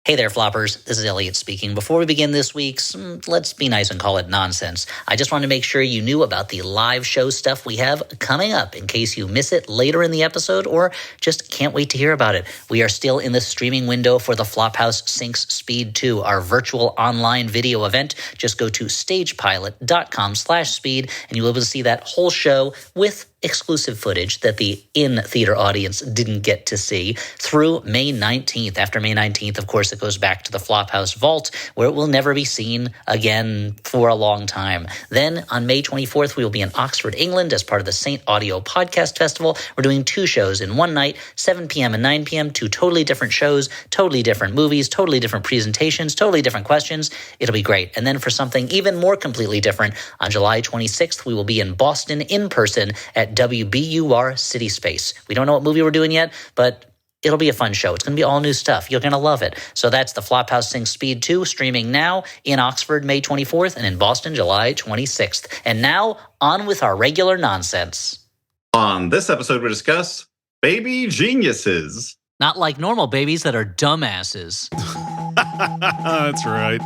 Hey there, floppers. This is Elliot speaking. Before we begin this week's, let's be nice and call it nonsense, I just want to make sure you knew about the live show stuff we have coming up in case you miss it later in the episode or just can't wait to hear about it. We are still in the streaming window for the Flophouse Syncs Speed 2, our virtual online video event. Just go to stagepilot.com/speed and you'll be able to see that whole show with exclusive footage that the in-theater audience didn't get to see through May 19th. After May 19th, of course, it goes back to the Flophouse Vault, where it will never be seen again for a long time. Then, on May 24th, we will be in Oxford, England, as part of the Saint Audio Podcast Festival. We're doing 2 shows in one night, 7 p.m. and 9 p.m., 2 totally different shows, totally different movies, totally different presentations, totally different questions. It'll be great. And then for something even more completely different, on July 26th, we will be in Boston in person at WBUR City Space. We don't know what movie we're doing yet, but it'll be a fun show. It's going to be all new stuff. You're going to love it. So that's the Flophouse Sync Speed 2, streaming now in Oxford, May 24th, and in Boston, July 26th. And now, on with our regular nonsense. On this episode, we discuss baby geniuses. Not like normal babies that are dumbasses. That's right.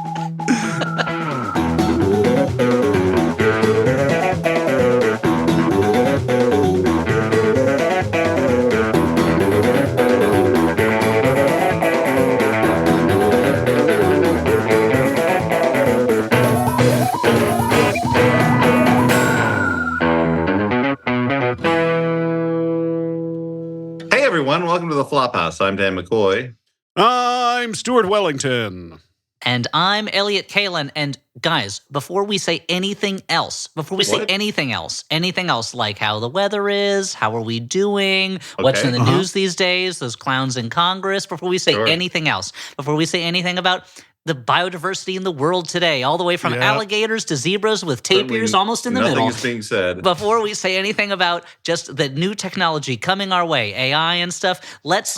Welcome to the Flophouse. I'm Dan McCoy. I'm Stuart Wellington. And I'm Elliot Kalin. And guys, before we say anything else, anything else like how the weather is, how are we doing, what's in the news these days, those clowns in Congress, before we say anything else, before we say anything about the biodiversity in the world today, all the way from alligators to zebras with tapirs almost in the middle. Nothing is being said. Before we say anything about just the new technology coming our way, AI and stuff,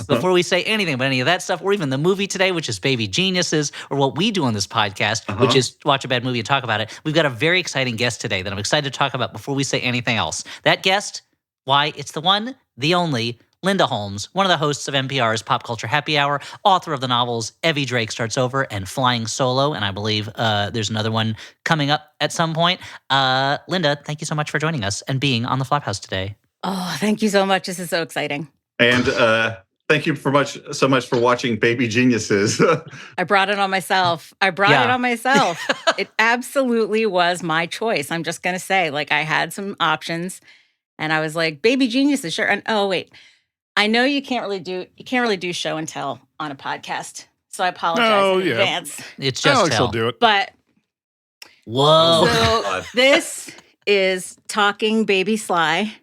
before we say anything about any of that stuff, or even the movie today, which is Baby Geniuses, or what we do on this podcast, which is watch a bad movie and talk about it, we've got a very exciting guest today that I'm excited to talk about before we say anything else. That guest, why, it's the one, the only, Linda Holmes, one of the hosts of NPR's Pop Culture Happy Hour, author of the novels Evie Drake Starts Over and Flying Solo, and I believe there's another one coming up at some point. Linda, thank you so much for joining us and being on the Flophouse today. Oh, thank you so much. This is so exciting. And thank you so much for watching Baby Geniuses. I brought it on myself. It absolutely was my choice. I'm just going to say, I had some options, and I was like, Baby Geniuses, sure. And oh, wait. I know you can't really do show and tell on a podcast, so I apologize in advance. It's just Alex will do it. But whoa! So this is Talking Baby Sly.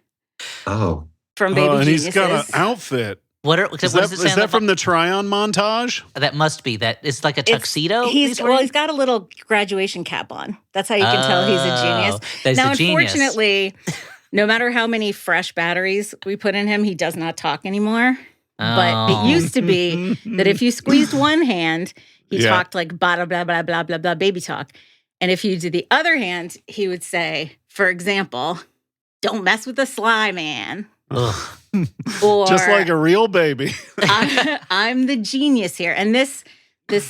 Oh, from Baby and Geniuses. He's got an outfit. Is that from the try-on montage? That must be. That it's like a tuxedo. He's got a little graduation cap on. That's how you can tell he's a genius. Now, unfortunately. No matter how many fresh batteries we put in him, he does not talk anymore. Oh. But it used to be that if you squeezed one hand, he talked like blah, blah, blah, blah, blah, blah, baby talk. And if you did the other hand, he would say, for example, don't mess with the Sly Man. Or, just like a real baby. I'm the genius here. And this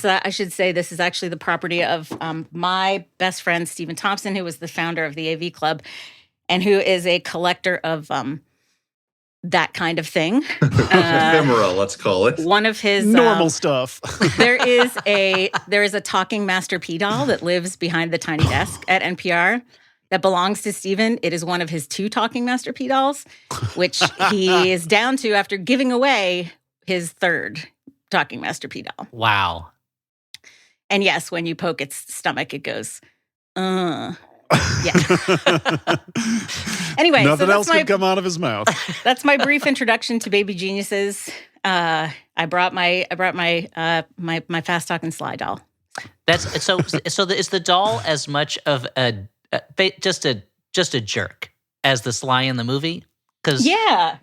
I should say, this is actually the property of my best friend, Stephen Thompson, who was the founder of the AV Club, and who is a collector of that kind of thing. Ephemera, let's call it. One of his normal stuff. there is a talking Master P doll that lives behind the tiny desk at NPR that belongs to Stephen. It is one of his 2 talking Master P dolls, which he is down to after giving away his 3rd talking Master P doll. Wow. And yes, when you poke its stomach, it goes, Yeah. Anyway, nothing else could come out of his mouth. That's my brief introduction to Baby Geniuses. I brought my fast talking Sly doll. That's so. Is the doll as much of just a jerk as the Sly in the movie? Because I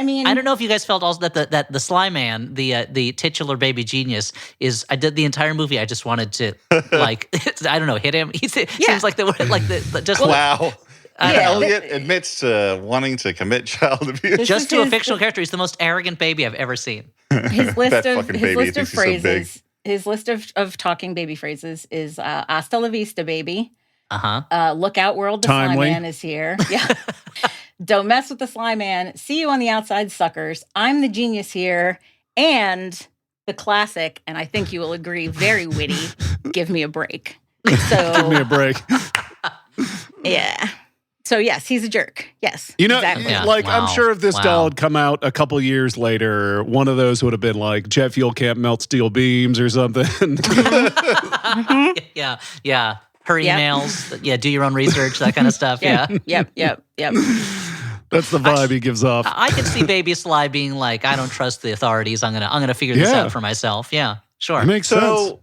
mean, I don't know if you guys felt also that the Sly Man, the titular baby genius, is. I did the entire movie. I just wanted to I don't know, hit him. He seems like the just wow. Elliot admits to wanting to commit child abuse. Just to a fictional character. He's the most arrogant baby I've ever seen. His list of phrases. his list of talking baby phrases is "Hasta la vista, baby." Look out, world! The slime man is here. Yeah. Don't mess with the slime man. See you on the outside, suckers. I'm the genius here, and the classic, and I think you will agree, very witty. Give me a break. So Give me a break. Yeah. So yes, he's a jerk. Yes. Exactly. Like I'm sure if this doll had come out a couple years later, one of those would have been like jet fuel can't melt steel beams or something. Yeah. Her emails. Yeah. Do your own research. That kind of stuff. Yeah. Yep. That's the vibe he gives off. I could see Baby Sly being like, I don't trust the authorities. I'm gonna figure this out for myself. Yeah. Sure. It makes sense.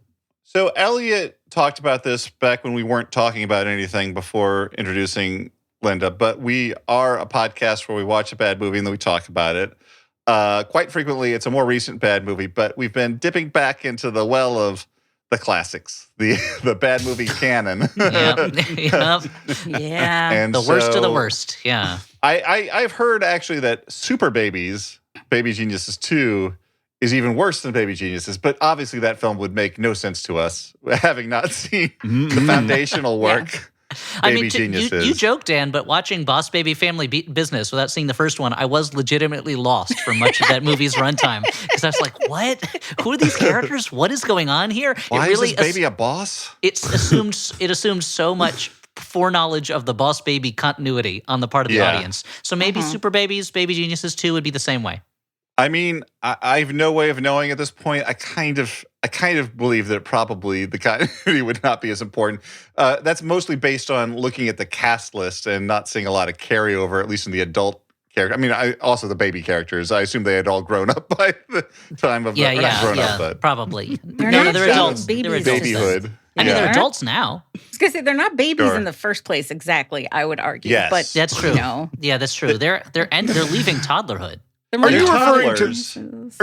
So Elliot talked about this back when we weren't talking about anything before introducing Linda, but we are a podcast where we watch a bad movie and then we talk about it. Quite frequently, it's a more recent bad movie, but we've been dipping back into the well of the classics, the bad movie canon. Yep. Yeah. And the worst of the worst. Yeah. I've heard actually that Super Babies, Baby Geniuses 2, is even worse than Baby Geniuses, but obviously that film would make no sense to us, having not seen the foundational work. Baby Geniuses. You joke, Dan, but watching Boss Baby Family Business without seeing the first one, I was legitimately lost for much of that movie's runtime because I was like, "What? Who are these characters? What is going on here?" Why is this baby a boss? It assumed so much foreknowledge of the Boss Baby continuity on the part of the audience. So maybe Super Babies, Baby Geniuses 2 would be the same way. I mean, I have no way of knowing at this point. I kind of believe that probably the continuity would not be as important. That's mostly based on looking at the cast list and not seeing a lot of carryover, at least in the adult character. I mean, also the baby characters. I assume they had all grown up by the time of but probably. They're adults. Babies. Babyhood. I mean, they're adults now. I was gonna say they're not babies in the first place. Exactly, I would argue. Yes, but that's true. Yeah, that's true. They're leaving toddlerhood. Are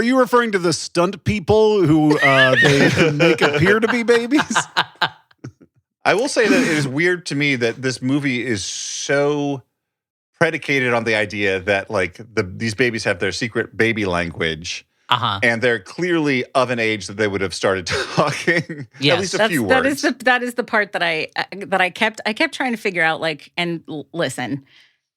you referring to the stunt people who they make appear to be babies? I will say that it is weird to me that this movie is so predicated on the idea that like these babies have their secret baby language. And they're clearly of an age that they would have started talking. At least a few words. That is the part that I kept trying to figure out. Like, and listen,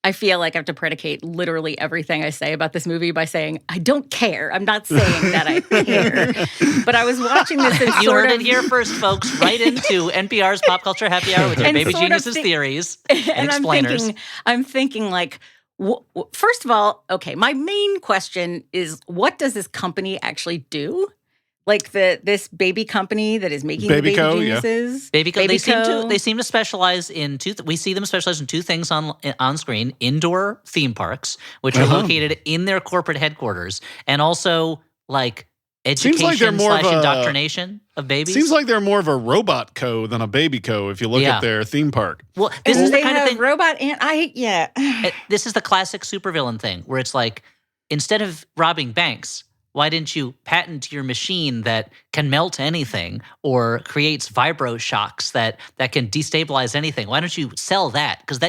I feel like I have to predicate literally everything I say about this movie by saying I don't care. I'm not saying that I care, but I was watching this. And you heard it here first, folks. Right into NPR's Pop Culture Happy Hour with your Baby Geniuses theories and explainers. I'm thinking like. First of all, okay, my main question is, what does this company actually do? Like this baby company that is making Baby Geniuses? Yeah. They seem to specialize in we see them specialize in two things on screen: indoor theme parks, which are located in their corporate headquarters, and also like education / indoctrination of babies. Seems like they're more of a robot co than a baby co if you look at their theme park. Well, this is the kind of thing. Robot and This is the classic supervillain thing where it's like, instead of robbing banks, why didn't you patent your machine that can melt anything or creates vibro shocks that can destabilize anything? Why don't you sell that? Because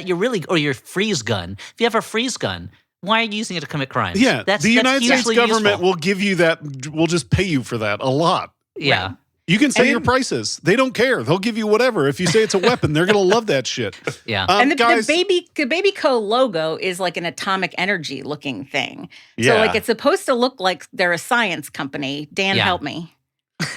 or your freeze gun. If you have a freeze gun, why are you using it to commit crimes? Yeah, the United States government will give you that. We'll just pay you for that a lot. Yeah. Right. You can say your prices. They don't care. They'll give you whatever. If you say it's a weapon, they're going to love that shit. Yeah. And the Baby Co logo is like an atomic energy looking thing. So like it's supposed to look like they're a science company. Dan, help me.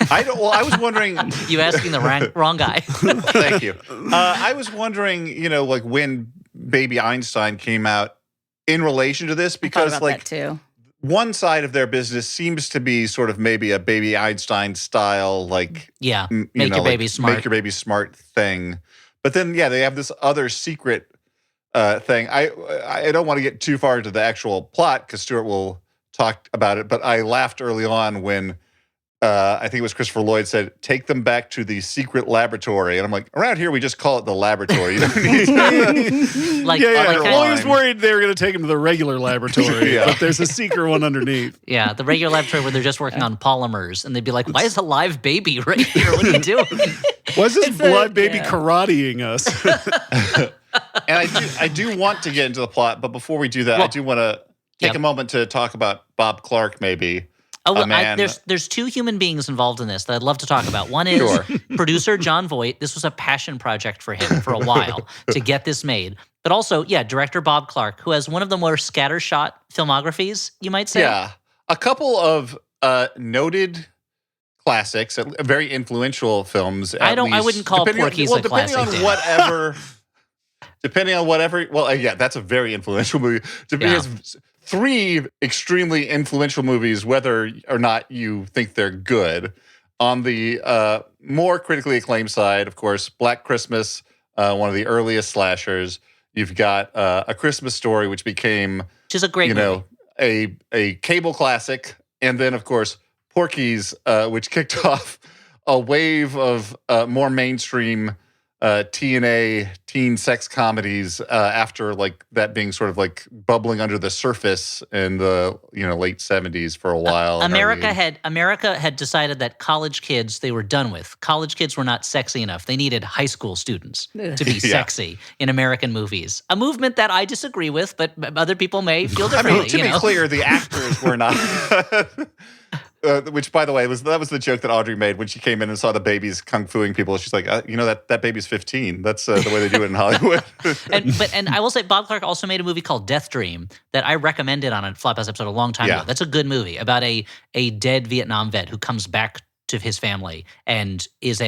I was wondering. You asking the wrong guy. Thank you. I was wondering, like when Baby Einstein came out in relation to this, because that too. One side of their business seems to be sort of maybe a Baby Einstein style, like make your baby smart thing. But then they have this other secret thing. I don't want to get too far into the actual plot because Stuart will talk about it. But I laughed early on when I think it was Christopher Lloyd said, "Take them back to the secret laboratory," and I'm like, around here we just call it the laboratory. You don't need to. Well, he was worried they were going to take him to the regular laboratory, but there's a secret one underneath. Yeah, the regular laboratory where they're just working on polymers, and they'd be like, "Why is a live baby right here? What are you doing? Why is this live baby karateing us?" And I do want to get into the plot, but before we do that, I do want to take a moment to talk about Bob Clark, maybe. Oh, well, man. There's two human beings involved in this that I'd love to talk about. One is producer Jon Voight. This was a passion project for him for a while to get this made. But also, director Bob Clark, who has one of the more scattershot filmographies, you might say. Yeah. A couple of noted classics, very influential films. I wouldn't call Porky's a classic. Depending on whatever. Well, that's a very influential movie. Has 3 extremely influential movies, whether or not you think they're good. On the more critically acclaimed side, of course, Black Christmas, one of the earliest slashers. You've got A Christmas Story, which became, which is a great movie. A cable classic, and then of course Porky's, which kicked off a wave of more mainstream teen sex comedies after like that being sort of like bubbling under the surface in the late 70s for a while. America had decided that college kids they were done with. College kids were not sexy enough. They needed high school students to be sexy in American movies. A movement that I disagree with, but other people may feel differently. To be clear, the actors were not. Which, by the way, that was the joke that Audrey made when she came in and saw the babies kung fuing people. She's like, that baby's 15. That's the way they do it in Hollywood. and I will say, Bob Clark also made a movie called Death Dream that I recommended on a Flophouse episode a long time ago. That's a good movie about a dead Vietnam vet who comes back to his family and is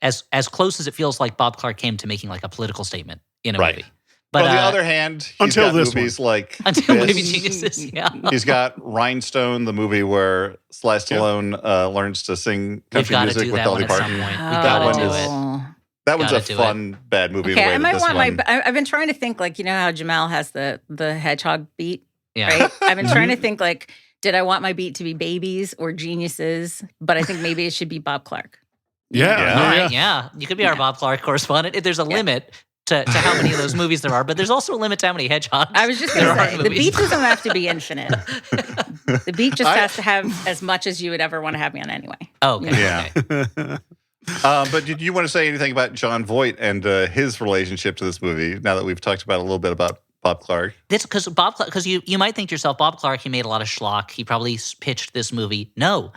as close as it feels like Bob Clark came to making like a political statement in a movie. But on the other hand, he's got movies like Baby Geniuses. Yeah, he's got Rhinestone, the movie where Sly Stallone learns to sing country music with Dolly Parton. We gotta do it. That one's a fun bad movie. Okay, I might want I've been trying to think like how Jamal has the hedgehog beat. Yeah. Right. I've been trying to think like, did I want my beat to be babies or geniuses? But I think maybe it should be Bob Clark. Yeah. You could be our Bob Clark correspondent. There's a limit to how many of those movies there are, but there's also a limit to how many hedgehogs. I was just going to say, the beat doesn't have to be infinite. The beat just has to have as much as you would ever want to have me on anyway. Oh, okay. Yeah. Okay. But did you want to say anything about Jon Voight and his relationship to this movie, now that we've talked about a little bit about Bob Clark? That's because you might think to yourself, Bob Clark, he made a lot of schlock. He probably pitched this movie. No.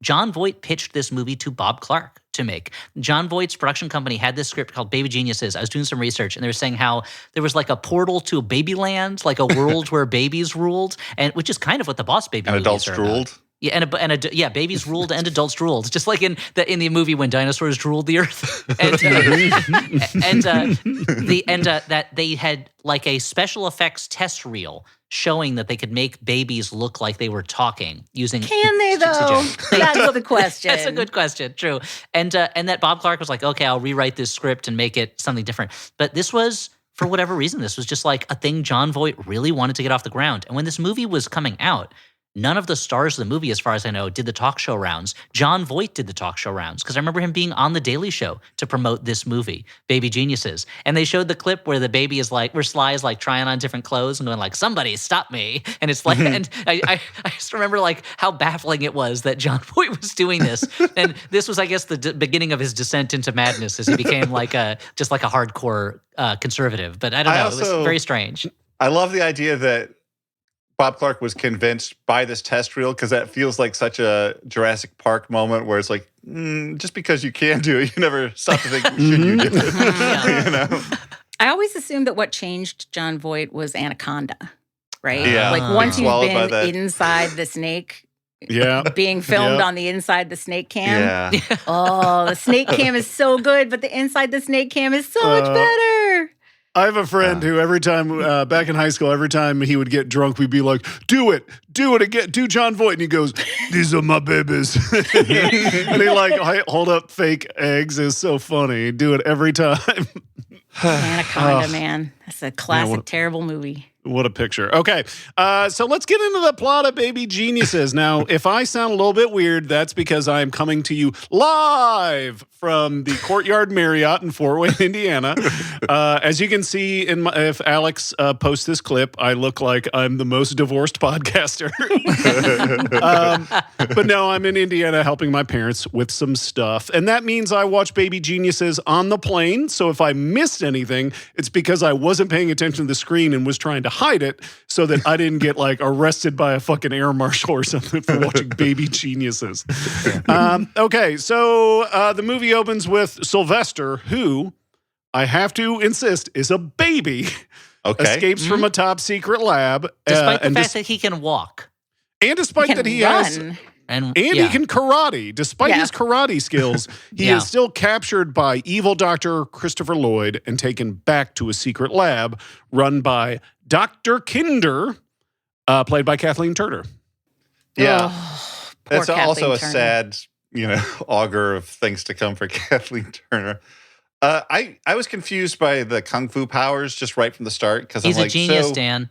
Jon Voight pitched this movie to Bob Clark to make. Jon Voight's production company had this script called Baby Geniuses. I was doing some research, and they were saying how there was like a portal to Babyland, like a world where babies ruled, and which is kind of what the Boss Baby and movies adults ruled. Yeah, babies ruled and adults drooled, just like in the movie when dinosaurs drooled the earth, that they had like a special effects test reel showing that they could make babies look like they were talking using. Can they though? That's the question. That's a good question. True, and that Bob Clark was like, okay, I'll rewrite this script and make it something different. But this was, for whatever reason, this was just like a thing Jon Voight really wanted to get off the ground. And when this movie was coming out, none of the stars of the movie, as far as I know, did the talk show rounds. Jon Voight did the talk show rounds because I remember him being on The Daily Show to promote this movie, Baby Geniuses. And they showed the clip where the baby is like, where Sly is like trying on different clothes and going like, somebody stop me. And it's like, and I just remember like how baffling it was that Jon Voight was doing this. And this was, I guess, the beginning of his descent into madness as he became like just like a hardcore conservative. But I don't know, it was very strange. I love the idea that Bob Clark was convinced by this test reel because that feels like such a Jurassic Park moment where it's like, just because you can do it, you never stop to think, should you do it? I always assumed that what changed Jon Voight was Anaconda, right? Yeah. Like once you've been inside the snake, being filmed on the inside the snake cam. Yeah. Oh, the snake cam is so good, but the inside the snake cam is so much better. I have a friend who every time, back in high school, every time he would get drunk, we'd be like, do it again, do Jon Voight. And he goes, these are my babies. And he like hold up fake eggs. It's so funny. Do it every time. Anaconda, man. That's a classic, terrible movie. What a picture. Okay, so let's get into the plot of Baby Geniuses. Now, if I sound a little bit weird, that's because I am coming to you live from the Courtyard Marriott in Fort Wayne, Indiana. As you can see, if Alex posts this clip, I look like I'm the most divorced podcaster. But no, I'm in Indiana helping my parents with some stuff. And that means I watch Baby Geniuses on the plane. So if I missed anything, it's because I wasn't paying attention to the screen and was trying to hide it so that I didn't get like arrested by a fucking air marshal or something for watching Baby Geniuses. Okay, so the movie opens with Sylvester, who I have to insist is a baby, escapes from a top secret lab. Despite the fact that he can walk. And despite that he has... And he can karate. Despite his karate skills, he is still captured by evil Dr. Christopher Lloyd and taken back to a secret lab run by Dr. Kinder, played by Kathleen Turner. Yeah. It's Kathleen also a Turner. sad, augur of things to come for Kathleen Turner. I was confused by the kung fu powers just right from the start because He's I'm like, a genius, so, Dan.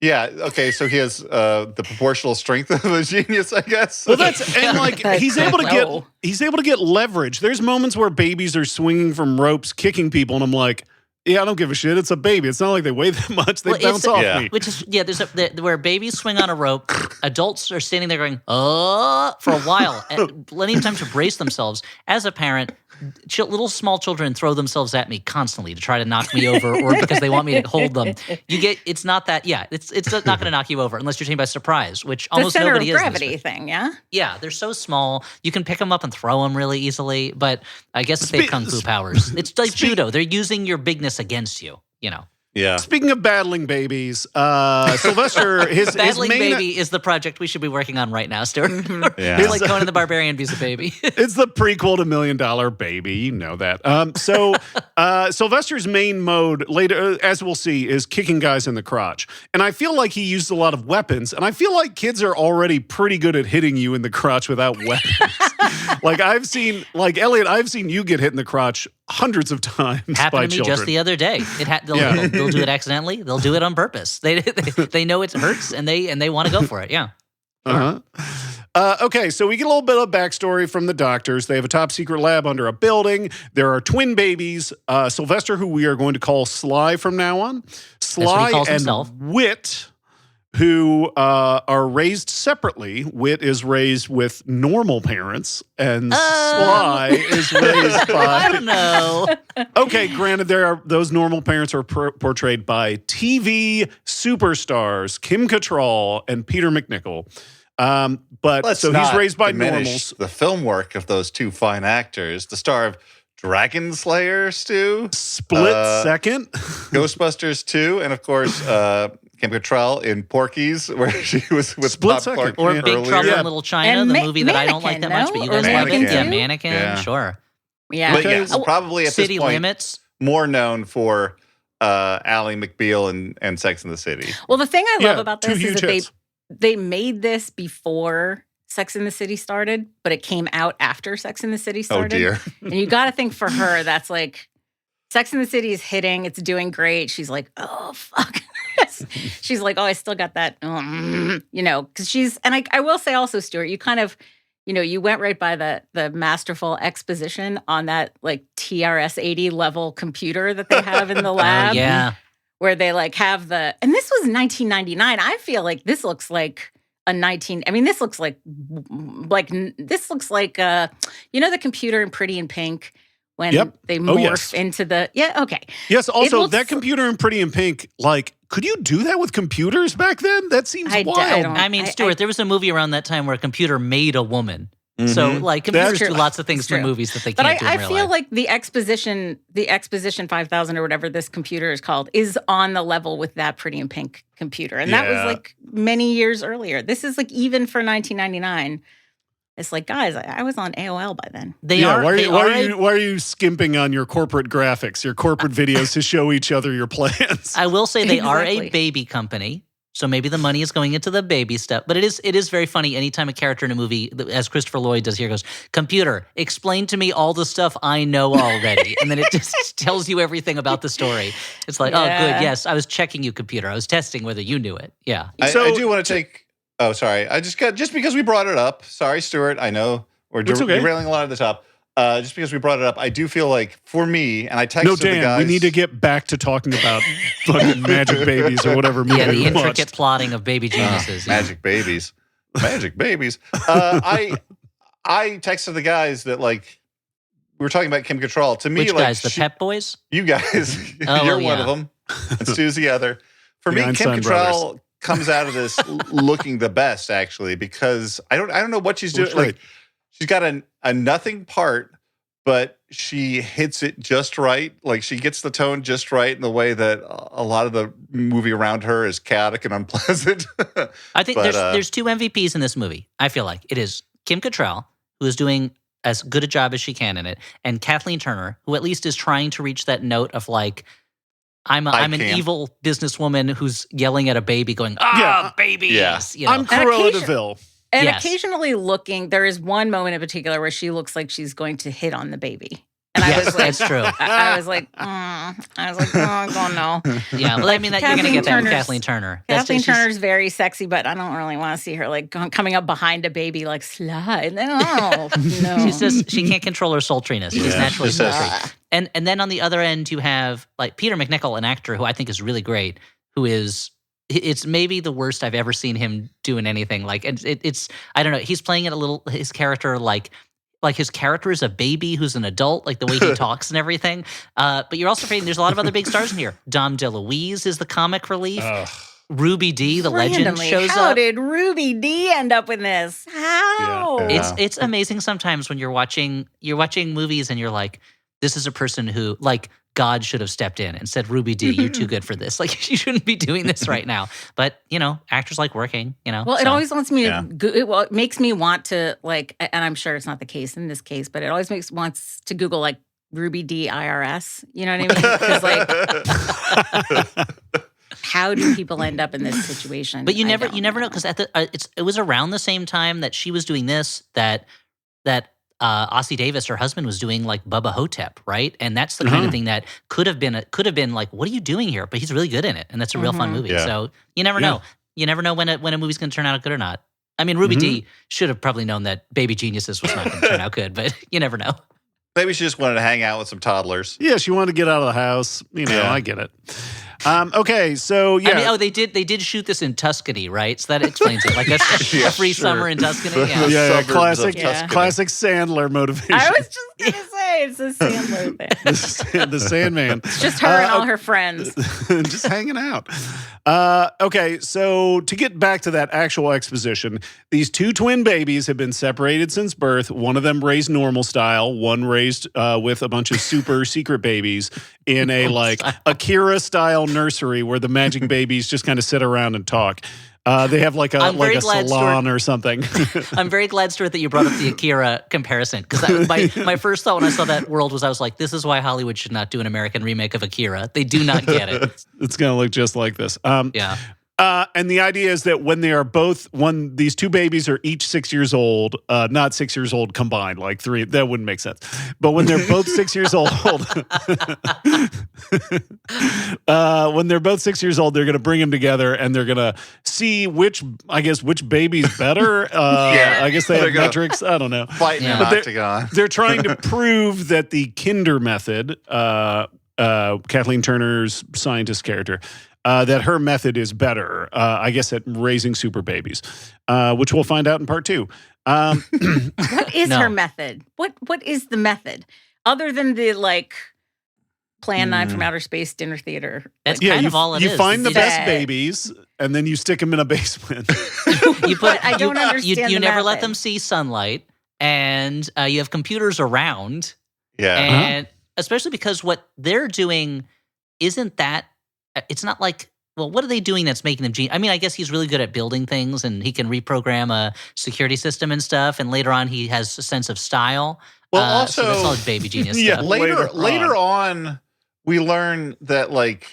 Yeah. Okay. So he has the proportional strength of a genius, I guess. Well, and like he's able to get leverage. There's moments where babies are swinging from ropes, kicking people, and I'm like, yeah, I don't give a shit. It's a baby. It's not like they weigh that much. They bounce off me. Which is where babies swing on a rope. Adults are standing there going, oh, for a while, plenty of time to brace themselves. As a parent, little small children throw themselves at me constantly to try to knock me over, or because they want me to hold them. It's not that. Yeah, it's not going to knock you over unless you're taken by surprise, which almost the center nobody of is. Gravity thing, yeah. Yeah, they're so small. You can pick them up and throw them really easily. But I guess if they have kung fu powers, it's like judo. They're using your bigness against you. Yeah. Speaking of battling babies, Sylvester, his Battling main Baby is the project we should be working on right now, Stuart. Yeah. It's like Conan the Barbarian be's a baby. It's the prequel to $1 Million Baby. You know that. So Sylvester's main mode, later, as we'll see, is kicking guys in the crotch. And I feel like he used a lot of weapons. And I feel like kids are already pretty good at hitting you in the crotch without weapons. Elliot, I've seen you get hit in the crotch hundreds of times Happened by to me children. just the other day. They'll do it accidentally. They'll do it on purpose. They know it hurts and they want to go for it. Yeah. Okay, so we get a little bit of backstory from the doctors. They have a top secret lab under a building. There are twin babies. Sylvester, who we are going to call Sly from now on. Sly calls and himself. Whit, who are raised separately. Whit is raised with normal parents, and Sly is raised by... I don't know. Okay, granted, those normal parents are portrayed by TV superstars Kim Cattrall and Peter McNichol. He's raised by normals. The film work of those two fine actors. The star of Dragon Slayer, Stu. Split Second. Ghostbusters 2, and of course, Kim Cattrall in Porky's, where she was with Split Bob Second. Clark Or earlier. Big Trouble in Little China, And the movie that I don't like that much, but you guys love it. Mannequin. Yeah, Mannequin. Yeah. Sure. Yeah. But yes, probably at City this point, Limits. more known for Ally McBeal and Sex and the City. Well, the thing I love about two this is huge that hits. they made this before Sex and the City started, but it came out after Sex and the City started. Oh dear. And you got to think for her, that's like Sex and the City is hitting. It's doing great. She's like, oh, fuck. She's like, oh, I still got that, because she's, and I will say also, Stuart, you kind of, you went right by the masterful exposition on that like TRS-80 level computer that they have in the lab. Yeah. Where they like have and this was 1999. I feel like this looks like this looks like the computer in Pretty in Pink when they morph into the, okay. Yes, also that computer in Pretty in Pink, like, could you do that with computers back then? That seems wild. I mean, Stuart, there was a movie around that time where a computer made a woman. Mm-hmm. So, like, computers true. do lots of things in true. movies that they can't do in real life. But I feel like the Exposition 5000 or whatever this computer is called is on the level with that Pretty in Pink computer. And that was like many years earlier. This is like even for 1999. It's like, guys, I was on AOL by then. Why are you skimping on your corporate graphics, your corporate videos to show each other your plans? I will say they are Exactly. a baby company. So maybe the money is going into the baby stuff. But it is very funny anytime a character in a movie, as Christopher Lloyd does here, goes, computer, explain to me all the stuff I know already. And then it just tells you everything about the story. It's like, oh, good, yes, I was checking you, computer. I was testing whether you knew it. Yeah. I do want to take... Oh, sorry. I just because we brought it up. Sorry, Stuart. I know we're derailing a lot at the top. Just because we brought it up, I do feel like for me, and I texted the guys. We need to get back to talking about fucking Magic Babies or whatever movie the we intricate watched. plotting of Baby Geniuses. Magic Babies. Magic Babies. I texted the guys that like we were talking about Kim Cattrall. To me, Which like guys? The Pep Boys? you guys, Oh, you're well, one of them, and Stu's the other. For The me, Kim Einstein Cattrall comes out of this looking the best, actually, because I don't know what she's doing. Looks great. Like, she's got a nothing part, but she hits it just right. Like, she gets the tone just right in the way that a lot of the movie around her is chaotic and unpleasant. I think there's two MVPs in this movie. I feel like it is Kim Cattrall, who is doing as good a job as she can in it, and Kathleen Turner, who at least is trying to reach that note of like, I'm an evil businesswoman who's yelling at a baby, going, babies. Yeah. You know? I'm Cruella DeVille. And Yes. occasionally looking, there is one moment in particular where she looks like she's going to hit on the baby. And Yes, I was like, that's true. I was like, oh, God, no. Yeah, well, I mean, that you're going to get that with Kathleen Kathleen Turner. Kathleen she's- Turner's very sexy, but I don't really want to see her like coming up behind a baby like slide. No, no. she can't control her sultriness. She's naturally She says- sultry. And then on the other end, you have like Peter McNichol, an actor who I think is really great, who is it's maybe the worst I've ever seen him doing anything. Like it's I don't know. He's playing it his character like his character is a baby who's an adult, like the way he talks and everything. But you're also forgetting there's a lot of other big stars in here. Dom DeLuise is the comic relief. Ruby D, the legend, Randomly, shows how up. did Ruby D end up in this? How? Yeah. It's amazing sometimes when you're watching movies and you're like, this is a person who like God should have stepped in and said, Ruby D, you're too good for this. Like you shouldn't be doing this right now. But actors like working. Well, it always wants me Yeah. to. It makes me want to like, and I'm sure it's not the case in this case, but it always wants to Google like Ruby D IRS. You know what I mean? Because like, how do people end up in this situation? But you I never don't know because at it was around the same time that she was doing this that Ossie Davis, her husband, was doing like Bubba Hotep, right? And that's the kind of thing that could have been like, what are you doing here? But he's really good in it, and that's a real fun movie. Yeah. So you never know. You never know when a movie's going to turn out good or not. I mean, Ruby D should have probably known that Baby Geniuses was not going to turn out good, but you never know. Maybe she just wanted to hang out with some toddlers. Yeah, she wanted to get out of the house. Yeah. I get it. Okay, so yeah. I mean, they did shoot this in Tuscany, right? So that explains it. Like that's Yeah, a free sure. summer in Tuscany. The Yeah. suburbs of classic, Tuscany. classic Sandler motivation. I was just gonna say it's a Sandler thing. the Sandman. It's just her and all her friends. Just hanging out. Okay, so to get back to that actual exposition, these two twin babies have been separated since birth. One of them raised normal style, one raised with a bunch of super secret babies in a like Akira style nursery where the magic babies just kind of sit around and talk. They have like a salon Stuart, or something. I'm very glad, Stuart, that you brought up the Akira comparison because my first thought when I saw that world was I was like, this is why Hollywood should not do an American remake of Akira. They do not get it. It's going to look just like this. Yeah. And the idea is that when they are these two babies are each 6 years old, not 6 years old combined, like three, that wouldn't make sense. But when they're both 6 years old, when they're both 6 years old, they're going to bring them together and they're going to see which baby's better. I guess they have metrics. I don't know. Fighting an octagon. They're trying to prove that the Kinder method, Kathleen Turner's scientist character, that her method is better, I guess, at raising super babies, which we'll find out in part 2. What is her method? What is the method other than the like Plan 9 from Outer Space dinner theater? That's kind of all it is. You find the You best just- babies, and then you stick them in a basement. I don't understand You the never let method. them see sunlight, and you have computers around, Yeah. and especially because what they're doing isn't that. It's not like, well, what are they doing that's making them genius? I mean, I guess he's really good at building things, and he can reprogram a security system and stuff. And later on, he has a sense of style. Well, so also, that's all baby genius Yeah, stuff. later on, we learn that like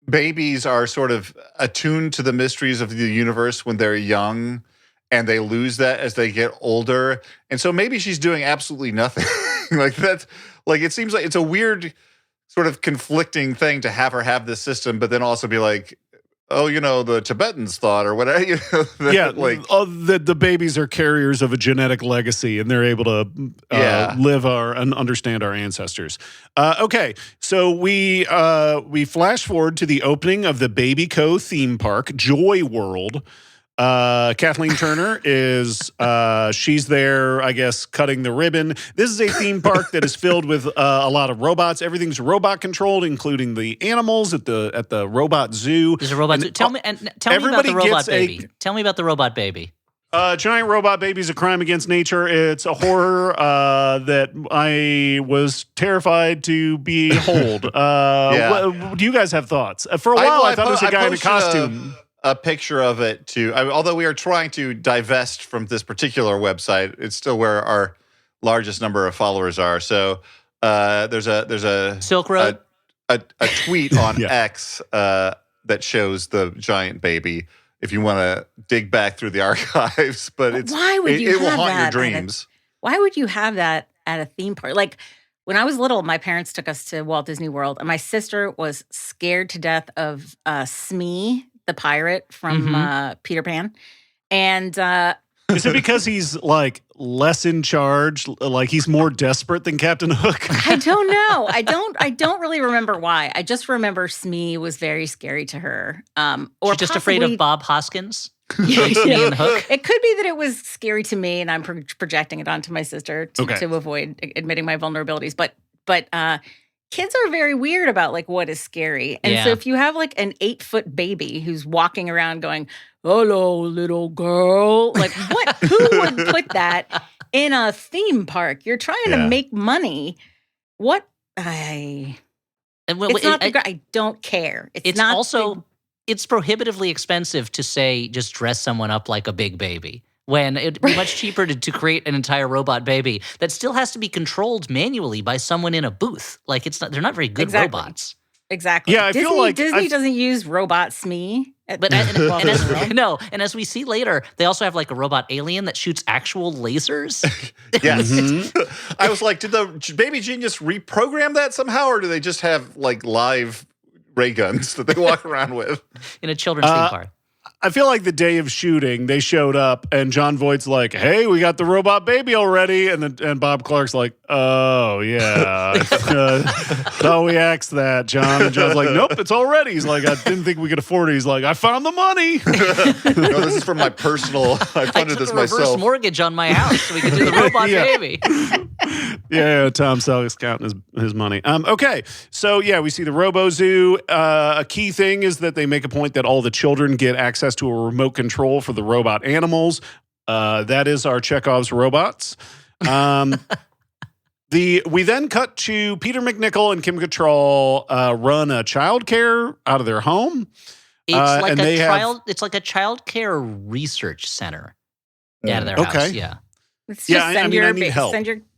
babies are sort of attuned to the mysteries of the universe when they're young, and they lose that as they get older. And so maybe she's doing absolutely nothing. Like that's like it seems like it's a weird sort of conflicting thing to have her have this system, but then also be like, oh, the Tibetans thought or whatever. The babies are carriers of a genetic legacy, and they're able to live and understand our ancestors. Okay, so we flash forward to the opening of the Baby Co theme park, Joy World. Kathleen Turner is, she's there, I guess, cutting the ribbon. This is a theme park that is filled with a lot of robots. Everything's robot controlled, including the animals at the robot zoo. There's a robot zoo. Tell me about the robot baby. Tell me about the robot baby. Giant robot baby's a crime against nature. It's a horror that I was terrified to behold. Do you guys have thoughts? For a while, I thought it was a guy in a costume. A picture of it too. Although we are trying to divest from this particular website, it's still where our largest number of followers are. So there's a Silk Road, a tweet on X that shows the giant baby. If you want to dig back through the archives, but it will haunt your dreams. Why would you have that at a theme park? Like when I was little, my parents took us to Walt Disney World, and my sister was scared to death of Smee, the pirate from Peter Pan. And is it because he's like less in charge, like he's more desperate than Captain Hook? I don't know. I don't really remember why. I just remember Smee was very scary to her. Or she's just afraid of Bob Hoskins. Yeah. Hook. It could be that it was scary to me, and I'm projecting it onto my sister to avoid admitting my vulnerabilities. But kids are very weird about like what is scary. And so if you have like an 8-foot baby who's walking around going, "Hello, little girl," like who would put that in a theme park? You're trying to make money. I don't care. It's prohibitively expensive to say just dress someone up like a big baby, when it'd be much cheaper to create an entire robot baby that still has to be controlled manually by someone in a booth. Like they're not very good robots. Exactly. Yeah, I feel like Disney doesn't use robot Smee. And as we see later, they also have like a robot alien that shoots actual lasers. Yes. I was like, did the Baby Genius reprogram that somehow, or do they just have like live ray guns that they walk around with in a children's theme park? I feel like the day of shooting, they showed up, and John Voight's like, "Hey, we got the robot baby already," and Bob Clark's like, "Oh yeah, thought we axed that, John." And John's like, "Nope, it's all ready." He's like, "I didn't think we could afford it." He's like, "I found the money." No, this is from my personal. I funded this myself. Reverse mortgage on my house so we could do the robot baby. Yeah, Tom Selleck's counting his money. Okay, so yeah, we see the Robo Zoo. A key thing is that they make a point that all the children get access to a remote control for the robot animals. That is our Chekhov's robots. We then cut to Peter McNichol and Kim Cattrall run a childcare out of their home. It's like a child care research center out of their house. Yeah. It's just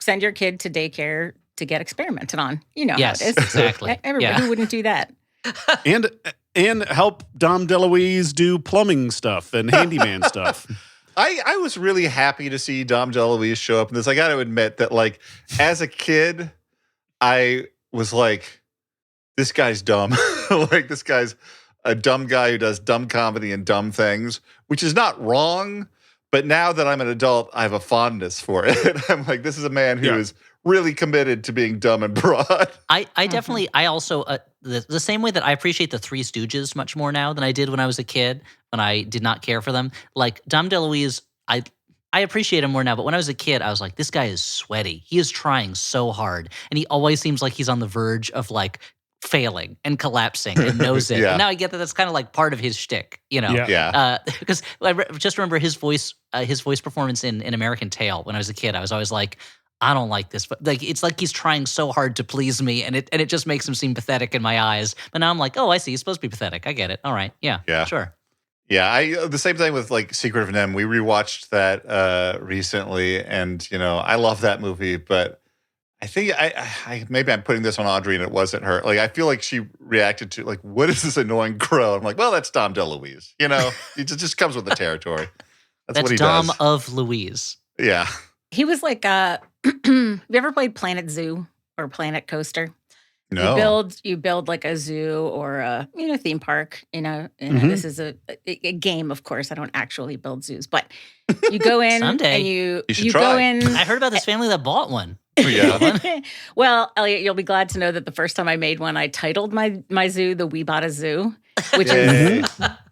send your kid to daycare to get experimented on. You know how it is. Exactly. Everybody wouldn't do that. And help Dom DeLuise do plumbing stuff and handyman stuff. I was really happy to see Dom DeLuise show up in this. I got to admit that, like, as a kid, I was like, this guy's dumb. Like, this guy's a dumb guy who does dumb comedy and dumb things, which is not wrong. But now that I'm an adult, I have a fondness for it. I'm like, this is a man who is really committed to being dumb and broad. I also, the same way that I appreciate the Three Stooges much more now than I did when I was a kid, when I did not care for them. Like, Dom DeLuise, I appreciate him more now, but when I was a kid, I was like, this guy is sweaty. He is trying so hard. And he always seems like he's on the verge of, like, failing and collapsing and knows it. And now I get that that's kind of like part of his shtick, you know? Yeah. Because I just remember his voice performance in American Tail when I was a kid. I was always like, I don't like this, but like it's like he's trying so hard to please me, and it just makes him seem pathetic in my eyes. But now I'm like, oh, I see, he's supposed to be pathetic. I get it. All right, yeah, sure. Yeah, the same thing with like Secret of NIMH. We rewatched that recently, and you know, I love that movie, but I think I maybe I'm putting this on Audrey and it wasn't her. Like, I feel like she reacted to like, what is this annoying crow? I'm like, well, that's Dom DeLuise. You know, it just comes with the territory. That's what he Dom does. of Louise. Yeah. He was like, have you ever played Planet Zoo or Planet Coaster? No. You build like a zoo or a theme park. This is a game, of course. I don't actually build zoos, but you go in Someday. and you try. go in. I heard about this family that bought one. Yeah. Well, Elliot, you'll be glad to know that the first time I made one, I titled my zoo "The We Bought a Zoo," which is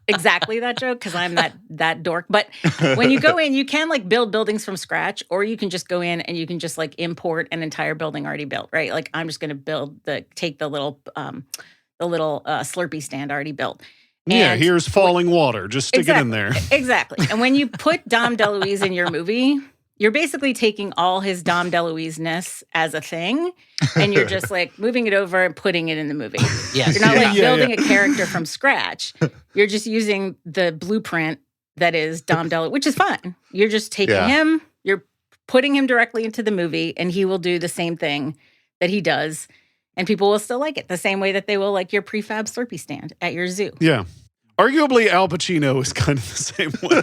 exactly that joke because I'm that dork. But when you go in, you can like build buildings from scratch, or you can just go in and you can just like import an entire building already built, right? Like I'm just going to take the little Slurpee stand already built. Yeah, here's falling water. Just stick it in there. Exactly. And when you put Dom DeLuise in your movie, you're basically taking all his Dom DeLuise-ness as a thing, and you're just like moving it over and putting it in the movie. Yes. You're not like building a character from scratch. You're just using the blueprint that is Dom DeLuise, which is fun. You're just taking him, you're putting him directly into the movie, and he will do the same thing that he does. And people will still like it the same way that they will like your prefab Slurpee stand at your zoo. Yeah. Arguably, Al Pacino is kind of the same way.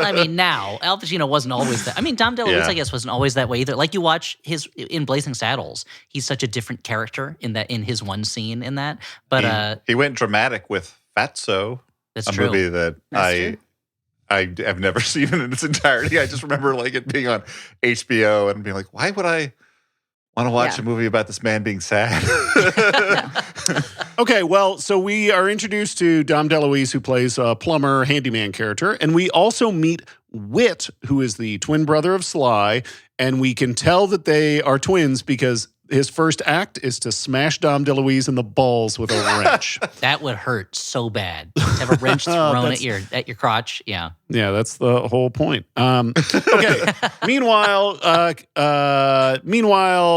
I mean, now, Al Pacino wasn't always that. I mean, Dom DeLuise, I guess, wasn't always that way either. Like you watch in Blazing Saddles, he's such a different character in his one scene in that. But he went dramatic with Fatso, that's a true. movie that I have never seen in its entirety. I just remember like it being on HBO and being like, why would I want to watch a movie about this man being sad? Okay, well, so we are introduced to Dom DeLuise, who plays a plumber handyman character, and we also meet Whit, who is the twin brother of Sly, and we can tell that they are twins because his first act is to smash Dom DeLuise in the balls with a wrench. That would hurt so bad. To have a wrench thrown at your crotch. Yeah. Yeah, that's the whole point. Okay. Meanwhile,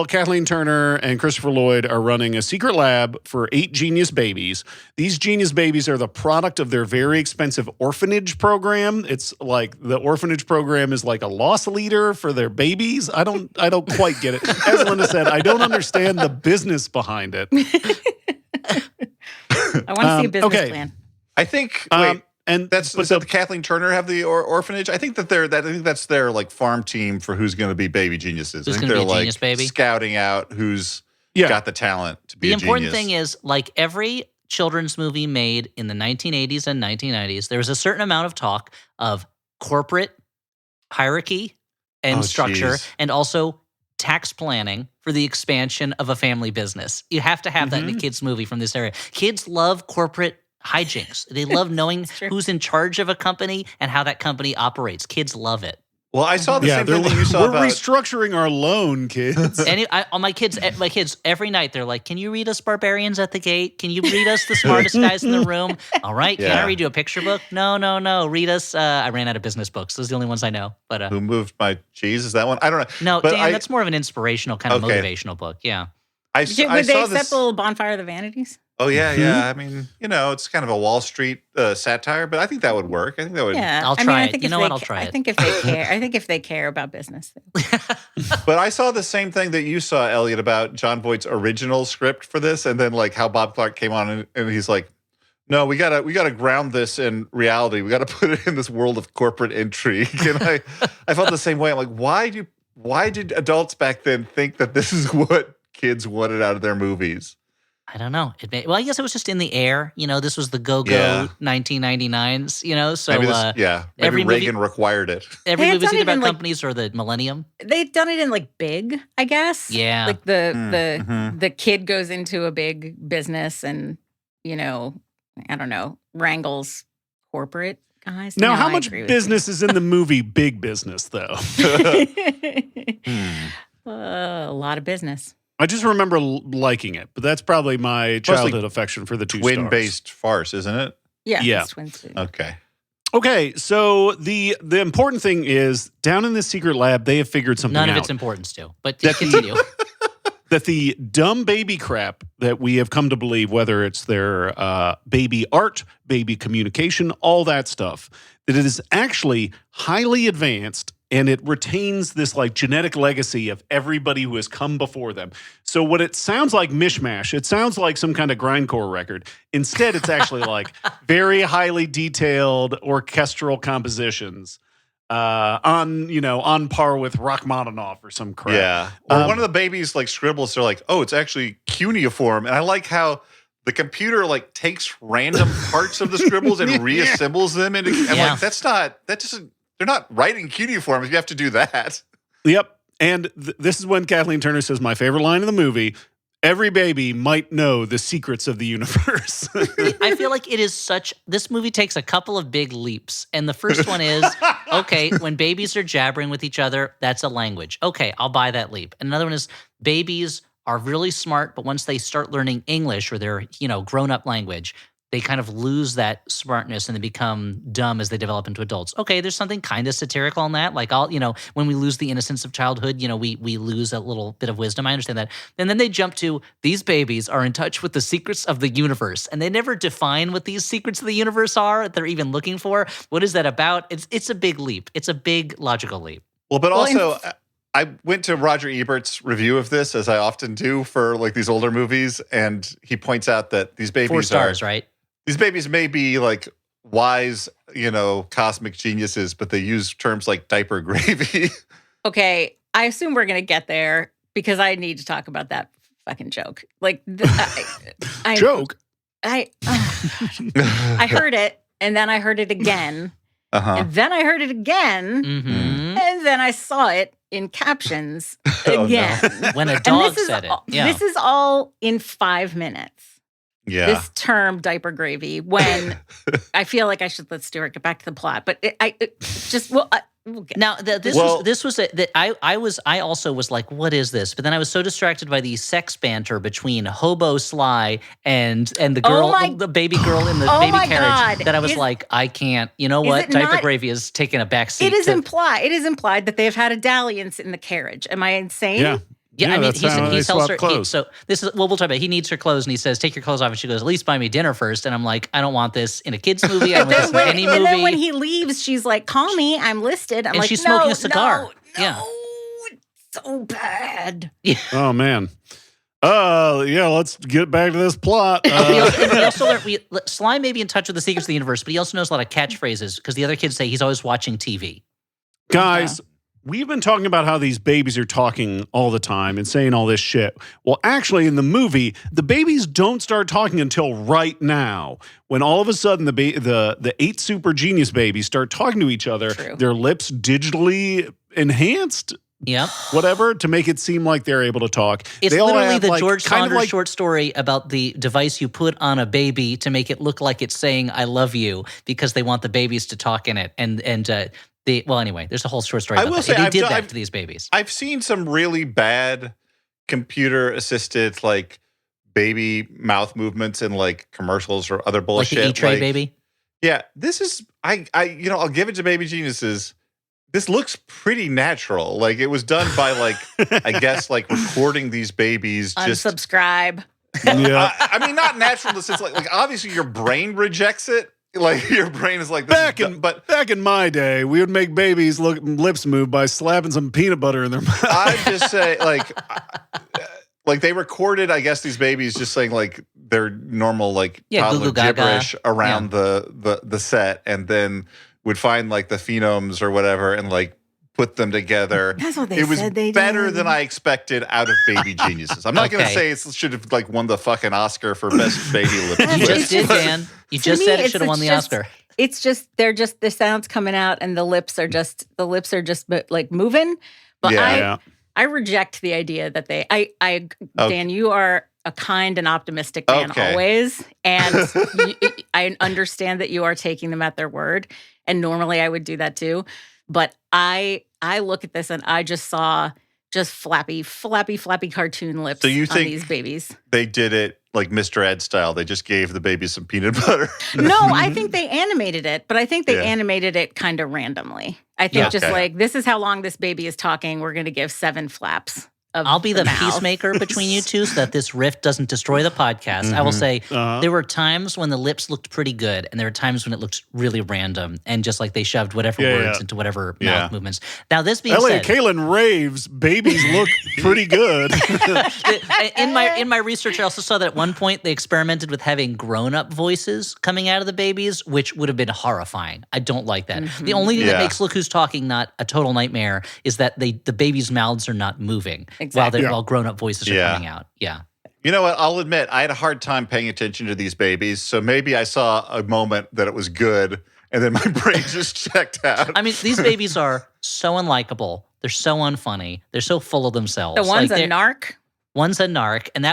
Kathleen Turner and Christopher Lloyd are running a secret lab for 8 genius babies. These genius babies are the product of their very expensive orphanage program. It's like the orphanage program is like a loss leader for their babies. I don't quite get it. As Linda said, I don't understand the business behind it. I want to see a business plan. I think. And does Kathleen Turner have the orphanage? I think that's their like farm team for who's going to be baby geniuses. Who's I think gonna they're be a like genius baby? scouting out who's got the talent to be The a genius. important thing is, like every children's movie made in the 1980s and 1990s, there was a certain amount of talk of corporate hierarchy and structure, and also tax planning for the expansion of a family business. You have to have that in a kids' movie from this area. Kids love corporate hijinks. They love knowing who's in charge of a company and how that company operates. Kids love it. Well, I saw the same thing that you saw We're about restructuring our loan, kids. And my kids every night, they're like, can you read us Barbarians at the Gate? Can you read us The Smartest Guys in the Room? All right. Can I read you a picture book? No. Read us. I ran out of business books. Those are the only ones I know. But Who Moved My Cheese? Is that one? I don't know. No, but Dan, that's more of an inspirational kind of motivational book. Yeah. Would they accept the little Bonfire of the Vanities? Oh, yeah. I mean, it's kind of a Wall Street satire, but I think that would work. I think that would. Yeah. I'll try it. You know what? I'll try it. I think if they care, if they care about business. But I saw the same thing that you saw, Elliot, about John Voight's original script for this, and then like how Bob Clark came on and he's like, no, we gotta ground this in reality. We gotta put it in this world of corporate intrigue. And I felt the same way. I'm like, why did adults back then think that this is what kids wanted out of their movies? I don't know. I guess it was just in the air. This was the go-go 1999s, so maybe Reagan required it. Every movie was either about companies or the millennium. They'd done it in like Big, I guess. Yeah. Like the kid goes into a big business and, I don't know, wrangles corporate guys. Now, how much business is in the movie Big Business, though? A lot of business. I just remember liking it, but that's probably my childhood affection for the 2 stars. Twin-based farce, isn't it? Yeah. It's twins too. Okay, so the important thing is, down in this secret lab, they have figured something out. None of its importance to, but continue. That the dumb baby crap that we have come to believe, whether it's their baby art, baby communication, all that stuff, that it is actually highly advanced and it retains this like genetic legacy of everybody who has come before them. So what it sounds like mishmash, it sounds like some kind of grindcore record. Instead, it's actually like very highly detailed orchestral compositions. On par with Rachmaninoff or some crap. Yeah. Or one of the babies like scribbles, they're like, oh, it's actually cuneiform. And I like how the computer like takes random parts of the scribbles and reassembles them. And I'm like, they're not writing cuneiform. You have to do that. Yep. And this is when Kathleen Turner says my favorite line in the movie. Every baby might know the secrets of the universe. I feel like it is this movie takes a couple of big leaps. And the first one is, okay, when babies are jabbering with each other, that's a language. Okay, I'll buy that leap. And another one is babies are really smart, but once they start learning English or their, grown-up language, they kind of lose that smartness and they become dumb as they develop into adults. Okay, there's something kind of satirical in that. Like, when we lose the innocence of childhood, we lose a little bit of wisdom. I understand that. And then they jump to, these babies are in touch with the secrets of the universe. And they never define what these secrets of the universe are that they're even looking for. What is that about? It's a big leap. It's a big logical leap. Well, but also, I went to Roger Ebert's review of this, as I often do for like these older movies. And he points out that these babies 4 stars, right? These babies may be like wise, cosmic geniuses, but they use terms like diaper gravy. Okay, I assume we're going to get there because I need to talk about that fucking joke. Like, joke? I heard it, and then I heard it again, and then I heard it again, and then I saw it in captions again. No. When a dog said it. Yeah. This is all in 5 minutes. Yeah. This term diaper gravy, when I feel like let's Stuart get back to the plot, but we'll get. Now I also was like, what is this? But then I was so distracted by the sex banter between Hobo Sly and the girl, the baby girl in the baby carriage, that I was like, I can't. You know what? Diaper gravy is taking a back seat. It is implied that they've had a dalliance in the carriage. Am I insane? Yeah. Yeah, I mean, he tells her. clothes. So this is we'll talk about it. He needs her clothes, and he says, "Take your clothes off." And she goes, "At least buy me dinner first." And I'm like, I don't want this in a kids movie. I don't want this in any movie. And then when he leaves, she's like, "Call me, I'm listed." I'm like, she's smoking a cigar. No, yeah, it's so bad. Yeah. Oh man. Let's get back to this plot. We also learned Sly may be in touch with the secrets of the universe, but he also knows a lot of catchphrases because the other kids say he's always watching TV. Guys. We've been talking about how these babies are talking all the time and saying all this shit. Well, actually, in the movie, the babies don't start talking until right now, when all of a sudden the 8 super genius babies start talking to each other. True. Their lips digitally enhanced. Yep. Whatever, to make it seem like they're able to talk. It's they all literally have, the George Saunders like, short story about the device you put on a baby to make it look like it's saying "I love you" because they want the babies to talk in it. Anyway, there's a whole short story about that. And he did that to these babies. I've seen some really bad computer-assisted like baby mouth movements in like commercials or other bullshit. Like the E-Tray baby? Yeah, this is I'll give it to Baby Geniuses. This looks pretty natural. Like it was done by like I guess like recording these babies. Unsubscribe. Yeah. I mean, not natural in the sense like obviously your brain rejects it. Like your brain is like this back in my day, we would make babies lips move by slapping some peanut butter in their mouth. I just say like they recorded, I guess, these babies just saying like their normal like toddler gibberish around the set, and then would find like the phonemes or whatever and like put them together. That's what they said they did. It was better than I expected out of Baby Geniuses. I'm not going to say it should have like won the fucking Oscar for best baby lip. You just did, Dan. You just said it should have won the Oscar. It's just the sounds coming out and the lips are just like moving. But I reject the idea that Dan, you are a kind and optimistic man always, and I understand that you are taking them at their word. And normally I would do that too. But I look at this and I just saw just flappy cartoon lips on these babies. They did it like Mr. Ed style. They just gave the babies some peanut butter. No, I think they animated it, but I think they animated it kind of randomly. I think like, this is how long this baby is talking. We're going to give 7 flaps. I'll be the peacemaker between you two so that this rift doesn't destroy the podcast. Mm-hmm. I will say there were times when the lips looked pretty good, and there were times when it looked really random, and just like they shoved whatever words into whatever mouth movements. Now, this being said, Kaylin raves, babies look pretty good. In my research, I also saw that at one point they experimented with having grown-up voices coming out of the babies, which would have been horrifying. I don't like that. Mm-hmm. The only thing that makes Look Who's Talking not a total nightmare is that the babies' mouths are not moving. Exactly. While grown-up voices are coming out. Yeah. You know what? I'll admit, I had a hard time paying attention to these babies, so maybe I saw a moment that it was good, and then my brain just checked out. I mean, these babies are so unlikable. They're so unfunny. They're so full of themselves. The one's a narc? One's a narc, and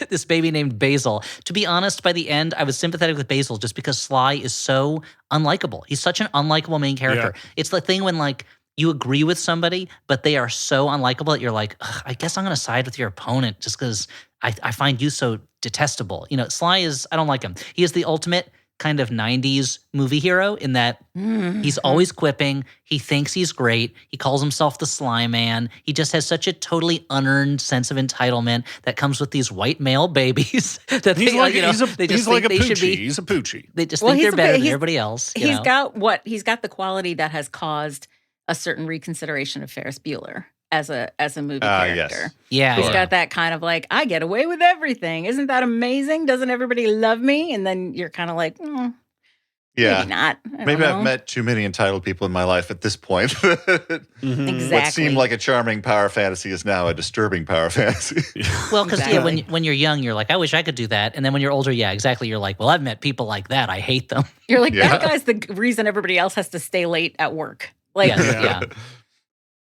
this baby named Basil. To be honest, by the end, I was sympathetic with Basil just because Sly is so unlikable. He's such an unlikable main character. Yeah. It's the thing when like you agree with somebody, but they are so unlikable that you're like, I guess I'm going to side with your opponent just because I find you so detestable. You know, Sly is, I don't like him. He is the ultimate kind of 90s movie hero in that he's always quipping. He thinks he's great. He calls himself the Sly Man. He just has such a totally unearned sense of entitlement that comes with these white male babies that He's they, like, you know, they just think they should be. He's a poochie. They just think they're better than everybody else. He's got the quality that has caused a certain reconsideration of Ferris Bueller as a movie character. Yes. Yeah, He's got that kind of like, I get away with everything. Isn't that amazing? Doesn't everybody love me? And then you're kind of like, maybe not. Maybe I've met too many entitled people in my life at this point. Exactly. What seemed like a charming power fantasy is now a disturbing power fantasy. Well, because Exactly. when you're young, you're like, I wish I could do that. And then when you're older, yeah, exactly. You're like, well, I've met people like that. I hate them. You're like, Yeah. that guy's the reason everybody else has to stay late at work. Like, Yes, yeah.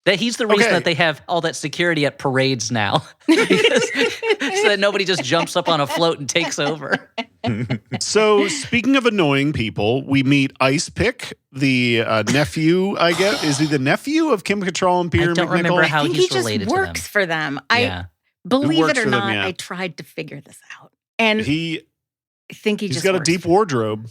That he's the reason Okay. that they have all that security at parades now, because, so that nobody just jumps up on a float and takes over. So, speaking of annoying people, we meet Ice Pick, the nephew, I guess. Is he the nephew of Kim Cattrall and Peter I don't McNichol? remember how I think he's he just related to works them. for them. Yeah. Believe works it or for them, not, yeah. I tried to figure this out. And I think He's just got a works deep for- wardrobe.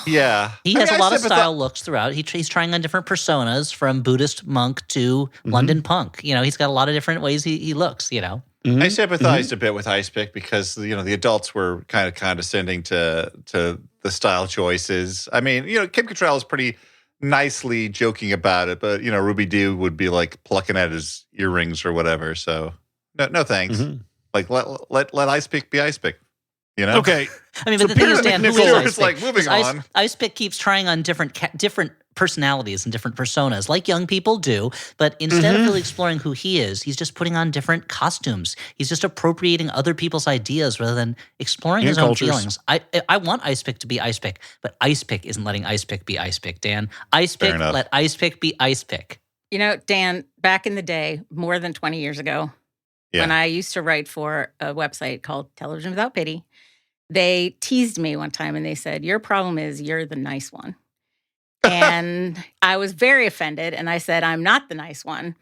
Yeah. He I has mean, a lot I of style looks throughout. He's trying on different personas from Buddhist monk to London punk. You know, he's got a lot of different ways he looks, you know. Mhm. I sympathized a bit with Ice Pick because the adults were kind of condescending to the style choices. I mean, Kim Cattrall is pretty nicely joking about it, but Ruby Doo would be like plucking at his earrings or whatever. So no thanks. Mhm. Like let Ice Pick be Ice Pick. Okay. I mean, So but the thing is, Peter Dan, who McNichol is is Ice Pick? like, moving 'Cause on. Ice Pick keeps trying on different personalities and different personas, like young people do. But instead of really exploring who he is, he's just putting on different costumes. He's just appropriating other people's ideas rather than exploring And his own cultures. feelings. I want Ice Pick to be Ice Pick, but Ice Pick isn't letting Ice Pick be Ice Pick, Dan. Ice Fair Pick, enough. let Ice Pick be Ice Pick. Dan, back in the day, more than 20 years ago, Yeah. when I used to write for a website called Television Without Pity, they teased me one time and they said, your problem is you're the nice one. And I was very offended. And I said, I'm not the nice one.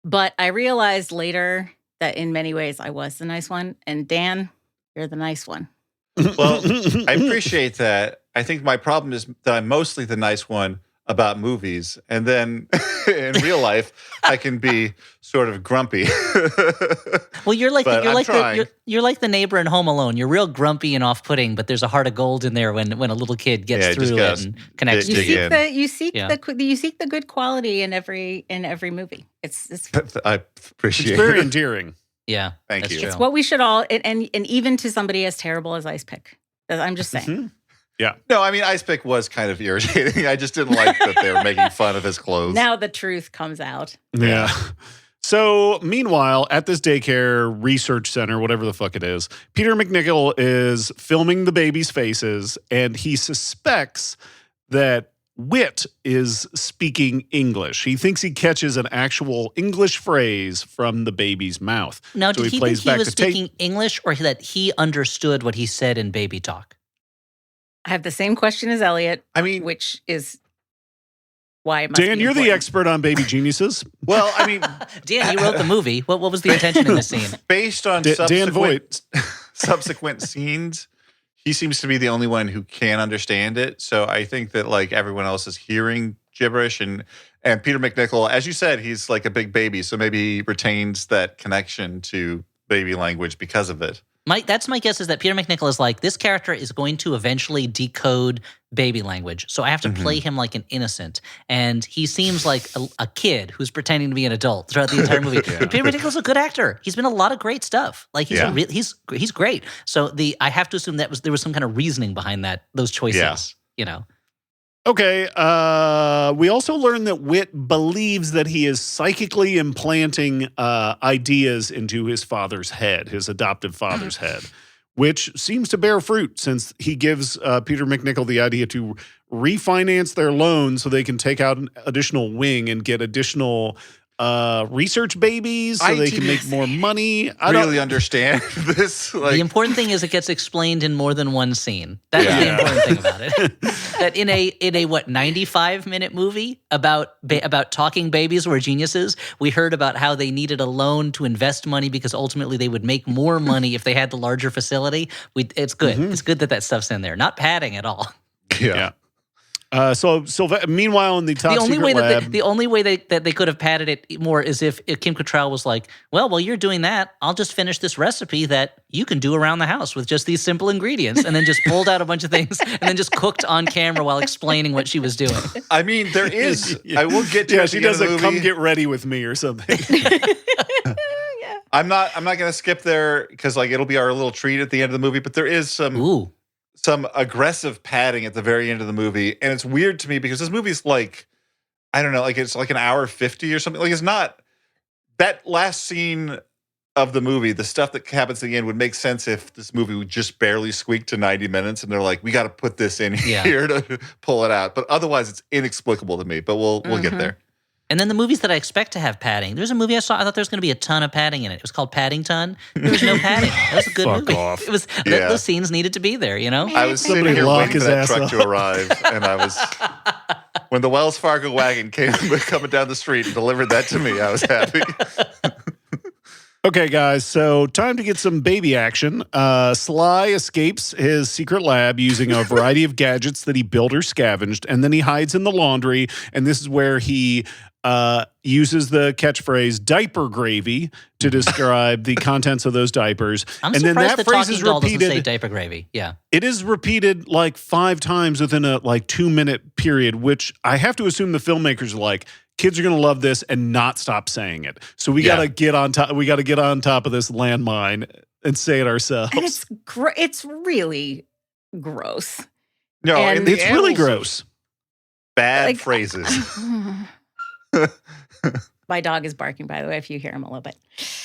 But I realized later that in many ways I was the nice one. And Dan, you're the nice one. Well, I appreciate that. I think my problem is that I'm mostly the nice one about movies, and then in real life, I can be sort of grumpy. Well, you're like But I'm trying. you're like the neighbor in Home Alone. You're real grumpy and off-putting, but there's a heart of gold in there when a little kid gets Yeah, just through gotta it and connects dig to you. in. You seek Yeah. the good quality in every movie. It's I It's appreciate very it. endearing. Yeah, Thank that's you. true. It's what we should all, and even to somebody as terrible as Ice Pick. I'm just saying. Mhm. No, I mean, Ice Pick was kind of irritating. I just didn't like that they were making fun of his clothes. Now the truth comes out. Yeah. So, meanwhile, at this daycare research center, whatever the fuck it is, Peter McNichol is filming the babies' faces, and he suspects that Wit is speaking English. He thinks he catches an actual English phrase from the baby's mouth. Now, So did he think plays he back was to tape. speaking English or that he understood what he said in baby talk? I have the same question as Elliot, I mean, which is why it must Dan, be you're the important. expert on baby geniuses. well, I mean, Dan, you wrote the movie. What was the intention in this scene? based on Dan Voight. subsequent scenes, he seems to be the only one who can understand it. So I think that like everyone else is hearing gibberish, and Peter McNichol, as you said, he's like a big baby, so maybe he retains that connection to baby language because of it. That's my guess is that Peter McNichol is like, this character is going to eventually decode baby language. So I have to play him like an innocent. And he seems like a kid who's pretending to be an adult throughout the entire movie. But Peter McNichol's a good actor. He's been in a lot of great stuff. Like he's great. So I have to assume there was some kind of reasoning behind those choices. Yeah. You know. Okay, we also learn that Wit believes that he is psychically implanting ideas into his father's head, his adoptive father's head, which seems to bear fruit since he gives Peter McNichol the idea to refinance their loan so they can take out an additional wing and get additional research babies so they can make more money. I don't don't really understand this. The important thing is it gets explained in more than one scene. That's the important thing about it. That in a 95-minute movie about talking babies who are geniuses, we heard about how they needed a loan to invest money because ultimately they would make more money if they had the larger facility. It's good. It's good that stuff's in there. Not padding at all. Yeah. So meanwhile, in the top secret lab, the only way that they could have padded it more is if Kim Cattrall was like, well, while you're doing that, I'll just finish this recipe that you can do around the house with just these simple ingredients, and then just pulled out a bunch of things and then just cooked on camera while explaining what she was doing. I mean, there is. I will get to. Yeah, she does a "come get ready with me" or something. I'm not going to skip there because it'll be our little treat at the end of the movie. But there is some aggressive padding at the very end of the movie. And it's weird to me because this movie's I don't know, it's like an hour 50 or something. It's not that last scene of the movie, the stuff that happens at the end would make sense if this movie would just barely squeak to 90 minutes and they're like, we got to put this in here to pull it out. But otherwise it's inexplicable to me, but we'll get there. And then the movies that I expect to have padding. There's a movie I saw. I thought there was going to be a ton of padding in it. It was called Paddington. There was no padding. That was a good movie. Off. It was those scenes needed to be there. I was sitting here waiting for that truck to arrive, and I was when the Wells Fargo wagon came coming down the street and delivered that to me. I was happy. Okay, guys, so time to get some baby action. Sly escapes his secret lab using a variety of gadgets that he built or scavenged, and then he hides in the laundry, and this is where he uses the catchphrase "diaper gravy" to describe the contents of those diapers. I'm and surprised then that the phrase talking is doll doesn't repeated. say diaper gravy. Yeah. It is repeated 5 times within a 2-minute period, which I have to assume the filmmakers are like, kids are going to love this and not stop saying it. So we got to get on top. We got to get on top of this landmine and say it ourselves. And it's really gross. No, and it's really gross. Bad phrases. My dog is barking, by the way, if you hear him a little bit.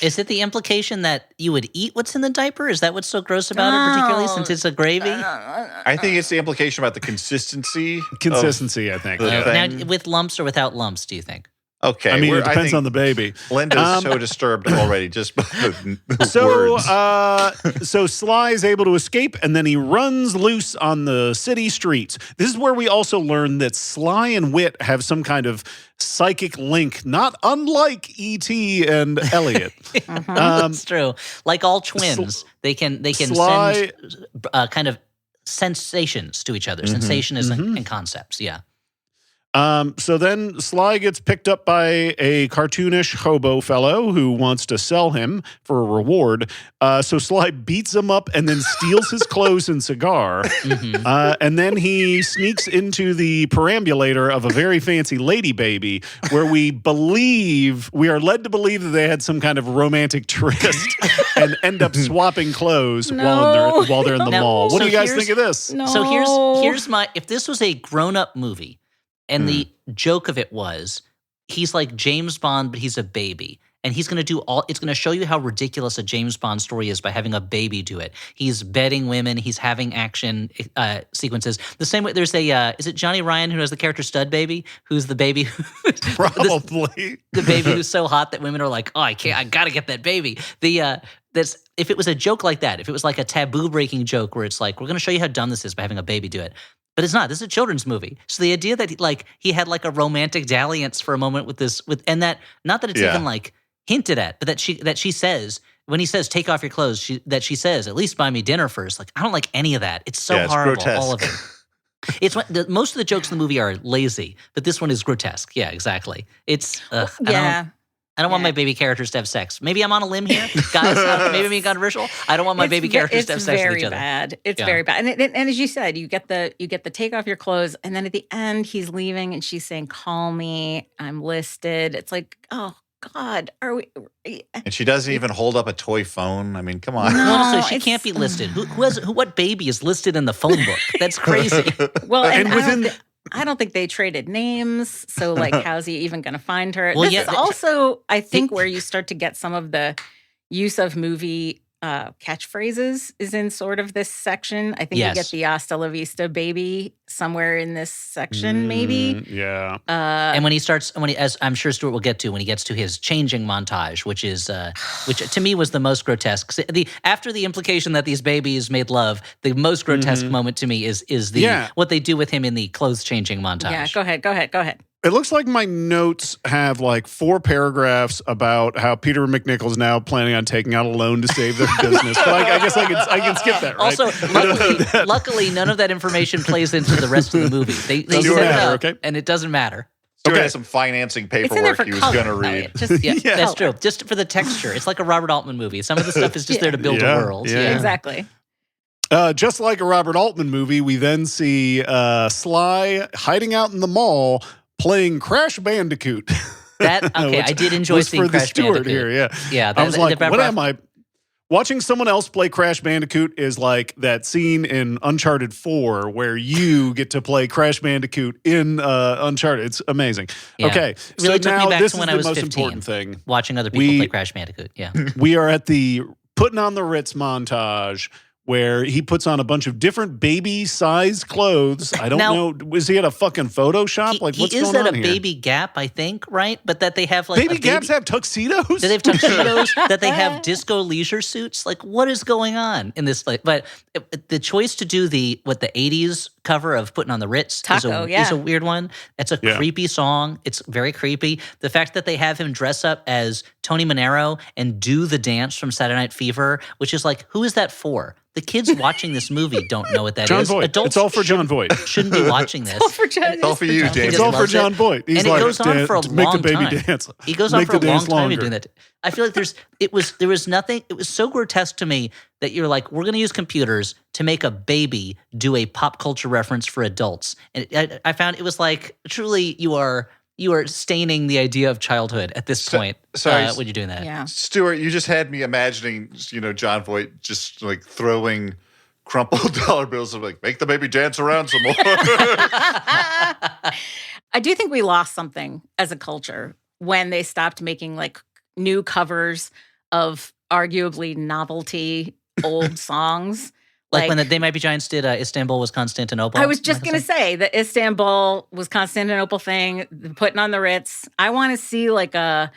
Is it the implication that you would eat what's in the diaper? Is that what's so gross about it, particularly since it's a gravy? I think it's the implication about the consistency. I think. Now, with lumps or without lumps, do you think? Okay. I mean, it depends on the baby. Linda's so disturbed already just by the words. So Sly is able to escape, and then he runs loose on the city streets. This is where we also learn that Sly and Wit have some kind of psychic link, not unlike E.T. and Elliot. That's true. Like all twins, they can Sly, send kind of sensations to each other, sensations and concepts. Yeah. So then Sly gets picked up by a cartoonish hobo fellow who wants to sell him for a reward. So Sly beats him up and then steals his clothes and cigar. And then he sneaks into the perambulator of a very fancy lady baby where we are led to believe that they had some kind of romantic tryst and end up swapping clothes while they're in the mall. What do you guys think of this? No. So here's my, if this was a grown-up movie, and the joke of it was, he's like James Bond, but he's a baby. And he's going to it's going to show you how ridiculous a James Bond story is by having a baby do it. He's bedding women. He's having action sequences. The same way, there's is it Johnny Ryan who has the character Stud Baby? Who's the baby? Probably. The baby who's so hot that women are like, oh, I got to get that baby. If it was a joke like that, if it was like a taboo-breaking joke where it's like, we're going to show you how dumb this is by having a baby do it. But it's not. This is a children's movie. So the idea that he had like a romantic dalliance for a moment and that not that it's even like hinted at, but that she says when he says take off your clothes, she says at least buy me dinner first. Like I don't like any of that. It's so horrible. Grotesque. All of it. It's most of the jokes in the movie are lazy, but this one is grotesque. Yeah, exactly. It's I don't want my baby characters to have sex. Maybe I'm on a limb here, guys. Maybe I'm being controversial. I don't want my baby characters to have sex with each other. It's very bad. And as you said, you get the take off your clothes, and then at the end he's leaving, and she's saying, "Call me, I'm listed." It's like, oh God, are we? And she doesn't even hold up a toy phone. I mean, come on. No, also, she can't be listed. What baby is listed in the phone book? That's crazy. Well, I don't think they traded names, so how's he even going to find her? Well, this is also, I think, where you start to get some of the use of movie catchphrases is in sort of this section. I think you get the "Hasta la vista, baby" somewhere in this section, maybe. Yeah. And when he starts, as I'm sure Stuart will get to, when he gets to his changing montage, which is, which to me was the most grotesque. After the implication that these babies made love, the most grotesque moment to me is what they do with him in the clothes changing montage. Yeah, go ahead. It looks like my notes have like 4 paragraphs about how Peter McNichol's now planning on taking out a loan to save their business. But I guess I can skip that, right? Also, luckily, none of that information plays into the rest of the movie. They set it up, and it doesn't matter. Stuart has some financing paperwork he was going to read. That's true. Just for the texture. It's like a Robert Altman movie. Some of the stuff is just there to build a world. Yeah. Exactly. Just like a Robert Altman movie, we then see Sly hiding out in the mall playing Crash Bandicoot. I did enjoy seeing Crash Bandicoot here. Yeah. I was like, what am I? Watching someone else play Crash Bandicoot is like that scene in Uncharted 4 where you get to play Crash Bandicoot in Uncharted. It's amazing. Yeah. Okay, it really so took now me back this to is when the I was most 15, important thing. Watching other people play Crash Bandicoot. Yeah, we are at the putting on the Ritz montage, where he puts on a bunch of different baby-sized clothes. I don't know. Was he at a fucking Photoshop? What's going on here? He is at a Baby Gap, I think, right? But that they have like Baby Gaps have tuxedos? That they have tuxedos, that they have disco leisure suits. Like, what is going on in this? But the choice to do the 80s cover of Putting on the Ritz is a weird one. It's a creepy song. It's very creepy. The fact that they have him dress up as Tony Manero and do the dance from Saturday Night Fever, which is like, who is that for? The kids watching this movie don't know what that John is. Voight. Adults it's all for John Voight. Shouldn't be watching this. It's all for you, Dan. It's all for John Voight. He's and like, it goes on for a long make the baby time. dance. He goes on for a long time doing that. I feel like there was nothing. It was so grotesque to me that you're like, we're going to use computers to make a baby do a pop culture reference for adults. And I found it was like, truly, you are staining the idea of childhood at this point. Sorry, when you're doing that. Yeah. Stuart, you just had me imagining, John Voight just like throwing crumpled dollar bills and like, make the baby dance around some more. I do think we lost something as a culture when they stopped making like new covers of arguably novelty old songs. Like when the They Might Be Giants did Istanbul was Constantinople. I was just going to say the Istanbul was Constantinople thing, Putting on the Ritz. I want to see like a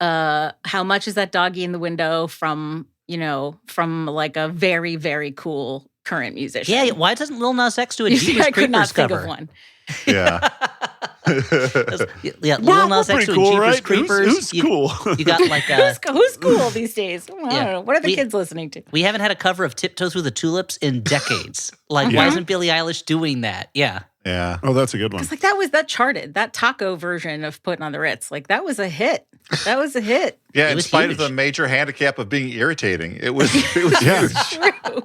how much is that doggy in the window from like a very, very cool current musician. Yeah, why doesn't Lil Nas X do a Jeepers I could not Creepers cover? Think of one. Yeah. Lil Nas X doing cool, Jeepers right? Creepers. Who's cool? You got like who's cool these days? I don't know. What are the kids listening to? We haven't had a cover of Tiptoe Through the Tulips in decades. Like, why isn't Billie Eilish doing that? Yeah. Yeah. Oh, that's a good one. It's like that charted. That taco version of Putting on the Ritz. Like that was a hit. That was a hit. Yeah, in spite of the major handicap of being irritating. It was huge. True.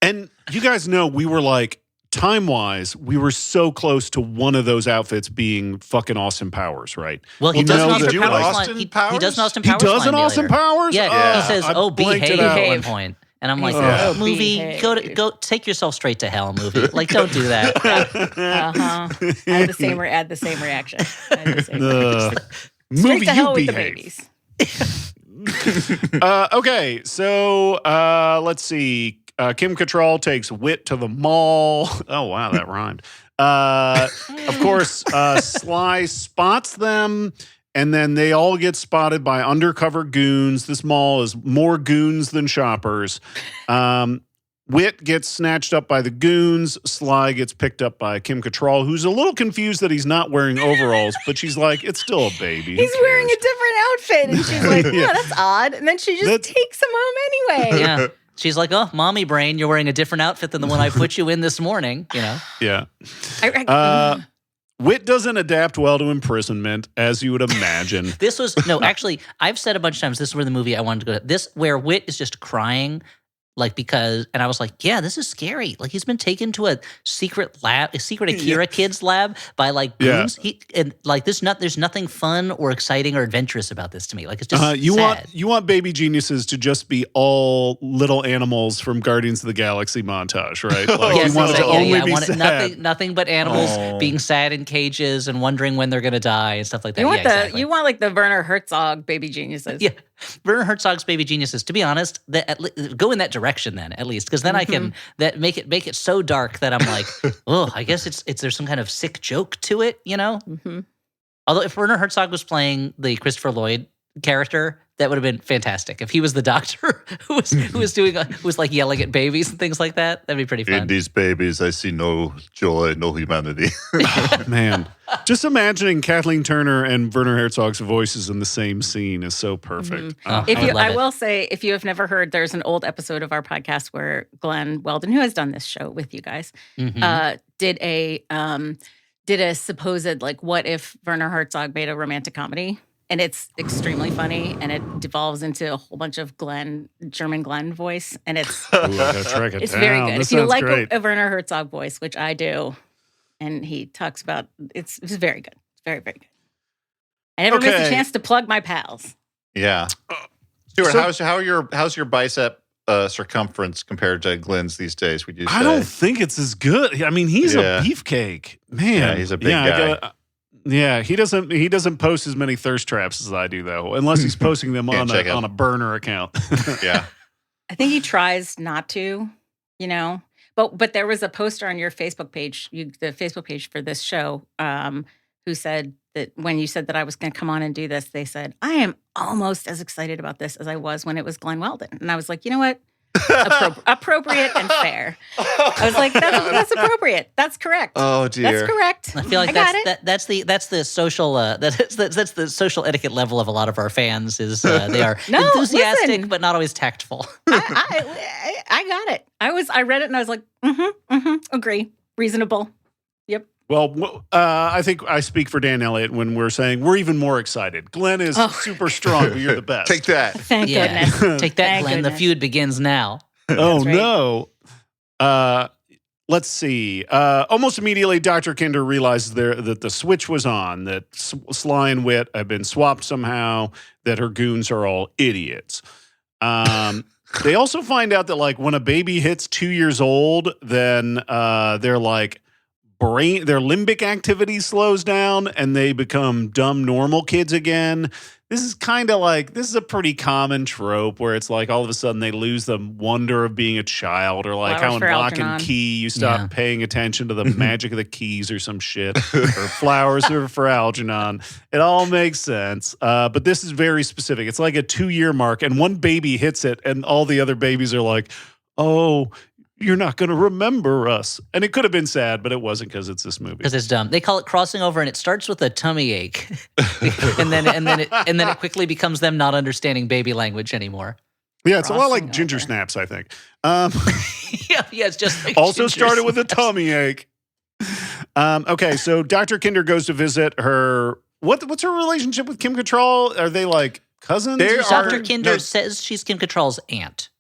And you guys know we were like, time-wise, we were so close to one of those outfits being fucking Austin Powers, right? Well, he does an Austin Powers line. Austin He Powers? does an Austin Powers He does an line Austin later. Powers? Yeah, he says, behave at one point. And I'm like, movie, behave. go take yourself straight to hell, movie. Like, don't do that. I had the same reaction. Movie, Straight to hell with behave. the babies. Okay, so let's see. Kim Cattrall takes Wit to the mall. Oh, wow, that rhymed. Of course, Sly spots them, and then they all get spotted by undercover goons. This mall is more goons than shoppers. Wit gets snatched up by the goons. Sly gets picked up by Kim Cattrall, who's a little confused that he's not wearing overalls, but she's like, it's still a baby. He's wearing a different outfit. And she's like, that's odd. And then she just takes him home anyway. Yeah. She's like, oh, mommy brain, you're wearing a different outfit than the one I put you in this morning, Yeah. Wit doesn't adapt well to imprisonment, as you would imagine. Actually, I've said a bunch of times, this is where the movie I wanted to go to. This, where Wit is just crying, and I was like, yeah, this is scary. Like, he's been taken to a secret lab, a secret Akira kids lab by like goons. There's nothing fun or exciting or adventurous about this to me. Like, it's just sad. You want Baby Geniuses to just be all little animals from Guardians of the Galaxy montage, right? Like, you want it to only be sad. Nothing but animals being sad in cages and wondering when they're going to die and stuff like that. You want like the Werner Herzog Baby Geniuses. Yeah. Werner Herzog's Baby Geniuses. To be honest, go in that direction then at least, because then I can make it so dark that I'm like, oh, I guess it's there's some kind of sick joke to it, you know. Mm-hmm. Although if Werner Herzog was playing the Christopher Lloyd character, that would have been fantastic. If he was the doctor who was like yelling at babies and things like that, that'd be pretty fun. In these babies, I see no joy, no humanity. Oh, man. Just imagining Kathleen Turner and Werner Herzog's voices in the same scene is so perfect. Mm-hmm. I will say, if you have never heard, there's an old episode of our podcast where Glenn Weldon, who has done this show with you guys, did a supposed, like, what if Werner Herzog made a romantic comedy? And it's extremely funny, and it devolves into a whole bunch of German Glenn voice, and it's it's very good. If you like a Werner Herzog voice, which I do, and he talks about, it's very good. It's very, very good. I never miss a chance to plug my pals. Yeah, Stuart, how's your bicep circumference compared to Glenn's these days? Would you say? I don't think it's as good. I mean, he's a beefcake, man. Yeah, he's a big guy. Yeah, he doesn't post as many thirst traps as I do, though, unless he's posting them on a burner account. Yeah, I think he tries not to, you know. But there was a poster on your Facebook page, the Facebook page for this show, who said that when you said that I was going to come on and do this, they said, I am almost as excited about this as I was when it was Glenn Weldon. And I was like, you know what? Appropriate and fair. I was like, that's appropriate. That's correct. Oh dear, that's correct. I feel like that's the social that's the social etiquette level of a lot of our fans is they are enthusiastic but not always tactful. I got it. I read it and I was like, agree, reasonable. Yep. Well, I think I speak for Dan Elliott when we're saying we're even more excited. Glenn is super strong, but you're the best. Take that. Thank goodness. Take that, Glenn. Goodness. The feud begins now. Oh, right. No. Let's see. Almost immediately, Dr. Kinder realizes that the switch was on, that Sly and Wit have been swapped somehow, that her goons are all idiots. They also find out that, like, when a baby hits 2 years old, then they're like, their limbic activity slows down and they become dumb normal kids again. This is a pretty common trope where it's like all of a sudden they lose the wonder of being a child, or like how in Lock and Key you stop paying attention to the magic of the keys or some shit, or flowers for Algernon. It all makes sense. But this is very specific. It's like a 2-year mark and one baby hits it and all the other babies are like, oh, you're not going to remember us. And it could have been sad, but it wasn't because it's this movie. Because it's dumb. They call it crossing over, and it starts with a tummy ache, and then it quickly becomes them not understanding baby language anymore. Yeah, it's a lot like Ginger Snaps, I think. Yeah, it's just like also started with a tummy ache. Okay, so Dr. Kinder goes to visit her. What's her relationship with Kim Cattrall? Are they like cousins? Dr. Kinder says she's Kim Cattrall's aunt.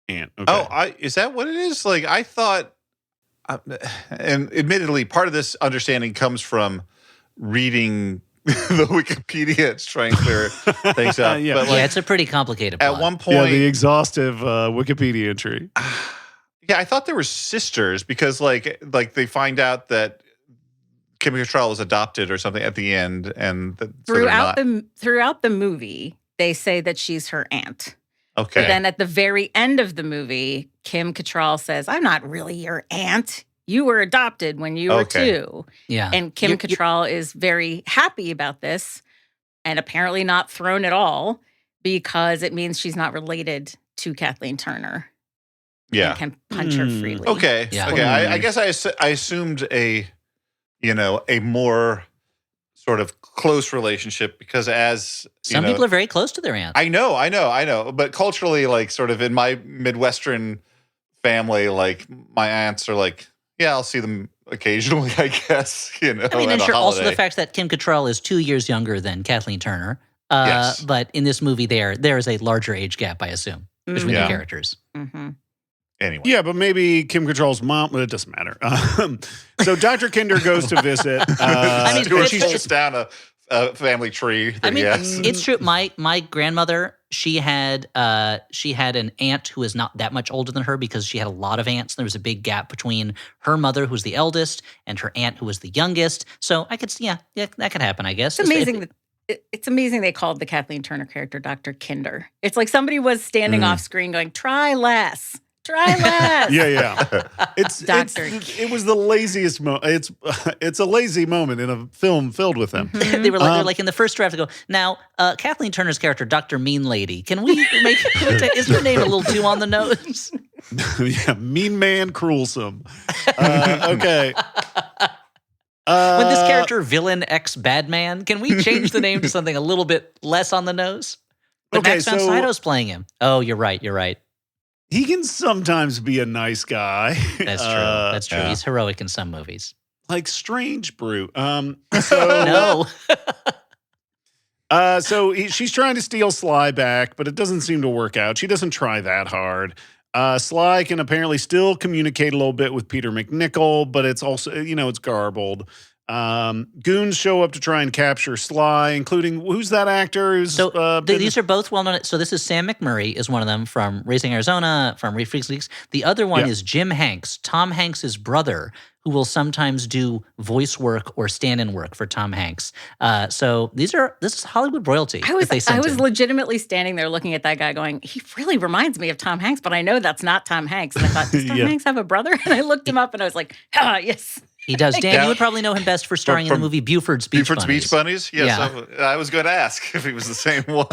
Okay. Oh, is that what it is? Like, I thought, and admittedly, part of this understanding comes from reading the Wikipedia. It's trying to clear things up. Yeah. But It's a pretty complicated plot. At one point, the exhaustive Wikipedia entry. Yeah, I thought they were sisters because, like they find out that Kim Cattrall was adopted or something at the end, and throughout the movie, they say that she's her aunt. Okay. But then at the very end of the movie, Kim Cattrall says, I'm not really your aunt. You were adopted when you were 2. Yeah. And Kim Cattrall is very happy about this and apparently not thrown at all because it means she's not related to Kathleen Turner. Yeah. And can punch her freely. Okay. Yeah. Okay. I guess I assumed a more sort of close relationship because some people are very close to their aunt. I know. But culturally, like sort of in my Midwestern family, like my aunts are like, yeah, I'll see them occasionally, I guess. I mean, and sure, also the fact that Kim Cattrall is 2 years younger than Kathleen Turner. Yes. But in this movie, there is a larger age gap, I assume, between the characters. Mm-hmm. Anyway. Yeah, but maybe Kim Cattrall's mom, but it doesn't matter. So Dr. Kinder goes to visit. She pulls down a family tree. It's true. My grandmother, she had an aunt who is not that much older than her because she had a lot of aunts. There was a big gap between her mother, who was the eldest, and her aunt, who was the youngest. So I could, that could happen, I guess. It's amazing It's amazing they called the Kathleen Turner character Dr. Kinder. It's like somebody was standing off screen going, try less. Try less. Yeah. It was the laziest moment. It's a lazy moment in a film filled with them. Mm-hmm. They're like in the first draft, they go, now, Kathleen Turner's character, Dr. Mean Lady, is her name a little too on the nose? Yeah, Mean Man Cruelsome. Okay. When this character, Villain X Bad Man, can we change the name to something a little bit less on the nose? But Max von Sydow's playing him. Oh, you're right. He can sometimes be a nice guy. That's true. Yeah. He's heroic in some movies. Like Strange Brew. No. She's trying to steal Sly back, but it doesn't seem to work out. She doesn't try that hard. Sly can apparently still communicate a little bit with Peter McNichol, but it's also, it's garbled. Goons show up to try and capture Sly, including who's that actor? These are both well known. So this is Sam McMurray is one of them from Raising Arizona, from Freaks Leaks. The other one is Jim Hanks, Tom Hanks's brother, who will sometimes do voice work or stand-in work for Tom Hanks. So this is Hollywood royalty. I was legitimately standing there looking at that guy going, he really reminds me of Tom Hanks, but I know that's not Tom Hanks. And I thought, does Tom Hanks have a brother? And I looked him up and I was like, yes. He does. Dan, you would probably know him best for starring in the movie Buford's Beach Bunnies. Beach Bunnies? Yes, yeah. I was going to ask if he was the same one.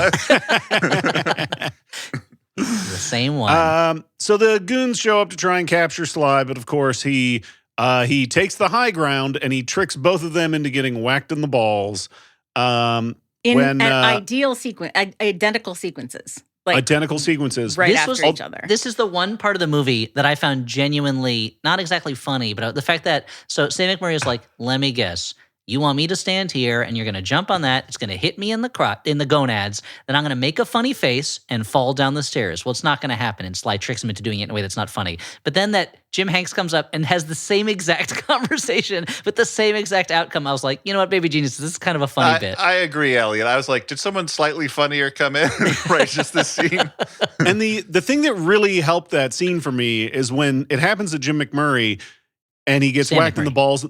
The same one. So the goons show up to try and capture Sly, but of course he takes the high ground and he tricks both of them into getting whacked in the balls. Identical sequences. Identical sequences. Right after each other. This is the one part of the movie that I found genuinely, not exactly funny, but the fact that, so Sam McMurray is like, let me guess. You want me to stand here and you're going to jump on that. It's going to hit me in the gonads. Then I'm going to make a funny face and fall down the stairs. Well, it's not going to happen. And Sly tricks him into doing it in a way that's not funny. But then that Jim Hanks comes up and has the same exact conversation with the same exact outcome. I was like, you know what, Baby Genius, this is kind of a funny bit. I agree, Elliot. I was like, did someone slightly funnier come in? Right, just this scene. And the thing that really helped that scene for me is when it happens to Jim McMurray and he gets whacked in the balls.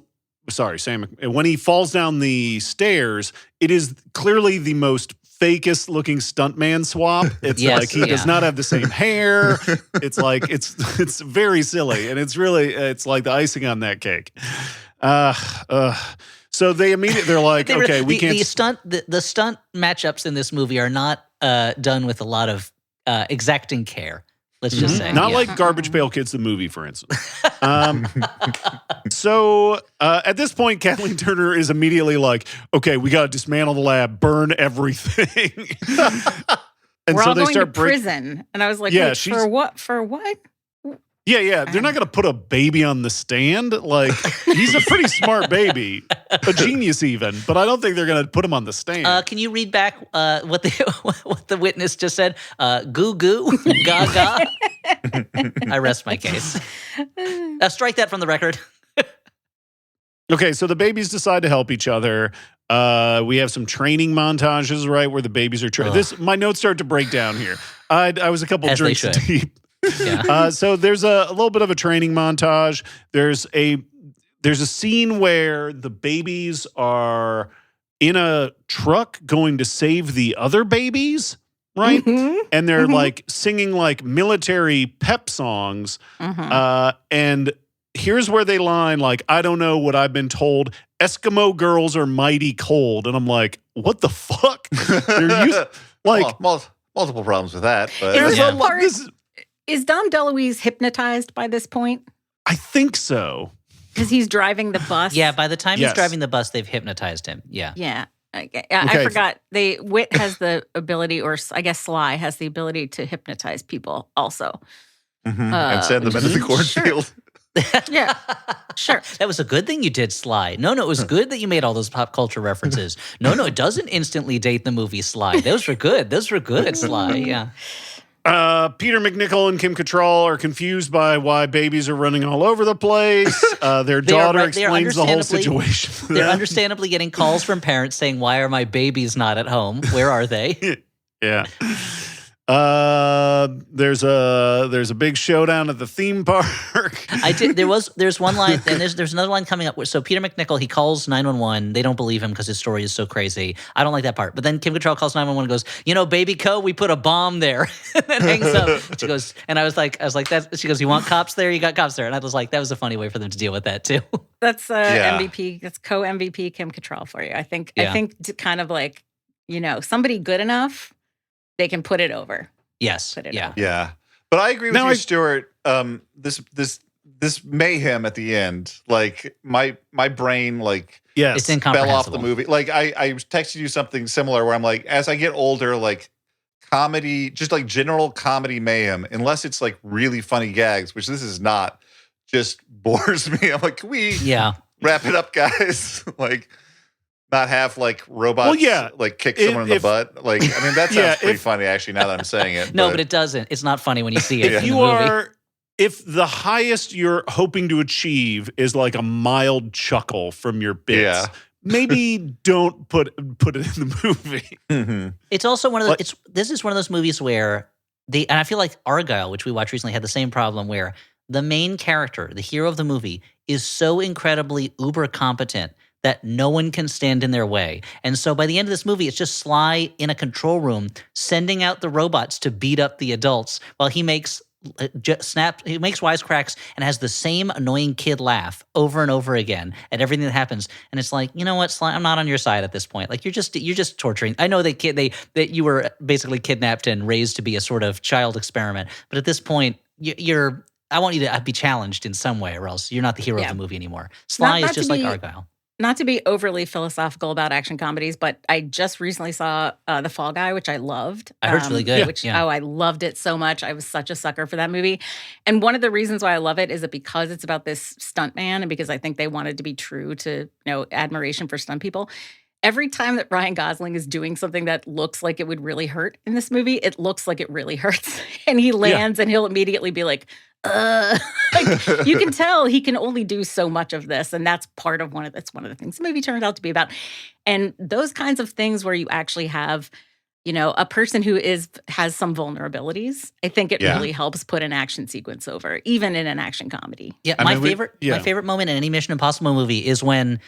Sorry, Sam. When he falls down the stairs, it is clearly the most fakest looking stuntman swap. It's like he does not have the same hair. It's like it's very silly, and it's like the icing on that cake. So they're like, okay, we can't. The stunt matchups in this movie are not done with a lot of exacting care. Let's just say. Not like Garbage Pail Kids, the movie, for instance. So at this point, Kathleen Turner is immediately like, okay, we got to dismantle the lab, burn everything. And We're so all they going start to prison. And I was like, wait, for what? For what? Yeah. They're not going to put a baby on the stand. Like, he's a pretty smart baby, a genius even, but I don't think they're going to put him on the stand. Can you read back what the witness just said? Goo goo, gaga. I rest my case. Strike that from the record. Okay, so the babies decide to help each other. We have some training montages, right, where the babies are my notes start to break down here. I was a couple drinks deep. Yeah. So there's a little bit of a training montage. There's a scene where the babies are in a truck going to save the other babies, right? Mm-hmm. And they're like singing like military pep songs. Mm-hmm. And here's where they line like, I don't know what I've been told. Eskimo girls are mighty cold. And I'm like, what the fuck? They're used like multiple problems with that. But is Dom DeLuise hypnotized by this point? I think so. Because he's driving the bus. Yeah, by the time he's driving the bus, they've hypnotized him. Yeah. Yeah. I forgot. Wit has the ability, or I guess Sly has the ability to hypnotize people also. Mm-hmm. And send them into the cornfield. Yeah, sure. That was a good thing you did, Sly. No, it was good that you made all those pop culture references. No, it doesn't instantly date the movie Sly. Those were good, Sly. Yeah. Peter McNichol and Kim Cattrall are confused by why babies are running all over the place. Their daughter explains the whole situation. They're understandably getting calls from parents saying, why are my babies not at home? Where are they? Yeah. There's a big showdown at the theme park. There's one line, and there's another line coming up. So Peter McNichol, he calls 911. They don't believe him because his story is so crazy. I don't like that part. But then Kim Cattrall calls 911 and goes, Baby Co, we put a bomb there, and then hangs up. She goes, and I was like that. She goes, you want cops there? You got cops there. And I was like, that was a funny way for them to deal with that too. That's MVP. That's co-MVP Kim Cattrall for you. I think to kind of like, somebody good enough, they can put it over. Yes. Yeah. But I agree with you, Stuart. This mayhem at the end, like my brain, like it's incomprehensible. Fell off the movie. Like I texted you something similar where I'm like, as I get older, like comedy, just like general comedy mayhem, unless it's like really funny gags, which this is not, just bores me. I'm like, can we wrap it up, guys? Like. Not have like robots like kick someone in the butt. Like, I mean, that sounds pretty funny actually now that I'm saying it. No, but it doesn't. It's not funny when you see it. If the highest you're hoping to achieve is like a mild chuckle from your bits, maybe don't put it in the movie. Mm-hmm. It's also one of those, this is one of those movies where and I feel like Argyle, which we watched recently, had the same problem where the main character, the hero of the movie, is so incredibly uber competent that no one can stand in their way. And so by the end of this movie, it's just Sly in a control room sending out the robots to beat up the adults while he makes wisecracks and has the same annoying kid laugh over and over again at everything that happens. And it's like, you know what, Sly, I'm not on your side at this point. Like you're just torturing. I know that you were basically kidnapped and raised to be a sort of child experiment, but at this point, I want you to be challenged in some way, or else you're not the hero of the movie anymore. Sly is just like Argyle. Not to be overly philosophical about action comedies, but I just recently saw The Fall Guy, which I loved. I heard it's really good. I loved it so much. I was such a sucker for that movie. And one of the reasons why I love it is that because it's about this stuntman and because I think they wanted to be true to admiration for stunt people. Every time that Ryan Gosling is doing something that looks like it would really hurt in this movie, it looks like it really hurts. And he lands and he'll immediately be like, like, you can tell he can only do so much of this. And that's one of the things the movie turned out to be about. And those kinds of things where you actually have, a person who has some vulnerabilities, I think it really helps put an action sequence over, even in an action comedy. Yeah, my favorite moment in any Mission Impossible movie is when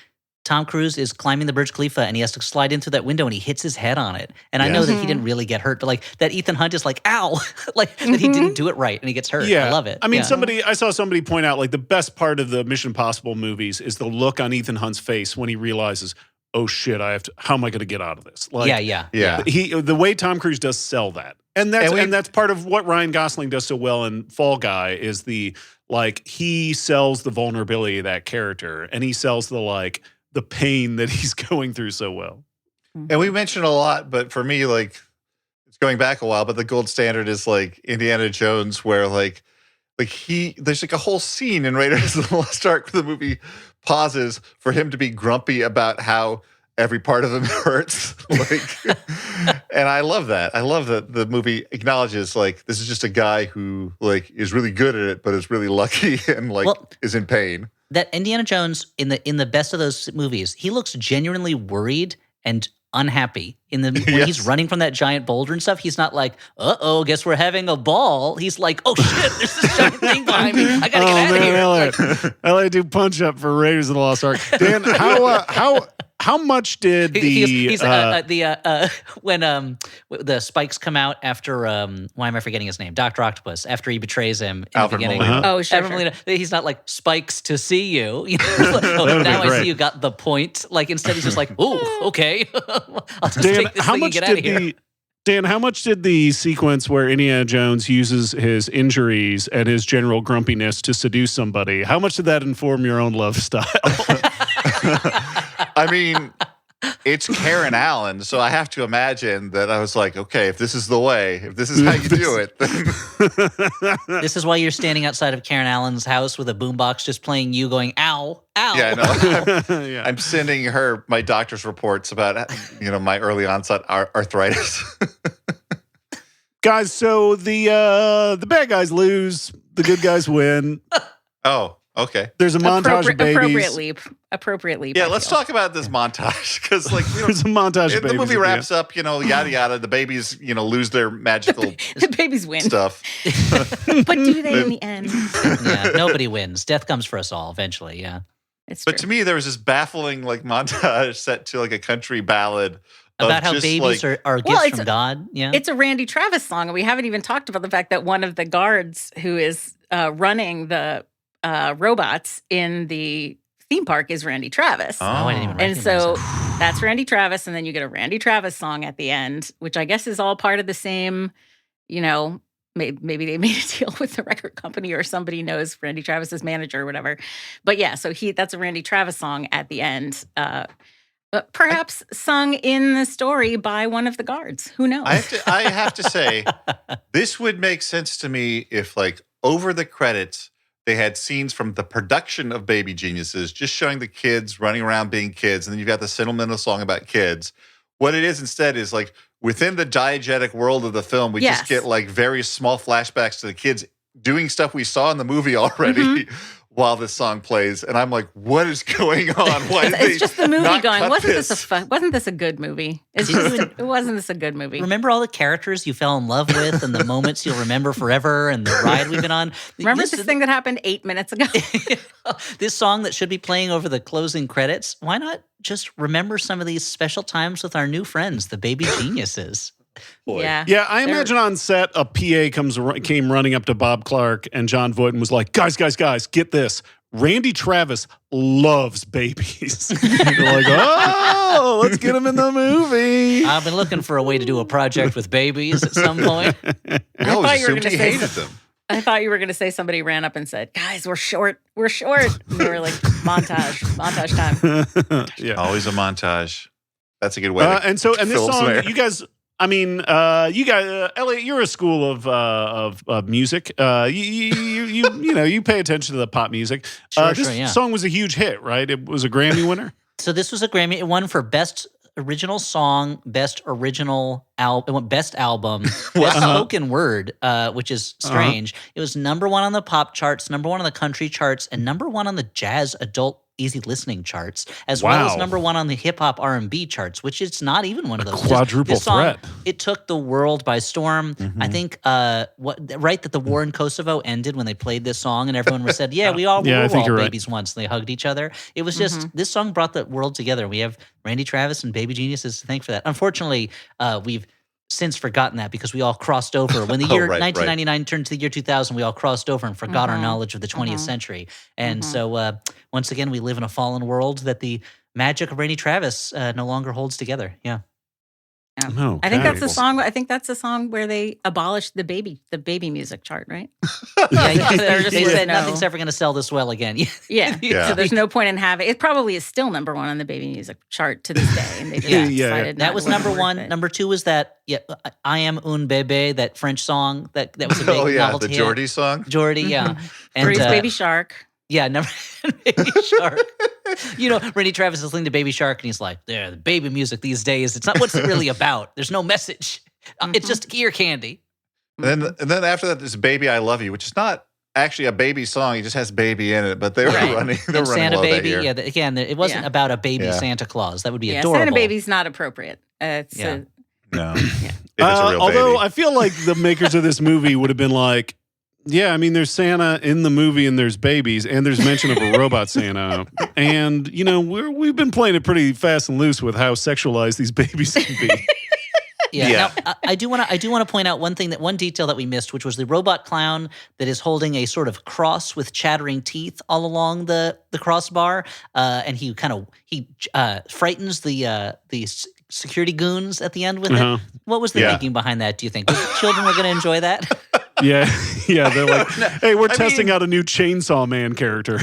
Tom Cruise is climbing the Burj Khalifa and he has to slide in through that window and he hits his head on it. And I know that he didn't really get hurt, but like that Ethan Hunt is like, ow, like that he didn't do it right and he gets hurt. Yeah. I love it. I mean, I saw somebody point out like the best part of the Mission Impossible movies is the look on Ethan Hunt's face when he realizes, oh shit, how am I going to get out of this? Like, the way Tom Cruise does sell that. And that's part of what Ryan Gosling does so well in Fall Guy is he sells the vulnerability of that character and he sells the pain that he's going through so well. And we mentioned a lot, but for me, like, it's going back a while, but the gold standard is like Indiana Jones, where there's like a whole scene in Raiders of the Lost Ark where the movie pauses for him to be grumpy about how every part of him hurts. And I love that. I love that the movie acknowledges this is just a guy who is really good at it, but is really lucky and is in pain. That Indiana Jones in the best of those movies, he looks genuinely worried and unhappy when he's running from that giant boulder and stuff. He's not like, guess we're having a ball. He's like, oh shit, there's this giant thing behind me. I gotta get out of here. I like to do punch up for Raiders of the Lost Ark. Dan, how much did when the spikes come out after why am I forgetting his name? Dr. Octopus, after he betrays him in the beginning. Oh, sure. He's not like spikes to see you. Now I see you got the point. Like instead he's just like, ooh, okay. I'll just take this thing and get out of here. Dan, how much did the sequence where Indiana Jones uses his injuries and his general grumpiness to seduce somebody, how much did that inform your own love style? I mean, it's Karen Allen, so I have to imagine that I was like, okay, if this is the way, if this is how you do it, then... This is why you're standing outside of Karen Allen's house with a boombox just playing you going, ow, ow. Yeah, I know. I'm sending her my doctor's reports about, my early onset arthritis. Guys, so the bad guys lose, the good guys win. Oh, Okay. There's a montage of babies. Appropriate leap. Yeah, let's talk about this montage because, like, there's a montage of babies. The movie wraps up, yada yada. The babies, lose their magical the babies win stuff. But do they in the end? Yeah, nobody wins. Death comes for us all eventually. Yeah. But to me, there was this baffling like montage set to like a country ballad about how babies are gifts from God. Yeah, it's a Randy Travis song, and we haven't even talked about the fact that one of the guards who is running the robots in the theme park is Randy Travis. Oh, I didn't even recognize so that. that's Randy Travis, and then you get a Randy Travis song at the end, which I guess is all part of the same. Maybe they made a deal with the record company or somebody knows Randy Travis's manager or whatever. But yeah, so that's a Randy Travis song at the end. Perhaps sung in the story by one of the guards. Who knows? I have to say, this would make sense to me if, like, over the credits, they had scenes from the production of Baby Geniuses, just showing the kids running around being kids, and then you've got the sentimental song about kids. What it is instead is, like, within the diegetic world of the film, we just get, like, very small flashbacks to the kids doing stuff we saw in the movie already. While this song plays, and I'm like, "What is going on? Why did it's just the movie not going? cut Wasn't this a good movie? Wasn't this a good movie? Remember all the characters you fell in love with, and the moments you'll remember forever, and the ride we've been on. Remember this thing that happened 8 minutes ago? This song that should be playing over the closing credits. Why not just remember some of these special times with our new friends, the Baby Geniuses? Boy. Yeah, I imagine on set a PA came running up to Bob Clark and John Voight and was like, guys, get this. Randy Travis loves babies. They're like, oh, let's get him in the movie. I've been looking for a way to do a project with babies at some point. I thought you were going to say them. I thought you were going to say somebody ran up and said, guys, we're short. And they were like, montage time. Yeah. Always a montage. That's a good way. And this song, you guys... I mean, you guys, Elliot, you're a school of music. You pay attention to the pop music. This song was a huge hit, right? It was a Grammy winner. So this was a Grammy. It won for Best Original Song, Best Original Album, it won Best Album, Best Spoken Word, which is strange. It was number 1 on the pop charts, number 1 on the country charts, and number 1 on the jazz adult easy listening charts, as well as number 1 on the hip hop R&B charts, which it's not even one of those. Quadruple threat. It took the world by storm. I think that the war in Kosovo ended when they played this song, and everyone said, "Yeah, we were all babies once." And they hugged each other. It was just this song brought the world together. We have Randy Travis and Baby Geniuses to thank for that. Unfortunately, we've since forgotten that because we all crossed over. When the year 1999 turned to the year 2000, we all crossed over and forgot our knowledge of the 20th century. And so once again, we live in a fallen world that the magic of Randy Travis no longer holds together. Yeah. Okay. I think that's the song. I think that's the song where they abolished the baby music chart, right? They said nothing's ever going to sell this well again. Yeah. So there's no point in having it. Probably is still number 1 on the baby music chart to this day, and they just decided that was number 1. Number 2 was that "I Am Un Bébé," that French song that was a big novelty the Geordie song. Geordie, yeah, and Baby Shark. Yeah, Baby Shark. Randy Travis is listening to Baby Shark, and he's like, the baby music these days, it's not what's it really about. There's no message. It's just ear candy. And then after that, there's Baby I Love You, which is not actually a baby song. It just has baby in it, but they were running Santa low Baby, that year. again, it wasn't about a baby Santa Claus. That would be adorable. Santa Baby's not appropriate. No. If it's a real although baby. I feel like the makers of this movie would have been like, yeah, I mean, there's Santa in the movie, and there's babies, and there's mention of a robot Santa, and we've been playing it pretty fast and loose with how sexualized these babies can be. Yeah. Now, I do want to point out one detail that we missed, which was the robot clown that is holding a sort of cross with chattering teeth all along the crossbar, and he frightens the security goons at the end with it. What was the thinking behind that? Do you think children were going to enjoy that? Yeah, they're like, hey, we're testing out a new Chainsaw Man character.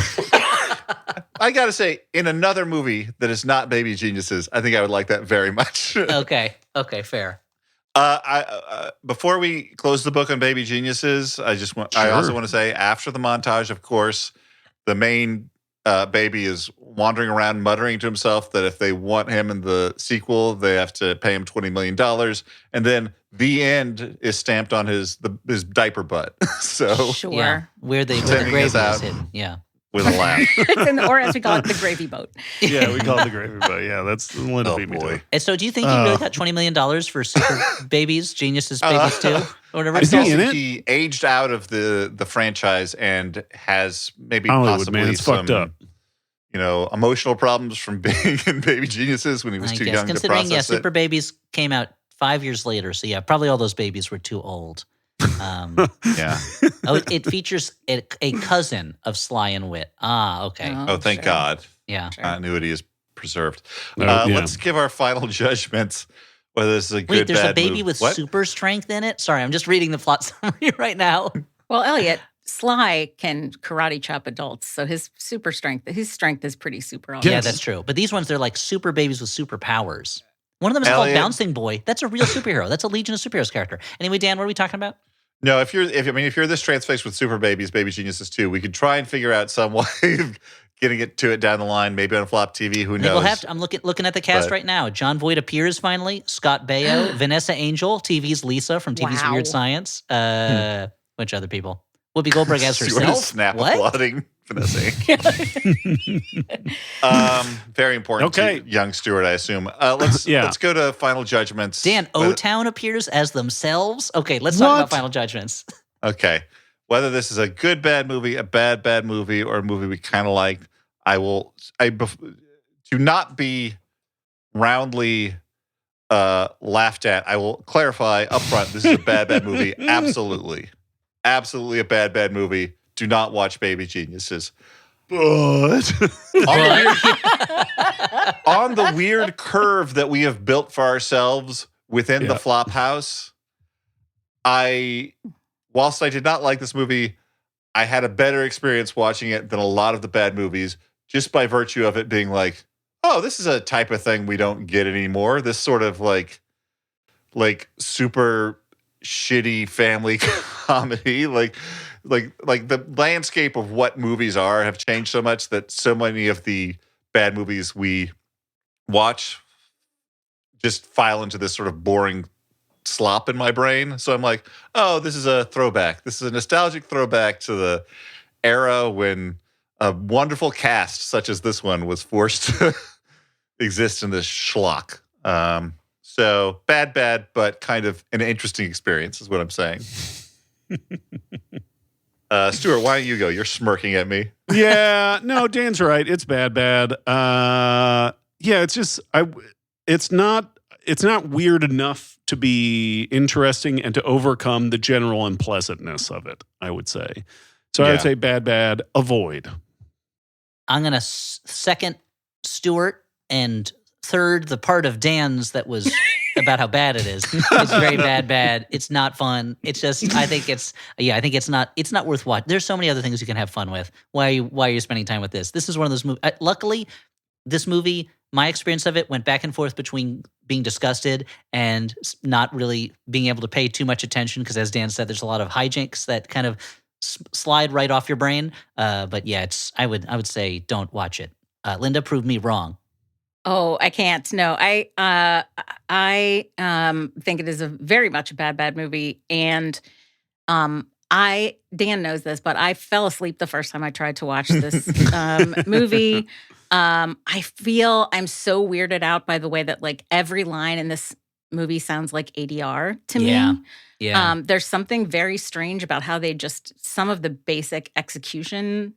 I gotta say, in another movie that is not Baby Geniuses, I think I would like that very much. Okay, fair. Before we close the book on Baby Geniuses, I also want to say, after the montage, of course, the main baby is wandering around muttering to himself that if they want him in the sequel, they have to pay him $20 million. And then the end is stamped on his diaper butt. So sure. where the grave is hidden. Yeah. with a laugh. Or as we call it, the gravy boat. Yeah, we call it the gravy boat. Yeah, that's what it beat me to. And so do you think he really got $20 million for Super Babies, Geniuses Babies 2? Or whatever I it's still called? think he aged out of the franchise and has maybe Hollywood, possibly man, it's some, fucked up. Emotional problems from being in Baby Geniuses when he was too young to considering, process it. Super Babies came out 5 years later. So yeah, probably all those babies were too old. Yeah. It features a cousin of Sly and Wit. Ah, okay. Oh, thank God. Yeah. Continuity is preserved. Yeah. Let's give our final judgments. Whether this is a good, Wait, there's bad a baby movie. with What? super strength in it? Sorry, I'm just reading the plot summary right now. Well, Elliot, Sly can karate chop adults, so his strength is pretty super. Yes. Yeah, that's true. But these ones, they're like super babies with superpowers. One of them is called Elliot. Bouncing Boy. That's a real superhero. That's a Legion of Superheroes character. Anyway, Dan, what are we talking about? No, if you're this transfixed with Super Babies, Baby Geniuses 2, we could try and figure out some way of getting it down the line, maybe on Flop TV. Who I think knows? we'll have to, I'm looking at the cast But- right now. John Voight appears finally. Scott Baio, Vanessa Angel, TV's Lisa from TV's Wow. Weird Science. Bunch of other people. Whoopi Goldberg as Stuart is herself. snap What? applauding Vanessa. Very important Okay. to young Stuart, I assume. Let's go to final judgments. Dan O-Town appears as themselves. Okay, let's talk about What? final judgments. Okay. Whether this is a good bad movie, a bad movie, or a movie we kind of liked, to not be roundly laughed at, I will clarify up front, this is a bad movie. Absolutely. Absolutely a bad movie. Do not watch Baby Geniuses. But On the weird curve that we have built for ourselves within the flop house, whilst I did not like this movie, I had a better experience watching it than a lot of the bad movies, just by virtue of it being like, oh, this is a type of thing we don't get anymore. This sort of like super shitty family comedy, like the landscape of what movies are have changed so much that so many of the bad movies we watch just file into this sort of boring slop in my brain. So I'm like, oh, this is a throwback. This is a nostalgic throwback to the era when a wonderful cast such as this one was forced to exist in this schlock. So bad, but kind of an interesting experience is what I'm saying. Stuart, why don't you go? You're smirking at me. yeah, no, Dan's right. It's bad. Yeah, it's just it's not weird enough to be interesting and to overcome the general unpleasantness of it, I would say. So I would say bad, avoid. I'm going to second Stuart and third the part of Dan's that was about how bad it is. It's very bad. It's not fun. It's just, I think it's not worth watching. There's so many other things you can have fun with. Why are you spending time with this? This is one of those movies. Luckily, this movie, my experience of it went back and forth between being disgusted and not really being able to pay too much attention because, as Dan said, there's a lot of hijinks that kind of slide right off your brain. But yeah, I would say don't watch it. Linda, prove me wrong. Oh, I can't. No, I think it is a very much a bad movie, and Dan knows this, but I fell asleep the first time I tried to watch this movie. I feel I'm so weirded out by the way that like every line in this movie sounds like ADR to me. Yeah. There's something very strange about how they some of the basic execution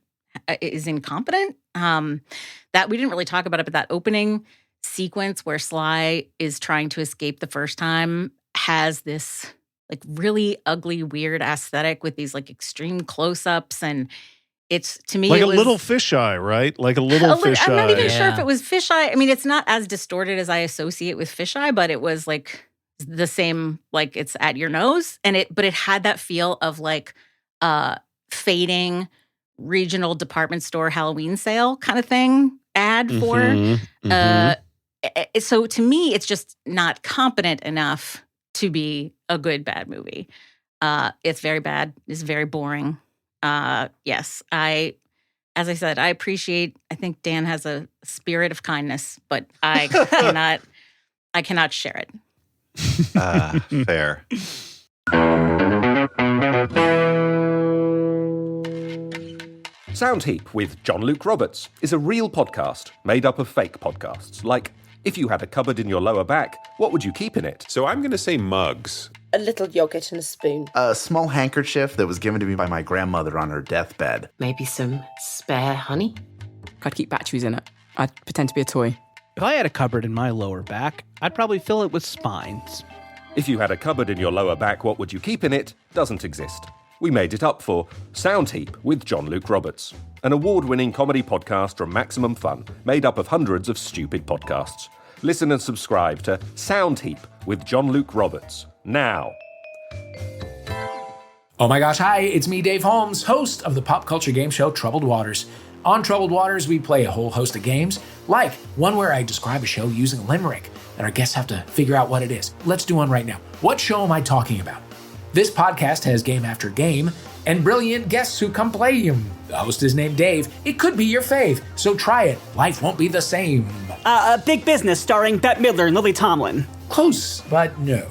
is incompetent. That we didn't really talk about it, but that opening sequence where Sly is trying to escape the first time has this like really ugly, weird aesthetic with these like extreme close-ups, and it's to me like it a was, little fisheye, right? Like a little fisheye. I'm not even sure if Yeah. it was fisheye. I mean, it's not as distorted as I associate with fisheye, but it was like the same, like it's at your nose, but it had that feel of like fading regional department store Halloween sale kind of thing ad for. So to me, it's just not competent enough to be a good bad movie. It's very bad. It's very boring. Yes, as I said, I think Dan has a spirit of kindness, but I cannot share it. Fair. Soundheap with John Luke Roberts is a real podcast made up of fake podcasts. Like, if you had a cupboard in your lower back, what would you keep in it? So I'm going to say mugs. A little yogurt and a spoon. A small handkerchief that was given to me by my grandmother on her deathbed. Maybe some spare honey? I'd keep batteries in it. I'd pretend to be a toy. If I had a cupboard in my lower back, I'd probably fill it with spines. If you had a cupboard in your lower back, what would you keep in it? Doesn't exist. We made it up for Soundheap with John Luke Roberts, an award-winning comedy podcast from Maximum Fun, made up of hundreds of stupid podcasts. Listen and subscribe to Soundheap with John Luke Roberts now. Oh my gosh, hi, it's me, Dave Holmes, host of the pop culture game show Troubled Waters. On Troubled Waters, we play a whole host of games, like one where I describe a show using a limerick, and our guests have to figure out what it is. Let's do one right now. What show am I talking about? This podcast has game after game, and brilliant guests who come play them. The host is named Dave. It could be your fave, so try it. Life won't be the same. Big Business starring Bette Midler and Lily Tomlin. Close, but no.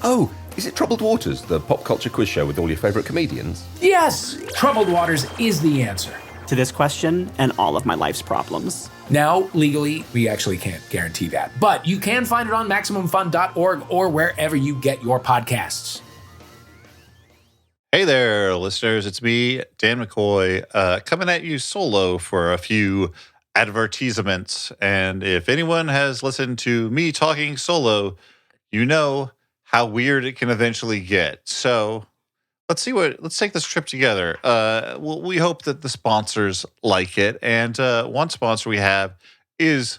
Oh, is it Troubled Waters, the pop culture quiz show with all your favourite comedians? Yes, Troubled Waters is the answer to this question and all of my life's problems. Now, legally, we actually can't guarantee that, but you can find it on MaximumFun.org or wherever you get your podcasts. Hey there, listeners. It's me, Dan McCoy, coming at you solo for a few advertisements. And if anyone has listened to me talking solo, you know how weird it can eventually get. So let's take this trip together. We hope that the sponsors like it. And one sponsor we have is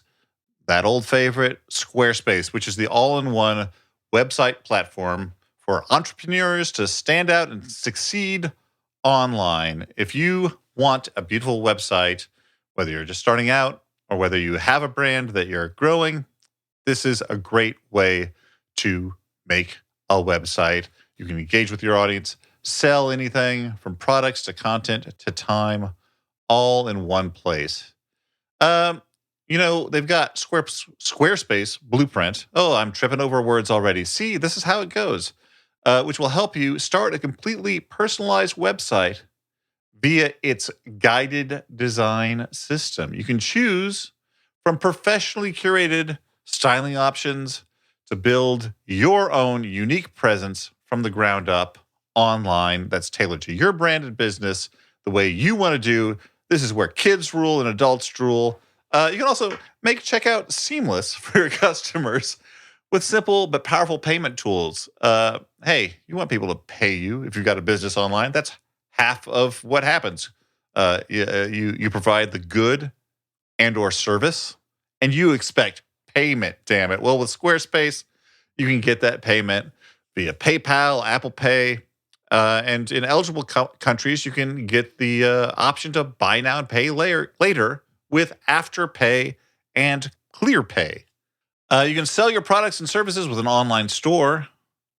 that old favorite, Squarespace, which is the all-in-one website platform for entrepreneurs to stand out and succeed online. If you want a beautiful website, whether you're just starting out or whether you have a brand that you're growing, this is a great way to make a website. You can engage with your audience, sell anything from products to content to time, all in one place. They've got Squarespace Blueprint. Oh, I'm tripping over words already. See, this is how it goes. Which will help you start a completely personalized website via its guided design system. You can choose from professionally curated styling options to build your own unique presence from the ground up online that's tailored to your brand and business the way you want to do. This is where kids rule and adults drool. You can also make checkout seamless for your customers with simple but powerful payment tools. Hey, you want people to pay you if you've got a business online. That's half of what happens. You provide the good and or service, and you expect payment, damn it. Well, with Squarespace, you can get that payment via PayPal, Apple Pay, and in eligible countries, you can get the option to buy now and pay later with Afterpay and ClearPay. You can sell your products and services with an online store,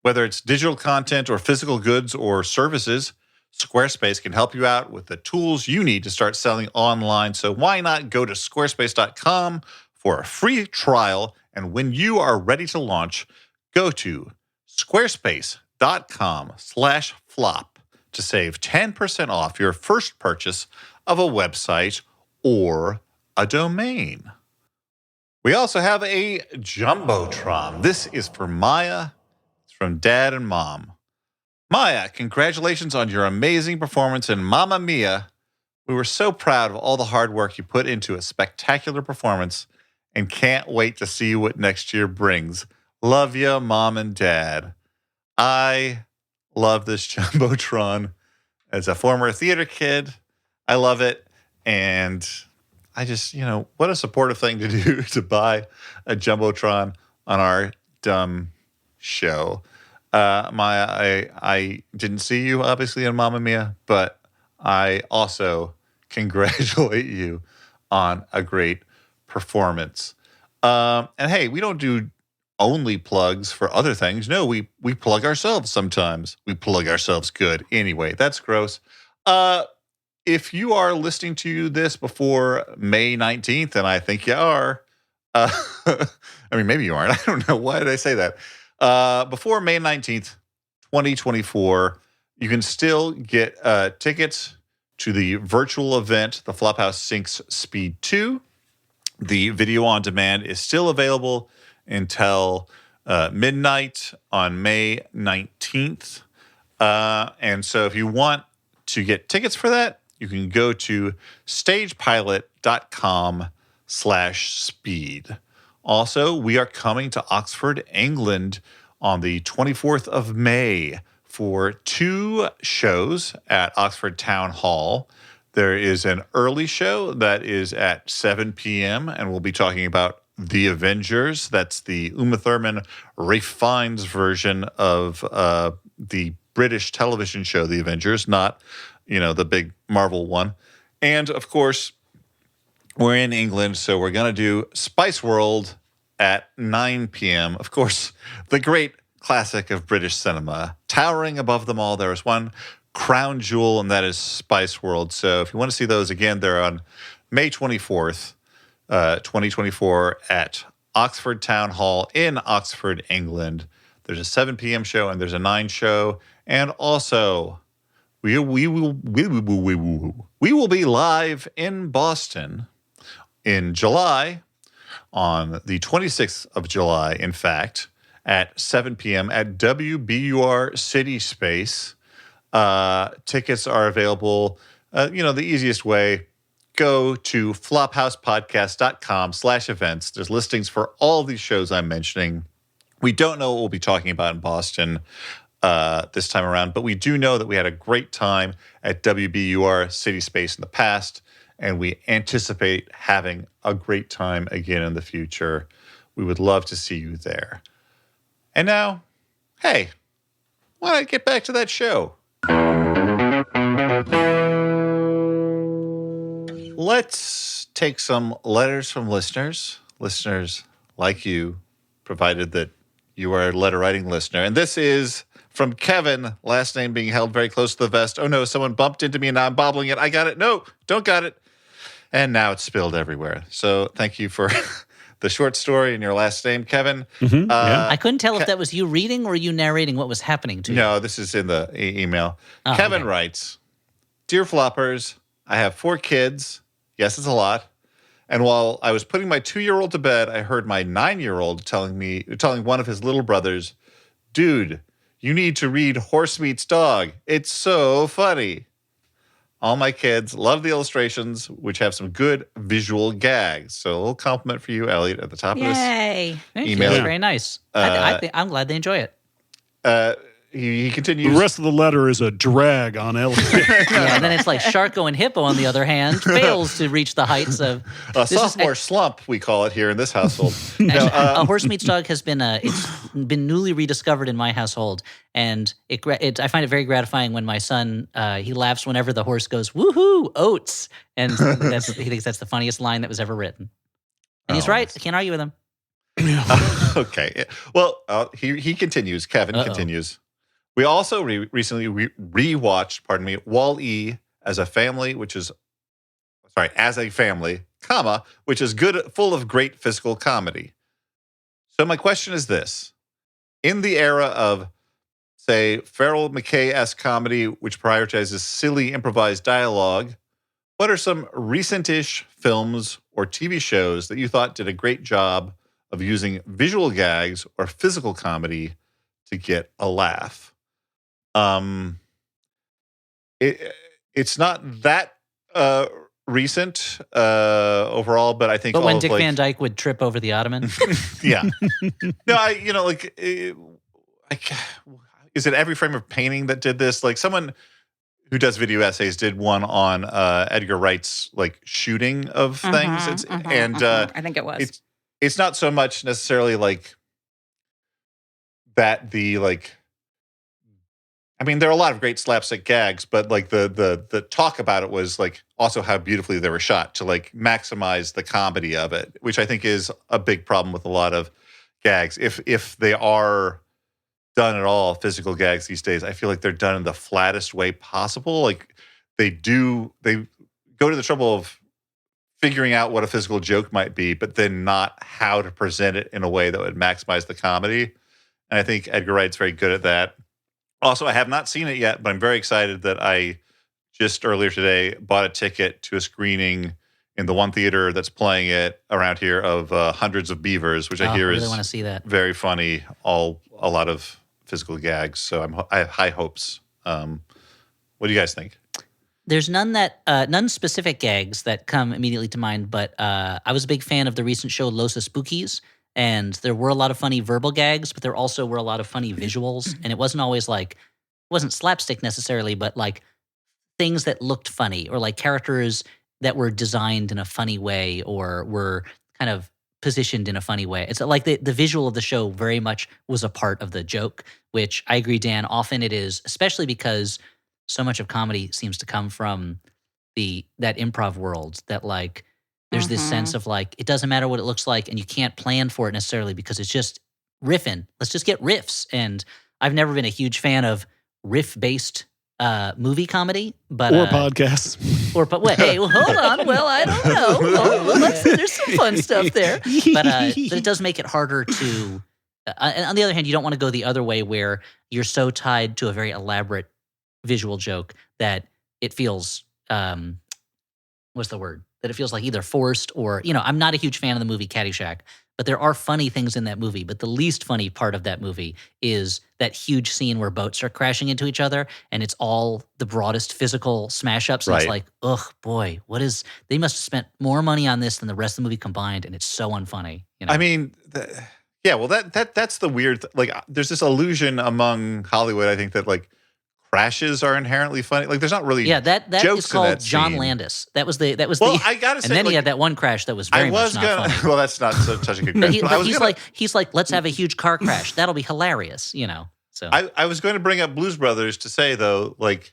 whether it's digital content or physical goods or services. Squarespace can help you out with the tools you need to start selling online. So why not go to squarespace.com for a free trial? And when you are ready to launch, go to squarespace.com/flop to save 10% off your first purchase of a website or a domain. We also have a Jumbotron. This is for Maya. It's from Dad and Mom. Maya, congratulations on your amazing performance in Mamma Mia. We were so proud of all the hard work you put into a spectacular performance and can't wait to see what next year brings. Love ya, Mom and Dad. I love this Jumbotron. As a former theater kid, I love it. And I just, what a supportive thing to do to buy a Jumbotron on our dumb show. Maya, I didn't see you, obviously, in Mamma Mia, but I also congratulate you on a great performance. And hey, we don't do only plugs for other things. No, we plug ourselves sometimes. We plug ourselves good. Anyway, that's gross. If you are listening to this before May 19th, and I think you are, maybe you aren't. I don't know. Why did I say that? Before May 19th, 2024, you can still get tickets to the virtual event, the Flophouse Sinks Speed 2. The video on demand is still available until midnight on May 19th. And so if you want to get tickets for that, you can go to stagepilot.com/speed. Also, we are coming to Oxford, England on the 24th of May for 2 shows at Oxford Town Hall. There is an early show that is at 7 p.m. and we'll be talking about The Avengers. That's the Uma Thurman refined version of the British television show, The Avengers, not, the big Marvel one. And, of course, we're in England, so we're going to do Spice World at 9 p.m. Of course, the great classic of British cinema. Towering above them all, there is one crown jewel, and that is Spice World. So if you want to see those, again, they're on May 24th, 2024 at Oxford Town Hall in Oxford, England. There's a 7 p.m. show and there's a 9 show. And also, we will be live in Boston in July, on the 26th of July, in fact, at 7 p.m. at WBUR City Space. Tickets are available, the easiest way, go to flophousepodcast.com/events. There's listings for all these shows I'm mentioning. We don't know what we'll be talking about in Boston this time around, but we do know that we had a great time at WBUR City Space in the past, and we anticipate having a great time again in the future. We would love to see you there. And now, hey, why not get back to that show? Let's take some letters from listeners like you, provided that you are a letter-writing listener. And this is from Kevin, last name being held very close to the vest. Oh, no, someone bumped into me and now I'm bobbling it. I got it. No, don't got it. And now it's spilled everywhere. So thank you for the short story and your last name, Kevin. Mm-hmm, yeah. I couldn't tell if that was you reading or you narrating what was happening to you. No, this is in the email. Oh, Kevin writes, Dear Floppers, I have 4 kids. Yes, it's a lot. And while I was putting my 2-year-old to bed, I heard my 9-year-old telling one of his little brothers, dude, you need to read Horse Meets Dog. It's so funny. All my kids love the illustrations, which have some good visual gags. So a little compliment for you, Elliot, at the top of this email. That's very nice. I'm glad they enjoy it. He continues. The rest of the letter is a drag on Elliot. Yeah, and then it's like Sharko and Hippo, on the other hand, fails to reach the heights of a sophomore slump. We call it here in this household. A Horse Meets Dog has been it's been newly rediscovered in my household, and I find it very gratifying when my son he laughs whenever the horse goes woohoo oats, and he thinks that's the funniest line that was ever written. And he's right. I can't argue with him. Okay. Well, he continues. Kevin continues. We also recently rewatched, Wall-E as a family, which is good, full of great physical comedy. So my question is this. In the era of, say, Farrell McKay-esque comedy, which prioritizes silly improvised dialogue, what are some recent-ish films or TV shows that you thought did a great job of using visual gags or physical comedy to get a laugh? It's not that recent overall, but I think. But when Dick Van Dyke would trip over the ottoman, yeah. No, is it Every Frame of Painting that did this? Like someone who does video essays did one on Edgar Wright's shooting of things. I think it was. It's not so much necessarily that there are a lot of great slapstick gags, but the talk about it was also how beautifully they were shot to maximize the comedy of it, which I think is a big problem with a lot of gags. If they are done at all, physical gags these days, I feel like they're done in the flattest way possible. They go to the trouble of figuring out what a physical joke might be, but then not how to present it in a way that would maximize the comedy. And I think Edgar Wright's very good at that. Also, I have not seen it yet, but I'm very excited that I just earlier today bought a ticket to a screening in the one theater that's playing it around here of Hundreds of Beavers, which I hear really is want to see that. very funny. A lot of physical gags. So I have high hopes. What do you guys think? There's none specific gags that come immediately to mind, but I was a big fan of the recent show Los Spookies, and there were a lot of funny verbal gags, but there also were a lot of funny visuals, and it wasn't always it wasn't slapstick necessarily, but like things that looked funny or like characters that were designed in a funny way or were kind of positioned in a funny way. It's like the visual of the show very much was a part of the joke, which I agree, Dan, often it is, especially because so much of comedy seems to come from that improv world that like there's this sense of like it doesn't matter what it looks like and you can't plan for it necessarily because it's just riffing. Let's just get riffs. And I've never been a huge fan of riff-based movie comedy, but or podcasts. Hey, well, hold on. Well, I don't know. There's some fun stuff there, but it does make it harder to. And on the other hand, you don't want to go the other way where you're so tied to a very elaborate visual joke that it feels what's the word? That it feels like either forced or I'm not a huge fan of the movie Caddyshack, but there are funny things in that movie. But the least funny part of that movie is that huge scene where boats are crashing into each other, and it's all the broadest physical smash ups. And it's like, ugh, boy, they must have spent more money on this than the rest of the movie combined, and it's so unfunny. I mean, well, that's the weird. Like, there's this illusion among Hollywood, I think, that like crashes are inherently funny. Like, there's not really that jokes is called in that John scene. Landis. That was I gotta say, and then he had that one crash that was very much not funny. Well, that's not such a good crash. He's like, let's have a huge car crash. That'll be hilarious, So I was going to bring up Blues Brothers to say though, like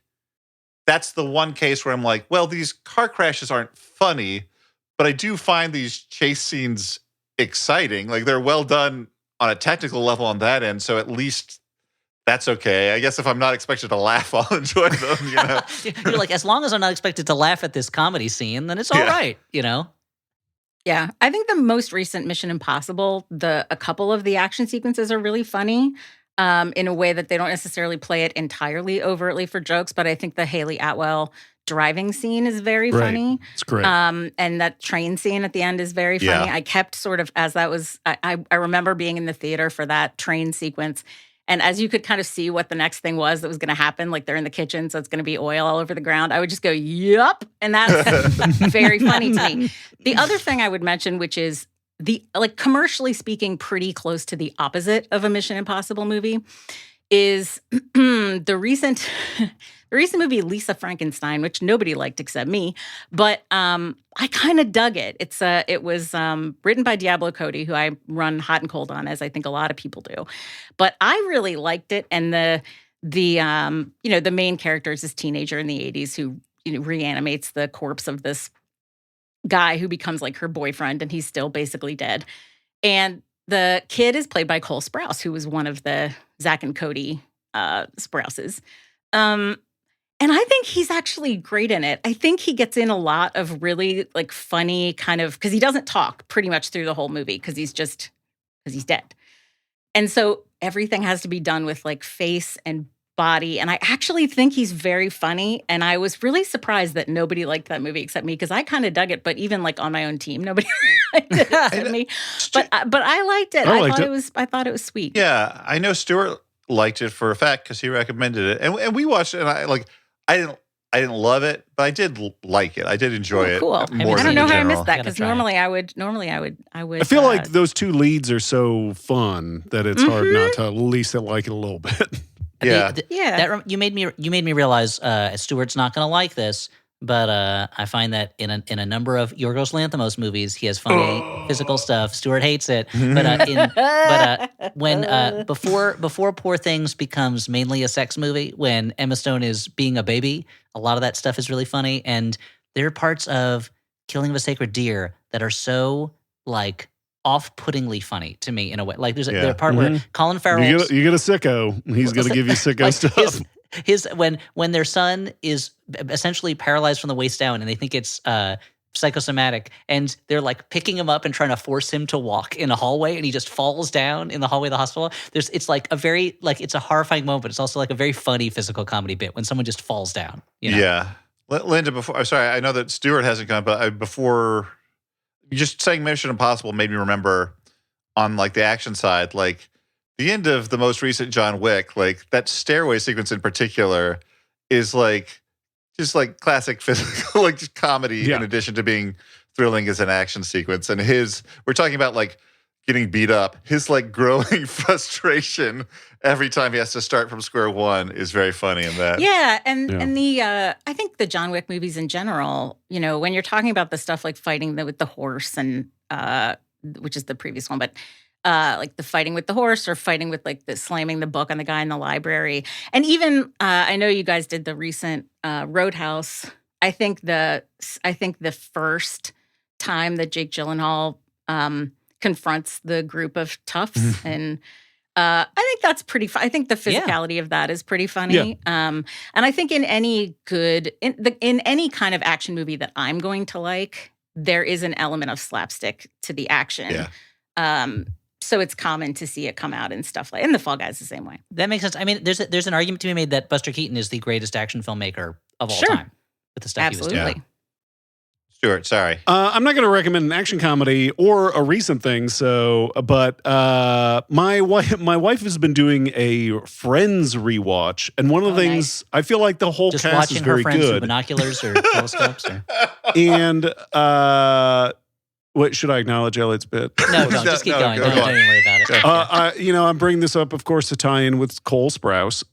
that's the one case where I'm like, well, these car crashes aren't funny, but I do find these chase scenes exciting. Like they're well done on a technical level on that end. So at least that's okay. I guess if I'm not expected to laugh, I'll enjoy them, You're like, as long as I'm not expected to laugh at this comedy scene, then it's all right, Yeah. I think the most recent Mission Impossible, a couple of the action sequences are really funny in a way that they don't necessarily play it entirely overtly for jokes, but I think the Haley Atwell driving scene is very funny. It's great. And that train scene at the end is very funny. Yeah. I kept sort of, as that was, I remember being in the theater for that train sequence. And as you could kind of see what the next thing was that was going to happen, like they're in the kitchen, so it's going to be oil all over the ground, I would just go, yup. And that's very funny to me. The other thing I would mention, which is commercially speaking, pretty close to the opposite of a Mission Impossible movie, is the recent movie Lisa Frankenstein, which nobody liked except me, but I kind of dug it. It was written by Diablo Cody, who I run Hot and Cold on, as I think a lot of people do. But I really liked it, and the main character is this teenager in the 80s who reanimates the corpse of this guy who becomes like her boyfriend, and he's still basically dead. And the kid is played by Cole Sprouse, who was one of the Zach and Cody Sprouses. And I think he's actually great in it. I think he gets in a lot of really like funny kind of, because he doesn't talk pretty much through the whole movie because he's dead. And so everything has to be done with like face and body. And I actually think he's very funny. And I was really surprised that nobody liked that movie except me, because I kind of dug it. But even like on my own team, nobody liked it except me. But I liked it. I thought it was sweet. Yeah, I know Stuart liked it for a fact because he recommended it, and we watched it. And I didn't love it, but I did like it. I did enjoy it. Cool. More I don't know how I general. missed that, because normally I would. I feel like those two leads are so fun that it's hard not to at least like it a little bit. Yeah. You made me realize Stuart's not going to like this, but I find that in a number of Yorgos Lanthimos movies, he has funny physical stuff. Stuart hates it, but when before Poor Things becomes mainly a sex movie, when Emma Stone is being a baby, a lot of that stuff is really funny, and there are parts of Killing of a Sacred Deer that are so like off-puttingly funny to me in a way. Like there's a part where Colin Farrell, you get a sicko. He's going to give you sicko like stuff. His when their son is essentially paralyzed from the waist down, and they think it's psychosomatic, and they're like picking him up and trying to force him to walk in a hallway, and he just falls down in the hallway of the hospital. It's like a very it's a horrifying moment, but it's also like a very funny physical comedy bit when someone just falls down. Yeah. Linda, I'm sorry, I know that Stuart hasn't gone, but before just saying Mission Impossible made me remember on like the action side, like the end of the most recent John Wick, like that stairway sequence in particular is like just like classic physical, like just comedy in addition to being thrilling as an action sequence. And we're talking about like getting beat up. His like growing frustration every time he has to start from square one is very funny in that. Yeah, and the I think the John Wick movies in general, when you're talking about the stuff like fighting with the horse and which is the previous one, but like the fighting with the horse or fighting with like the slamming the book on the guy in the library, and even I know you guys did the recent Roadhouse. I think the first time that Jake Gyllenhaal confronts the group of toughs and I think that's pretty I think the physicality of that is pretty funny. And I think in any in any kind of action movie that I'm going to like, there is an element of slapstick to the action. So it's common to see it come out and stuff like, and The Fall Guys the same way. That makes sense. I mean, there's an argument to be made that Buster Keaton is the greatest action filmmaker of all time with the stuff he was doing. Stuart, sorry. I'm not going to recommend an action comedy or a recent thing. But my wife has been doing a Friends rewatch, and one of the things I feel like the whole just cast is watching very her friends good. through binoculars or telescopes, or And what should I acknowledge Elliot's bit? No, just keep going. Don't even worry about it. I'm bringing this up, of course, to tie in with Cole Sprouse.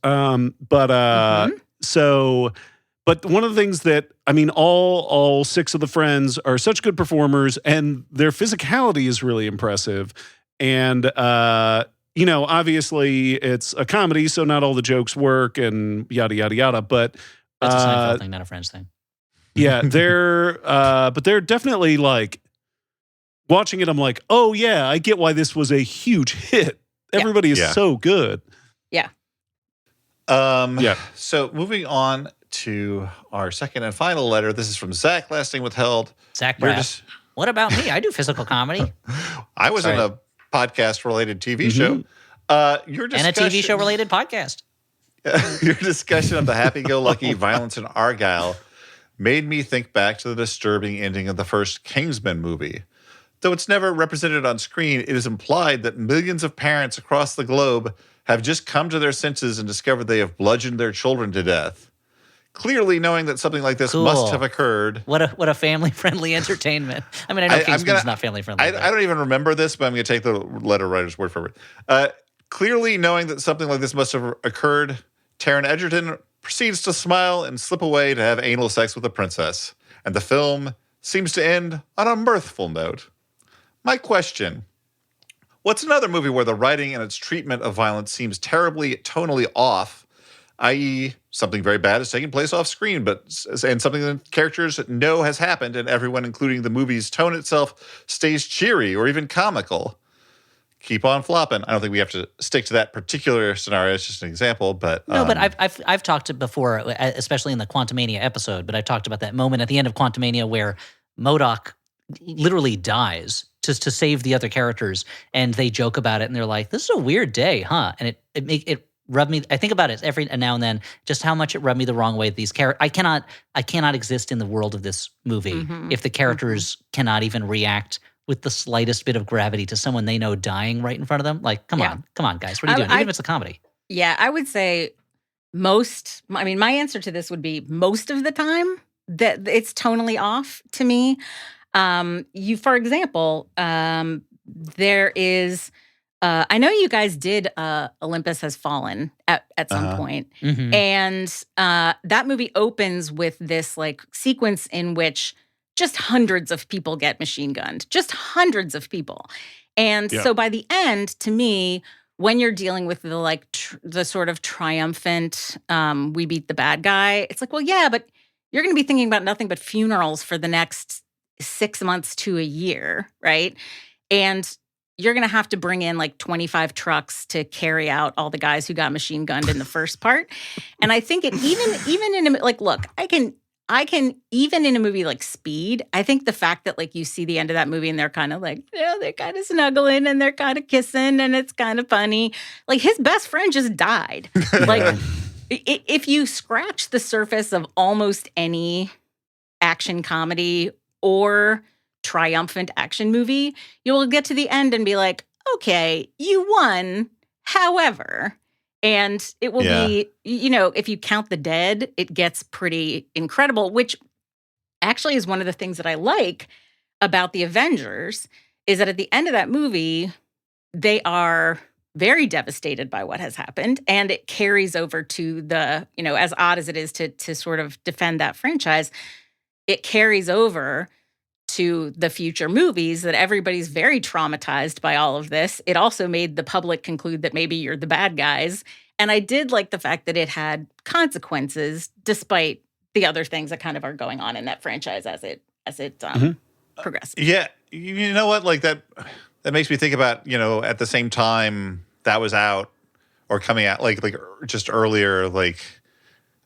But one of the things that, I mean, all six of the friends are such good performers, and their physicality is really impressive. And, obviously it's a comedy, so not all the jokes work and yada, yada, yada. But that's a Seinfeld thing, not a Friends thing. Yeah, but they're definitely like, watching it, I'm like, oh yeah, I get why this was a huge hit. Everybody is so good. Yeah. So moving on to our second and final letter. This is from Zach, last name withheld. Zach Braff. What about me? I do physical comedy. I was in a podcast-related TV show. Your discussion, and a TV show-related podcast. Your discussion of the happy-go-lucky violence in Argyle made me think back to the disturbing ending of the first Kingsman movie. Though it's never represented on screen, it is implied that millions of parents across the globe have just come to their senses and discovered they have bludgeoned their children to death. Clearly knowing that something like this must have occurred. What a family-friendly entertainment. I mean, I know Kingsman's not family-friendly. I don't even remember this, but I'm going to take the letter writer's word for it. Clearly knowing that something like this must have occurred, Taron Egerton proceeds to smile and slip away to have anal sex with a princess. And the film seems to end on a mirthful note. My question: what's another movie where the writing and its treatment of violence seems terribly tonally off, i.e. something very bad is taking place off screen, and something that characters know has happened and everyone, including the movie's tone itself, stays cheery or even comical? Keep on flopping. I don't think we have to stick to that particular scenario. It's just an example, but no. But I've talked before, especially in the Quantumania episode. But I've talked about that moment at the end of Quantumania where MODOK literally dies just to save the other characters, and they joke about it, and they're like, "This is a weird day, huh?" And it rubbed me. I think about it every now and then, just how much it rubbed me the wrong way. These characters, I cannot exist in the world of this movie if the characters cannot even react with the slightest bit of gravity to someone they know dying right in front of them. Like, come on, guys, what are you doing? Even if it's a comedy. Yeah, I would say my answer to this would be most of the time that it's tonally off to me. For example, there is, I know you guys did Olympus Has Fallen at some point. And that movie opens with this like sequence in which just hundreds of people get machine gunned, just hundreds of people. And so by the end, to me, when you're dealing with the the sort of triumphant, we beat the bad guy, it's like, well, yeah, but you're going to be thinking about nothing but funerals for the next 6 months to a year, right? And you're going to have to bring in like 25 trucks to carry out all the guys who got machine gunned in the first part. And I think even in a, like, look, I can even in a movie like Speed, I think the fact that like you see the end of that movie and they're kind of like, they're kind of snuggling and they're kind of kissing and it's kind of funny. Like his best friend just died. Like if you scratch the surface of almost any action comedy or triumphant action movie, you will get to the end and be like, okay, you won. However, and it will be, if you count the dead, it gets pretty incredible, which actually is one of the things that I like about the Avengers is that at the end of that movie, they are very devastated by what has happened. And it carries over to the, as odd as it is to sort of defend that franchise, it carries over to the future movies that everybody's very traumatized by all of this. It also made the public conclude that maybe you're the bad guys. And I did like the fact that it had consequences despite the other things that kind of are going on in that franchise as it progresses. Yeah. You know what? Like that makes me think about, at the same time that was out or coming out, like just earlier, like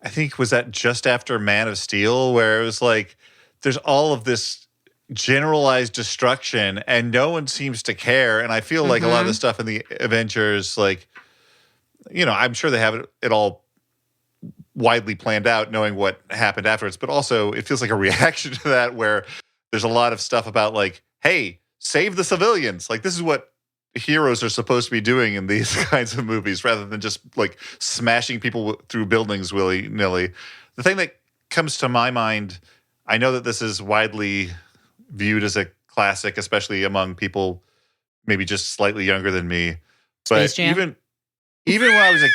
I think was that just after Man of Steel, where it was like there's all of this generalized destruction and no one seems to care. And I feel like a lot of the stuff in the Avengers, like, I'm sure they have it all widely planned out, knowing what happened afterwards. But also it feels like a reaction to that where there's a lot of stuff about like, hey, save the civilians. Like this is what heroes are supposed to be doing in these kinds of movies rather than just like smashing people through buildings willy-nilly. The thing that comes to my mind, I know that this is widely viewed as a classic, especially among people maybe just slightly younger than me. But even when I was a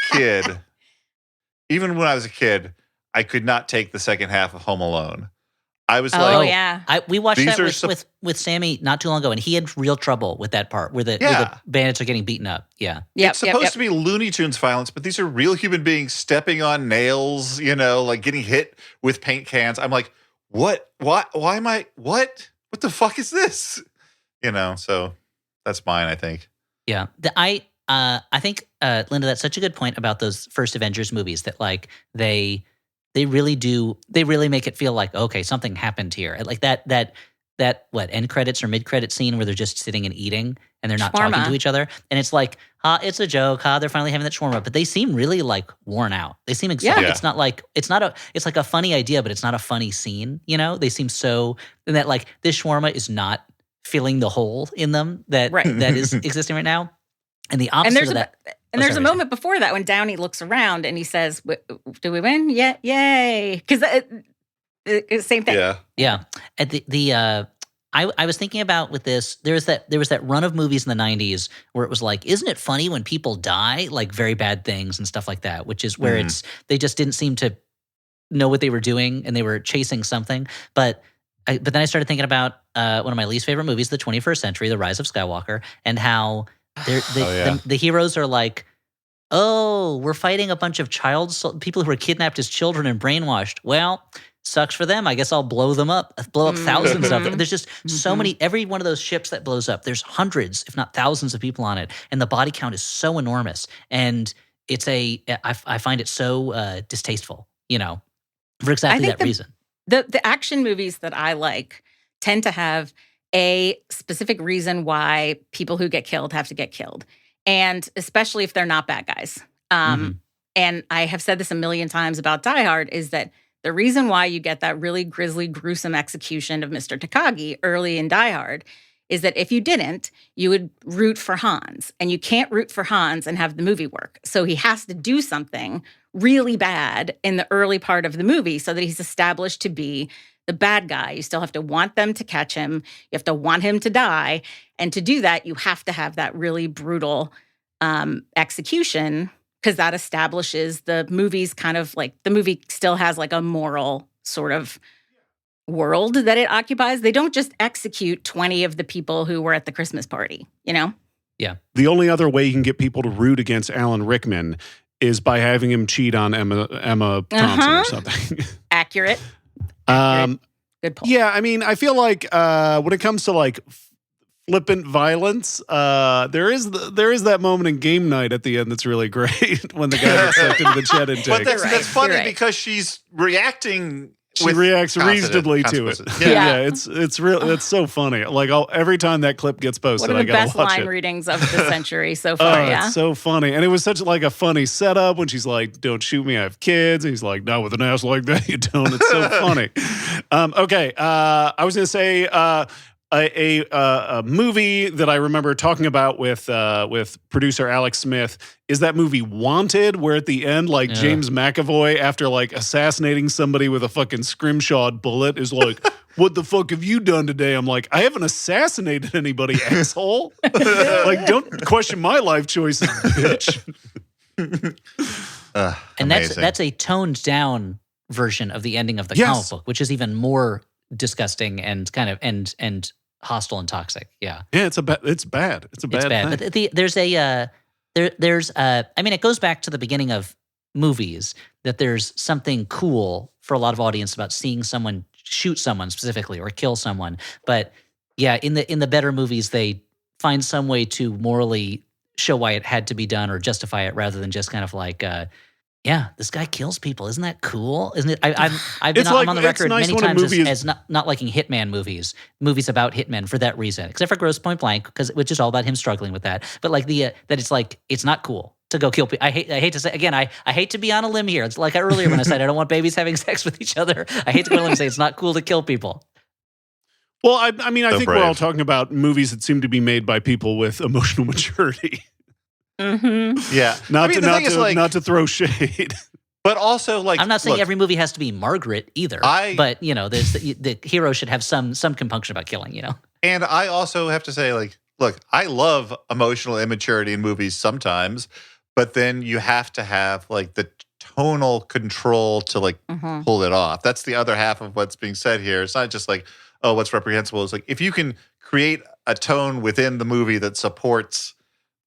kid, I could not take the second half of Home Alone. I was we watched that with Sammy not too long ago, and he had real trouble with that part where the bandits are getting beaten up. Yeah. It's supposed to be Looney Tunes violence, but these are real human beings stepping on nails, like getting hit with paint cans. I'm like, what? Why am I, what? What the fuck is this? So that's mine, I think. Yeah. I think, Linda, that's such a good point about those first Avengers movies that like they really make it feel like, okay, something happened here. Like that end credits or mid credit scene where they're just sitting and eating and they're not talking to each other. And it's like, it's a joke. They're finally having that shawarma, but they seem really like worn out. They seem exhausted. Yeah. It's not like, it's like a funny idea, but it's not a funny scene. They seem so, and that like this shawarma is not filling the hole in them that is existing right now. And the opposite of that. And there's a moment before that when Downey looks around and he says, "Do we win? Yeah, yay!" Because same thing. Yeah. At I was thinking about with this. There was that run of movies in the '90s where it was like, isn't it funny when people die, like very bad things and stuff like that? Which is where they just didn't seem to know what they were doing and they were chasing something. But then I started thinking about one of my least favorite movies, The 21st Century, The Rise of Skywalker, and how the heroes are like, oh, we're fighting a bunch of people who were kidnapped as children and brainwashed. Well, sucks for them. I guess I'll blow up thousands of them. There's just so many, every one of those ships that blows up, there's hundreds, if not thousands of people on it. And the body count is so enormous. And I find it so distasteful, for exactly that reason. The action movies that I like tend to have a specific reason why people who get killed have to get killed. And especially if they're not bad guys. And I have said this a million times about Die Hard is that the reason why you get that really grisly, gruesome execution of Mr. Takagi early in Die Hard is that if you didn't, you would root for Hans. And you can't root for Hans and have the movie work. So he has to do something really bad in the early part of the movie so that he's established to be the bad guy. You still have to want them to catch him. You have to want him to die. And to do that, you have to have that really brutal execution because that establishes the movie's kind of like, the movie still has like a moral sort of world that it occupies. They don't just execute 20 of the people who were at the Christmas party, Yeah. The only other way you can get people to root against Alan Rickman is by having him cheat on Emma Thompson or something. Accurate. Good point. Yeah, I mean, I feel like when it comes to like flippant violence, there is that moment in Game Night at the end that's really great when the guy gets sucked into the jet intake. But that's funny because she's reacting she reacts reasonably to it. Yeah, it's real. It's so funny. Like every time that clip gets posted, I gotta watch it. One of the best line readings of the century so far. It's so funny, and it was such like a funny setup when she's like, "Don't shoot me, I have kids." And he's like, "Not with an ass like that, you don't." It's so funny. Okay, I was gonna say. A movie that I remember talking about with producer Alex Smith is that movie Wanted, where at the end, like James McAvoy, after like assassinating somebody with a fucking scrimshawed bullet, is like, "What the fuck have you done today?" I'm like, "I haven't assassinated anybody, asshole. Like, don't question my life choices, bitch." And that's a toned down version of the ending of the comic book, which is even more disgusting and kind of and hostile and toxic. Yeah, it's bad. It's a bad thing. But there's I mean, it goes back to the beginning of movies that there's something cool for a lot of audience about seeing someone shoot someone specifically or kill someone. But yeah, in the better movies, they find some way to morally show why it had to be done or justify it rather than just kind of like. Yeah, this guy kills people. Isn't that cool? Isn't it? I'm on the record many times as not liking Hitman movies about hitmen for that reason, except for Grosse Point Blank, which is all about him struggling with that. But like that it's like it's not cool to go kill people. I hate to say again. I hate to be on a limb here. It's like earlier when I said I don't want babies having sex with each other. I hate to go on a limb and say it's not cool to kill people. Well, I mean, I think we're all talking about movies that seem to be made by people with emotional maturity. Mm-hmm. Yeah, not to throw shade, but also like I'm not saying every movie has to be Margaret either. But there's the hero should have some compunction about killing. And I also have to say, like, look, I love emotional immaturity in movies sometimes, but then you have to have like the tonal control to like pull it off. That's the other half of what's being said here. It's not just like, oh, what's reprehensible. It's like if you can create a tone within the movie that supports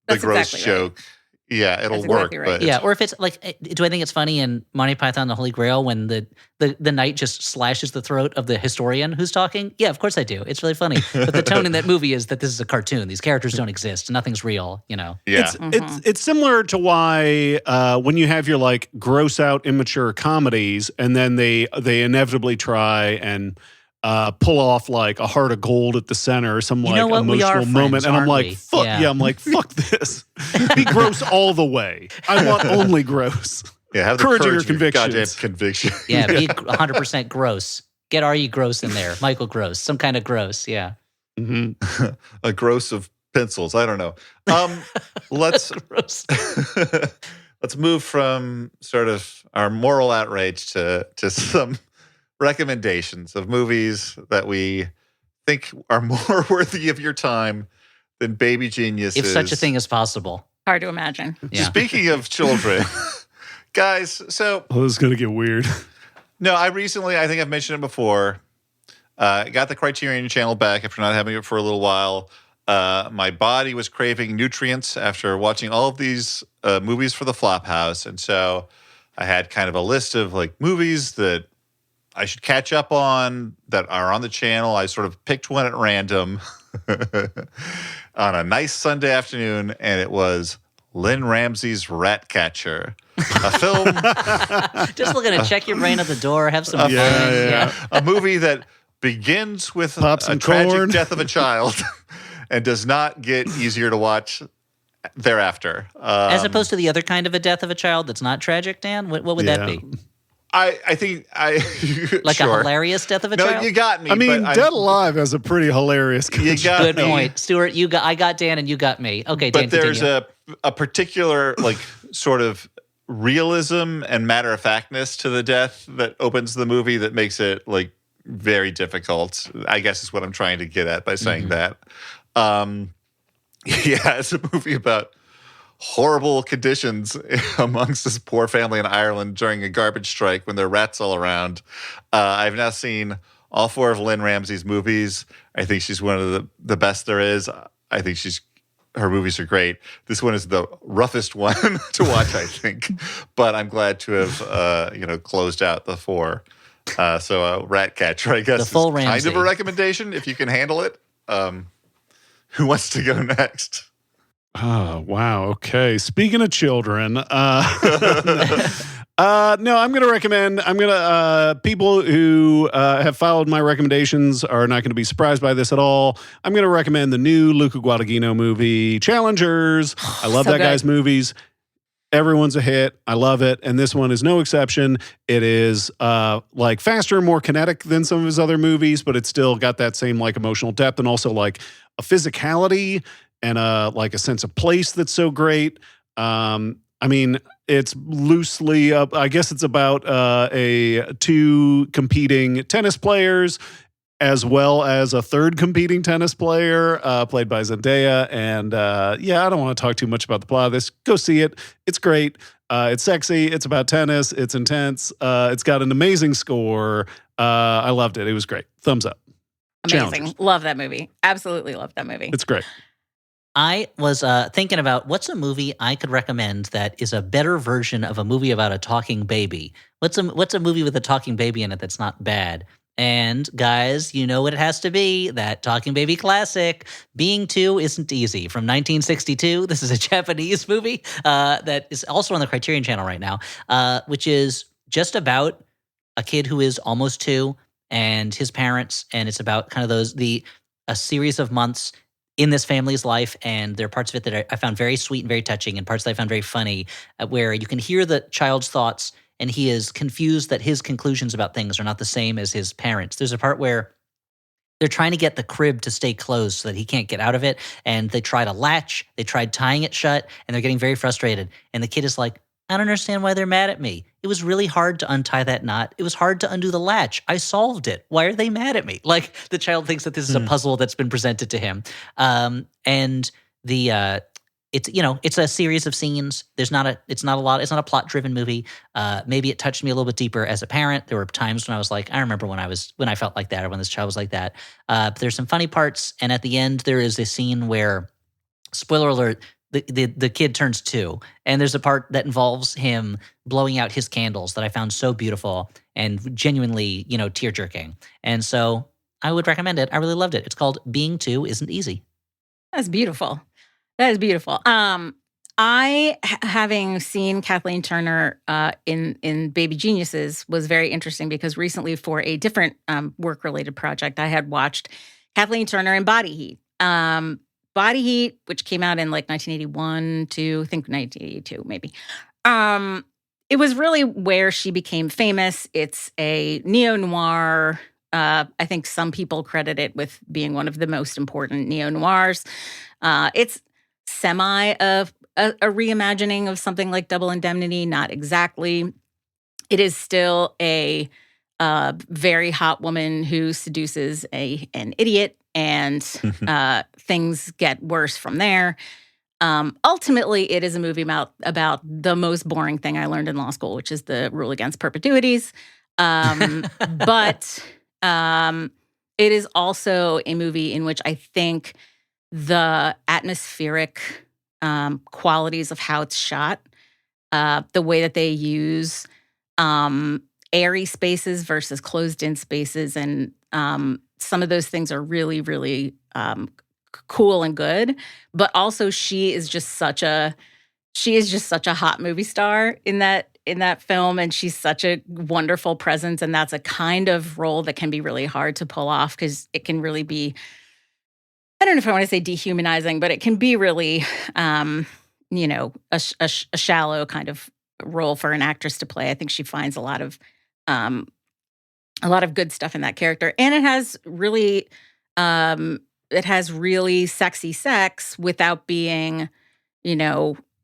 the gross joke, it'll work. Right. But or if it's like, do I think it's funny in Monty Python the Holy Grail when the knight just slashes the throat of the historian who's talking? Yeah, of course I do. It's really funny. But the tone in that movie is that this is a cartoon. These characters don't exist. Nothing's real. Yeah, it's similar to why when you have your like gross out immature comedies, and then they inevitably try and pull off like a heart of gold at the center or some like emotional moment. And I'm like, fuck I'm like, fuck this. Be gross all the way. I want only gross. Yeah, have the courage of your goddamn conviction. Yeah, be 100% gross. Get Are You Gross in there. Michael Gross. Some kind of gross, yeah. Mm-hmm. A gross of pencils. I don't know. Let's move from sort of our moral outrage to some recommendations of movies that we think are more worthy of your time than Baby Geniuses. If such a thing is possible. Hard to imagine. Yeah. Speaking of children, guys, so... Oh, this is going to get weird. No, I recently, I think I've mentioned it before, got the Criterion channel back after not having it for a little while. My body was craving nutrients after watching all of these movies for the Flophouse. And so I had kind of a list of like movies that I should catch up on that are on the channel. I sort of picked one at random on a nice Sunday afternoon, and it was Lynn Ramsey's Ratcatcher, a film. Just looking to check your brain at the door, have some fun. Yeah. A movie that begins with a tragic death of a child and does not get easier to watch thereafter. As opposed to the other kind of a death of a child that's not tragic, Dan? What would that be? I think like a hilarious death of a child. No, you got me. I mean, Dead Alive has a pretty hilarious. Good point, Stuart. I got Dan, and you got me. Okay, Dan. But there's continue. a particular like sort of realism and matter of factness to the death that opens the movie that makes it like very difficult. I guess is what I'm trying to get at by saying that. It's a movie about horrible conditions amongst this poor family in Ireland during a garbage strike when there are rats all around. I've now seen all 4 of Lynn Ramsey's movies. I think she's one of the best there is. I think her movies are great. This one is the roughest one to watch, I think. But I'm glad to have closed out the 4. So Ratcatcher, I guess, the full is Ramsey. Kind of a recommendation if you can handle it. Who wants to go next? Oh, wow. Okay. Speaking of children, No, I'm going to recommend. People who have followed my recommendations are not going to be surprised by this at all. I'm going to recommend the new Luca Guadagnino movie, Challengers. I love that guy's movies. Everyone's a hit. I love it. And this one is no exception. It is like faster and more kinetic than some of his other movies, but it's still got that same like emotional depth and also like a physicality and like a sense of place that's so great. I mean, it's loosely up. I guess it's about two competing tennis players as well as a third competing tennis player played by Zendaya. And I don't want to talk too much about the plot of this. Go see it. It's great. It's sexy. It's about tennis. It's intense. It's got an amazing score. I loved it. It was great. Thumbs up. Amazing. Challengers. Love that movie. Absolutely love that movie. It's great. I was thinking about what's a movie I could recommend that is a better version of a movie about a talking baby. What's a movie with a talking baby in it that's not bad? And guys, you know what it has to be, that talking baby classic, Being Two Isn't Easy from 1962. This is a Japanese movie that is also on the Criterion Channel right now, which is just about a kid who is almost 2 and his parents, and it's about kind of a series of months in this family's life, and there are parts of it that I found very sweet and very touching, and parts that I found very funny, where you can hear the child's thoughts, and he is confused that his conclusions about things are not the same as his parents. There's a part where they're trying to get the crib to stay closed so that he can't get out of it, and they try to latch, they tried tying it shut, and they're getting very frustrated, and the kid is like, I don't understand why they're mad at me. It was really hard to untie that knot. It was hard to undo the latch. I solved it. Why are they mad at me? Like, the child thinks that this is a puzzle that's been presented to him. It's a series of scenes. It's not a plot-driven movie. Maybe it touched me a little bit deeper as a parent. There were times when I was like, I remember when I felt like that, or when this child was like that. But there's some funny parts, and at the end there is a scene where, spoiler alert, the kid turns 2, and there's a part that involves him blowing out his candles that I found so beautiful and genuinely, tear-jerking. And so I would recommend it. I really loved it. It's called Being Two Isn't Easy. That's beautiful. That is beautiful. Having seen Kathleen Turner in Baby Geniuses, was very interesting because recently, for a different work-related project, I had watched Kathleen Turner in Body Heat. Body Heat, which came out in like 1981 to, I think 1982 maybe. It was really where she became famous. It's a neo-noir. I think some people credit it with being one of the most important neo-noirs. It's semi of a reimagining of something like Double Indemnity, not exactly. It is still a very hot woman who seduces an idiot, and things get worse from there. Ultimately, it is a movie about the most boring thing I learned in law school, which is the rule against perpetuities. But it is also a movie in which I think the atmospheric qualities of how it's shot, the way that they use airy spaces versus closed-in spaces, and some of those things are really, really cool and good. But also, she is just such a hot movie star in that film, and she's such a wonderful presence. And that's a kind of role that can be really hard to pull off because it can really be, I don't know if I want to say dehumanizing, but it can be really, a shallow kind of role for an actress to play. I think she finds a lot of good stuff in that character, and it has really sexy sex without being,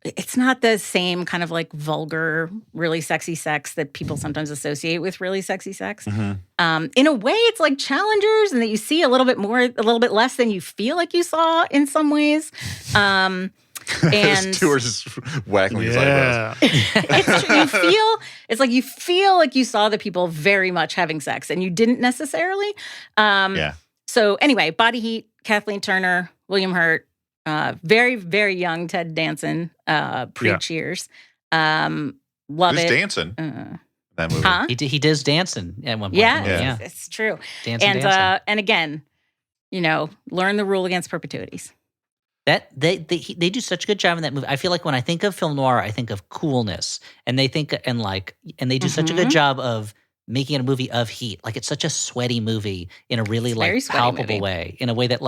it's not the same kind of like vulgar, really sexy sex that people sometimes associate with really sexy sex. Mm-hmm. In a way, it's like Challengers, and that you see a little bit less than you feel like you saw in some ways. And Stuart's just whacking his eyebrows. You feel like you saw the people very much having sex, and you didn't necessarily. So anyway, Body Heat, Kathleen Turner, William Hurt, very, very young Ted Danson, pre-Cheers. Love Who's it. dancing? That movie. Huh? He does dancing at one point. Yeah. It's true. Dancing. And again, learn the rule against perpetuities. That they do such a good job in that movie. I feel like when I think of film noir, I think of coolness, and they do such a good job of making it a movie of heat. Like it's such a sweaty movie in a really palpable way, in a way that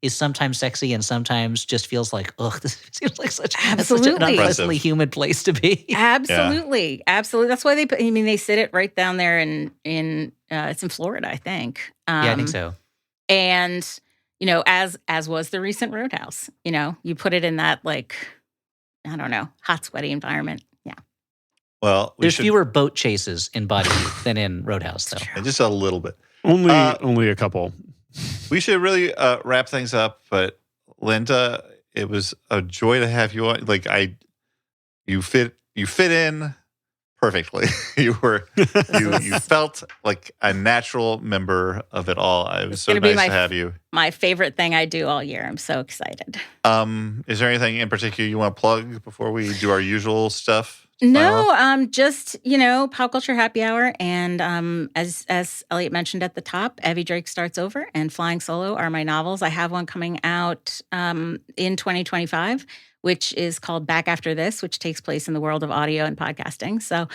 is sometimes sexy and sometimes just feels like, ugh, this seems like such an unpleasantly humid place to be. Absolutely, absolutely. That's why they sit it right down there in it's in Florida, I think. I think so. And as was the recent Roadhouse, you put it in that I don't know, hot, sweaty environment. Yeah. Well, there's fewer boat chases in Body Heat than in Roadhouse, though. And just a little bit. Only a couple. We should really wrap things up. But Linda, it was a joy to have you on. You fit in perfectly. You felt like a natural member of it all. It was so nice to have you. My favorite thing I do all year. I'm so excited. Is there anything in particular you want to plug before we do our usual stuff? No, just, Pop Culture Happy Hour. And as Elliot mentioned at the top, Evie Drake Starts Over and Flying Solo are my novels. I have one coming out in 2025, which is called Back After This, which takes place in the world of audio and podcasting. So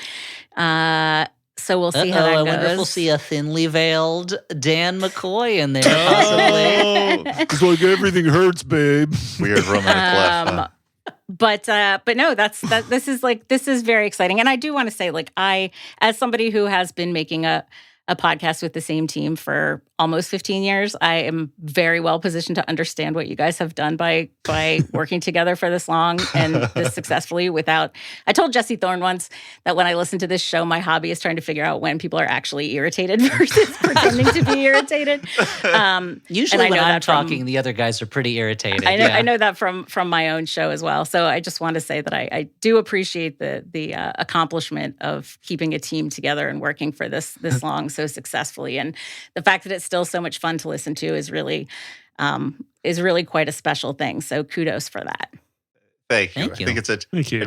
we'll see how that goes. I wonder if we'll see a thinly veiled Dan McCoy in there, possibly. It's like everything hurts, babe. Weird romantic laugh. Huh? But no, this is very exciting. And I do want to say, I, as somebody who has been making a podcast with the same team for almost 15 years, I am very well positioned to understand what you guys have done by working together for this long and this successfully without. I told Jesse Thorne once that when I listen to this show, my hobby is trying to figure out when people are actually irritated versus pretending to be irritated. Usually when I'm talking, the other guys are pretty irritated. I know that from my own show as well. So I just want to say that I do appreciate the accomplishment of keeping a team together and working for this long so successfully. And the fact that it's still so much fun to listen to is really quite a special thing. So kudos for that. Thank you. I think it's a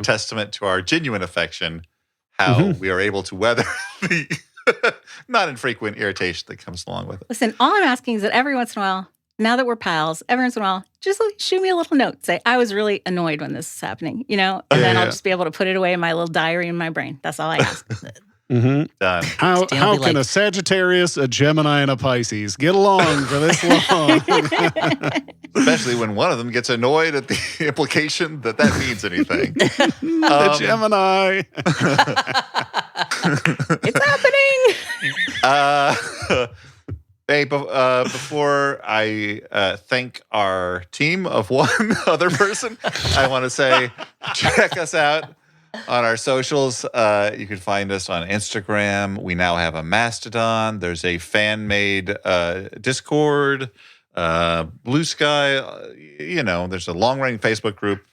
testament to our genuine affection, how we are able to weather the not infrequent irritation that comes along with it. Listen, all I'm asking is that every once in a while, now that we're pals, every once in a while, just shoot me a little note. Say, I was really annoyed when this is happening, and then I'll just be able to put it away in my little diary in my brain. That's all I ask. Done. How can a Sagittarius, a Gemini, and a Pisces get along for this long? Especially when one of them gets annoyed at the implication that means anything. The Gemini. It's happening. Hey, before I thank our team of one other person, I want to say check us out on our socials. You can find us on Instagram. We now have a Mastodon. There's a fan-made Discord, Blue Sky. There's a long-running Facebook group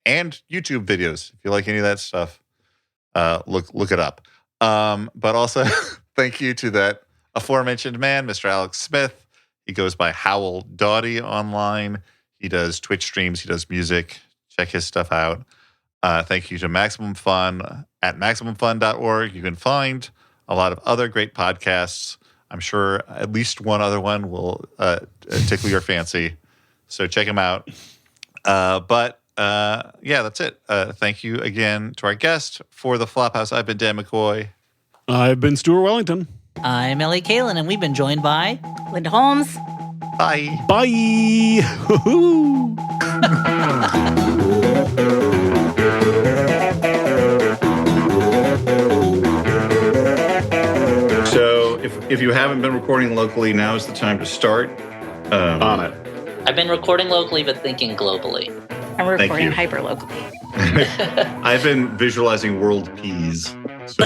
and YouTube videos. If you like any of that stuff, look it up. But also, thank you to that aforementioned man, Mr. Alex Smith. He goes by Howell Doughty online. He does Twitch streams. He does music. Check his stuff out. Thank you to Maximum Fun at MaximumFun.org. You can find a lot of other great podcasts. I'm sure at least one other one will tickle your fancy. So check them out. But that's it. Thank you again to our guest. For the Flophouse, I've been Dan McCoy. I've been Stuart Wellington. I'm Ellie Kalin, and we've been joined by Linda Holmes. Bye. Bye. So if you haven't been recording locally, now is the time to start on it. I've been recording locally, but thinking globally. I'm recording hyper locally. I've been visualizing world peas. So.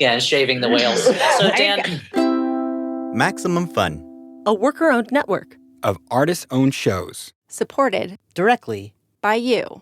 Yeah, and shaving the whales. So Dan, Maximum Fun, a worker-owned network of artist-owned shows. supported directly by you.